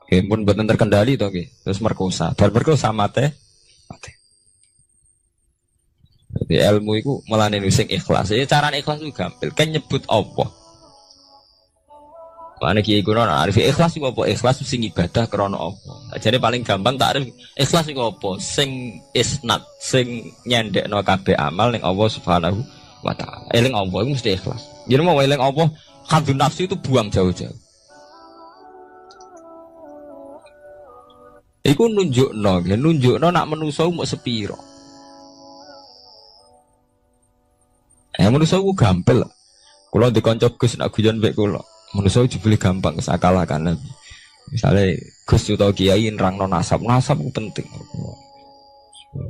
Speaker 3: Oke, pun betul terkendali toh, terus merkosa, merkosa mate. Jadi ilmu itu melane sing ikhlas. Jadi cara ikhlas itu gampil. Kan nyebut Allah. Mana kiai kuno arif ikhlas itu apa? Ikhlas itu sing ibadah krana Allah. Jadi paling gampang tak arif ikhlas itu apa? Sing isnad, sing nyendekno kabeh amal ning Allah Subhanahu wa taala. Eling Allah itu mesti ikhlas. Jadi mau eling Allah, hadun nafsu itu buang jauh-jauh. Iku nunjukno nak manusa mau sepiro. Manusa ku gampil. Kula dikonco Gus nak guyon mbek kula. Manusa jebule gampang sakalakan. Misale Gus utawa kiai nerangno nasab ku penting.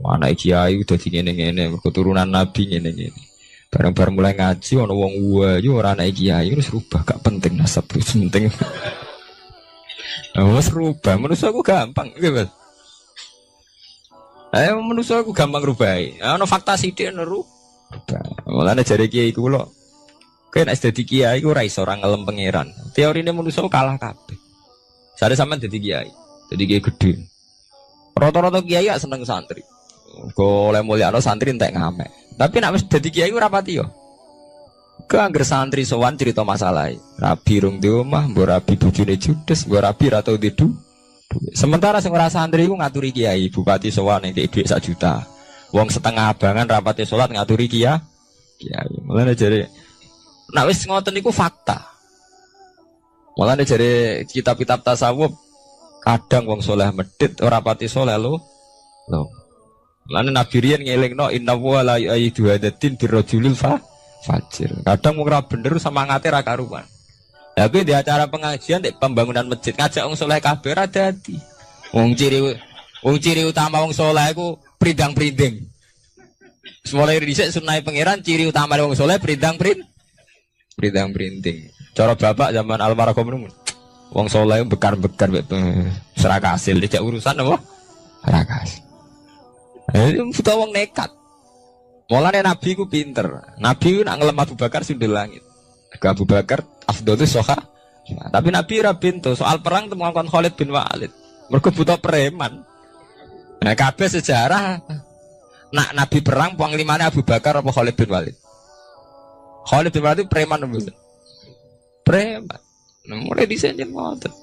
Speaker 3: Anak kiai udah dadi ngene-ngene, keturunan nabi ngene-ngene. Bareng-bareng mulai ngaji ana wong wayu ora anak kiai wis rubah gak penting nasab wis penting. Wis rubah, manusia aku gampang, gitu. Manusia aku gampang rubai. Ana fakta sithik neru. Mulane jare kiai iku lho. Kowe nek dadi kiai iku ora iso ora ngelem pangeran. Teorine manusia kalah kabeh. Sare sampean dadi kiai. Dadi kiai gedhe. Rata-rata kiai gak seneng santri. Golek mulyakno santri entek ngamek. Tapi nek wis dadi kiai ora pati yo. Keangger santri sowan cerita masalah. Rabi rung di omah, mbok rabi bojone judes, mbok rabi ra tau didu. Sementara sing ora santri iku ngaturi kiai, bupati sowan nek dhuwit 1 juta. Wong setengah abangan rapate salat ngaturi kiai. Mulane jare nek wis ngoten iku fakta. Mulane jare kitab-kitab tasawuf kadang wong saleh medhit ora pati saleh lho. Mulane Nabi riyen ngelingno inna wa la yu'idu hadatin birrajulil fajir. Kadang wong ora bener semangate ra karuan. Ya kuwi di acara pengajian di pembangunan masjid ngajak wong saleh kabeh ra dadi. Wong ciri utama wong saleh iku prindang-prinding. Mulai dhisik sunah pangeran ciri utama wong saleh prindang-prinding. Cara bapak zaman almarhum niku wong saleh bekar-bekar serak hasil dijak urusan apa? Serak hasil. Itu wong nekat. Mulane Nabi ku pinter. Nabi ku nak ngelem Abu Bakar sundul langit. Ke Abu Bakar afdhalus soha. Tapi Nabi ora pintu soal perang temukan Khalid bin Walid. Mergo buta preman. Nah kabeh sejarah nak Nabi perang panglimane Abu Bakar apa Khalid bin Walid? Khalid bin Walid itu preman mboten. Preman. Mulai dhisik yen ngoten.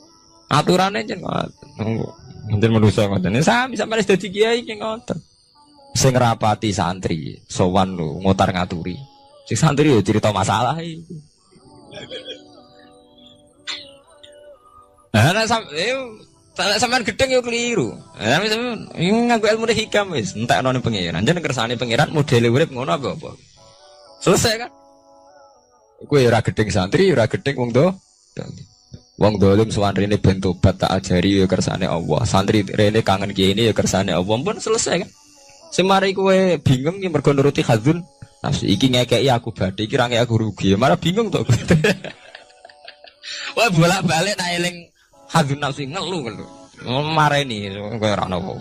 Speaker 3: Aturane yen ngoten. Mungkin manusa ngoten. Sami sampeyan wis dadi kiai ki ngoten. Sing rapati santri sowan lho ngotar ngaturi. Sing santri yo cerita masalah iki. Sampean gedeng yo keliru. Tapi sampean nganggo ilmu hikam wis, entekno ning pangeran. Jeneng kersane pangeran modele urip ngono apa? Selesai kan? Kowe ora gedeng santri, ora gedeng wong do. Wong dolim sowan rene ben tobat tak ajari ya kersane Allah. Santri rene kangen kiai ini ya kersane Allah. Pun selesai kan? Semari kowe bingung ya mergo nuruti hadzun nafsu. Iki ngekeki aku badhe, iki ra ngekeki aku rugi. Malah bingung to. Wah bolak-balik nak eling hadzun nafsu ngelu. Mareni kowe ora ono.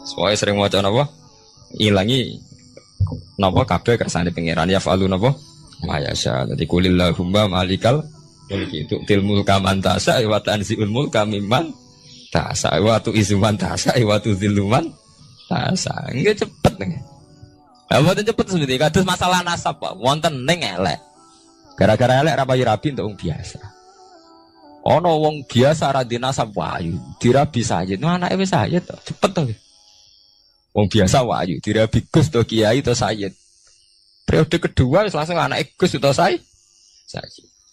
Speaker 3: Soale sering maca napa? Ilangi napa kabeh kersane pangeran ya fa'alu napa? Mayasya. Dadi kulillahumma malikal mulki tu'til mulka man tas'a wa tanzi'ul mulka mimman tas'a wa tu'izzu man tas'a wa tudzillu man tas'a. Nggih cepet nggih. Lah mboten cepet sebenarnya kados masalah nasab Pak. Wonten ning elek. Gara-gara elek ra payu rabi untuk wong biasa. Ana wong biasa ra di nasab wayu, dirabi sayyid. Nah anake wis sayyid to, cepet to. Wong biasa wayu, dirabi Gus to kiai to sayyid. Periode kedua wis langsung anake Gus to sayyid.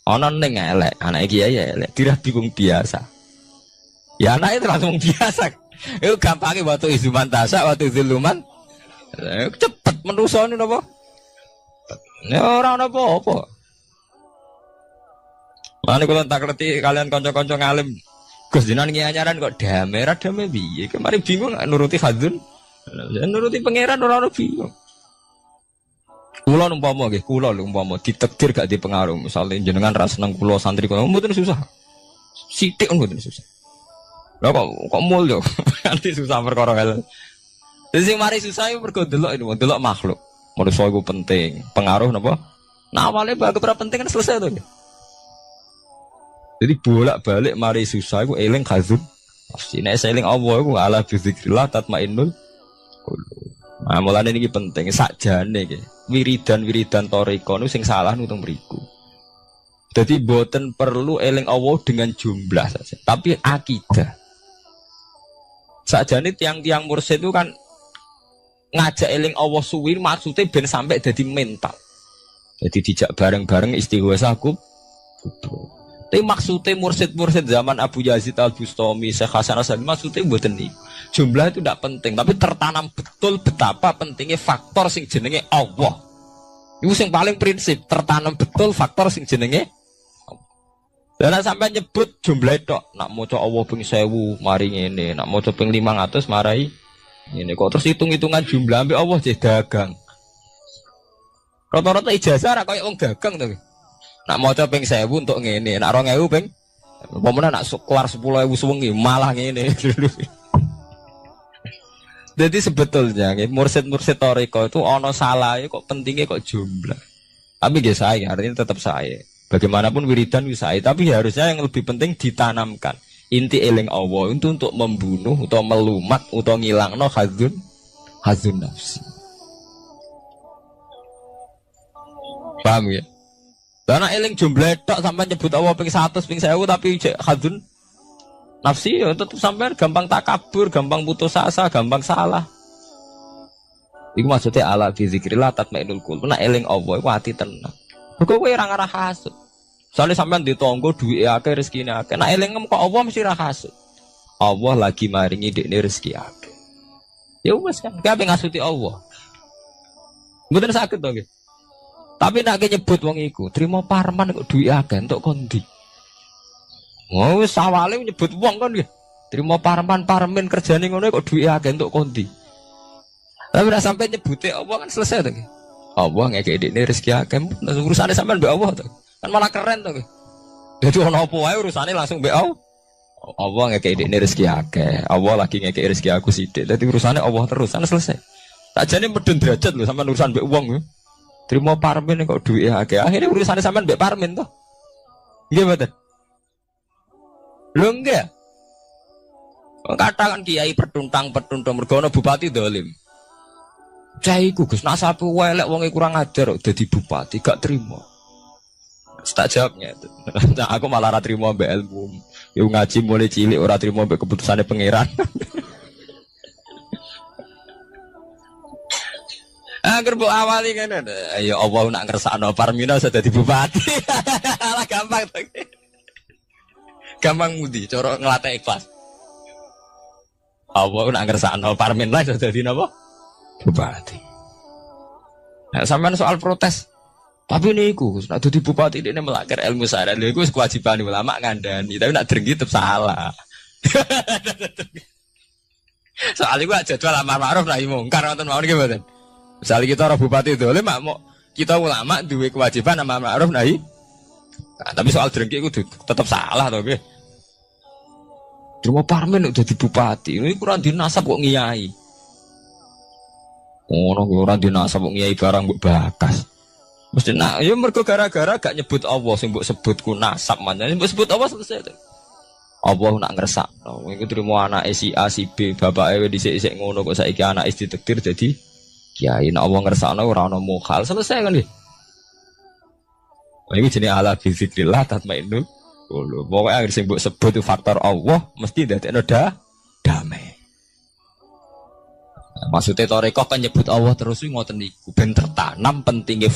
Speaker 3: Ana ning elek, anake kiai elek, dirabi wong biasa. Ya anake itu langsung biasa. Itu gampangnya waktu izuman tasak, waktu ziluman cepet menuso ini apa? Ya orang apa-apa. Mana kalau tak ngerti kalian konco-konco ngalim Gus Dinan nyanyaran kok damai biye. Kemarin bingung nuruti hadzun. Nuruti pangeran orang bingung. Kulo umpama nggih, kulo umpama ditakdir gak dipengaruh. Misalnya jenengan ra seneng kulo santri kulo mboten susah. Sithik mboten susah. Lah kok mulya. Nanti susah perkara hal. Jadi sing mari susah iku mergo delok makhluk. Manusa iku penting. Pengaruh napa? Nah awalnya bagus berapa penting kan selesai to. Jadi bolak-balik mari susah iku eling khazun. Pasti nek eling Allah iku ala bizikrillah tatmainnul qulub. Nah mulane niki penting sakjane iki. Wiridan toriko nu sing salah nutung mriku. Jadi boten perlu eling Allah dengan jumlah saja, tapi akidah. Sakjane tiang-tiang mursyid itu kan ngajak eling Allah suwi maksudnya ben sampai jadi mental. Jadi dijak bareng-bareng istighosa kubur. Tapi maksudnya mursyid-mursyid zaman Abu Yazid Al-Bustami, Syekh Hasan Asy-Syadzili maksudnya mboten niku. Jumlah itu tidak penting, tapi tertanam betul betapa pentingnya faktor sing jenenge Allah. Itu sing paling prinsip, tertanam betul faktor sing jenenge Allah. Dan sampai nyebut jumlah itu, nak maca Allah ping 1000 mari ngene, nak maca ping 500 marai ngene. Kok terus hitung-hitungan jumlah ambek Allah jadi dagang. Rata-rata ijazah ra koyo wong dagang to. Nak maca ping 1000 untuk ngene, nak 2000 ping pomene nak keluar 10.000 suwengi malah ngene. Jadi sebetulnya mursyid-mursyid toriko itu ono salah kok pentingnya kok jumlah. Tapi nggih saya artinya tetap saya. Bagaimanapun wiridan saya, tapi harusnya yang lebih penting ditanamkan. Inti eling Allah itu untuk membunuh atau melumat atau ngilangno hadzun nafsi. Paham ya? Karena eling jumlah tok sampai nyebut Allah ping 100 ping 1000 tapi hadzun nafsi ya tetap sampai gampang takabur, gampang putus asa, gampang salah. Iku maksudnya ala fi zikrillah tatmainnul qulub. Nek eling Allah iku ati tenang. Mergo kowe ora ngarah hasud. Soale sampean ditonggo duwike akeh rezekine akeh. Nek eling kok Allah mesti ra hasud. Allah lagi maringi dekne rezeki akeh. Ya wis kan, kowe ape ngasuti Allah. Mboten saged to nggih. Tapi nek nyebut wong iku, trimo parman kok duwike akeh entuk kondi. Oh, wis awale nyebut wong kan nggih. Trimo parman-parmen kerjane ngono kok duwike akeh entuk kondi. Tapi ora sampai nyebute Allah kan selesai to nggih. Allah ngekek dekne rezeki akeh, urusane sampean mbek Allah to. Kan malah keren to nggih. Dadi ono apa wae urusane langsung mbek Allah. Allah ngekek dekne rezeki akeh. Allah lagi ngekek rezeki aku sithik. Dadi urusane Allah terus, kan selesai. Sakjane medun derajat lho sampean urusan mbek wong lho. Trimo parmen kok duwike akeh. Akhire urusane sampean mbek parmen to. Nggih mboten? Lho enggak. Katakan kiai pertuntang mergo ana bupati dolim. Cah iku Gus nak sapu elek wong kurang ajar kok dadi bupati gak trimo. Tak jawabnya itu. Nah, aku malah ora trimo mbek ilmu. Yo ngaji mulai cilik ora trimo mbek keputusane pangeran. Angger mbok awali ngene. Ya Allah nak ngersakno Parmina sudah dadi bupati. Lah gampang to. Gampang mudi, cara nglatih ikhlas. Apa nak ngersakno parmen lah dadi napa? Bupati. Nah, sampean soal protes. Tapi niku nak dadi bupati ini melanggar ilmu syariat. Lha iku wis kewajiban ulama ngandani, tapi nak drengki tetep salah. Soal iku jadwal amar ma'ruf nahi mungkar ngoten mawon nggih mboten. Misale kita ora bupati dolim mak kita ulama duwe kewajiban amar ma'ruf nahi. Nah, tapi soal drengki iku tetep salah to nggih. Cuma parmen udah di bupati, ini kurang dinasab kok ngiyai. Ono kurang dinasab kok ngiyai barang mbok bakas. Mesti nak, ya mergo gara-gara gak nyebut Allah sing mbok sebut ku nasab manjane mbok sebut Allah selesai. Allah nak ngersakno, iku trimo anake si A si B, bapake dhisik-dhisik ngono kok saiki anake ditakdir dadi kiai. Nek Allah ngersakno ora ono mukhal, selesai kan nggih. Iku jenenge ala bi zikrillah tatmainnul qulub. Pokoke akhir sing mbok sebut itu faktor Allah mesti ndadekno damai. Maksudnya toreko kan nyebut Allah terus ngoten niku ben tertanam pentingnya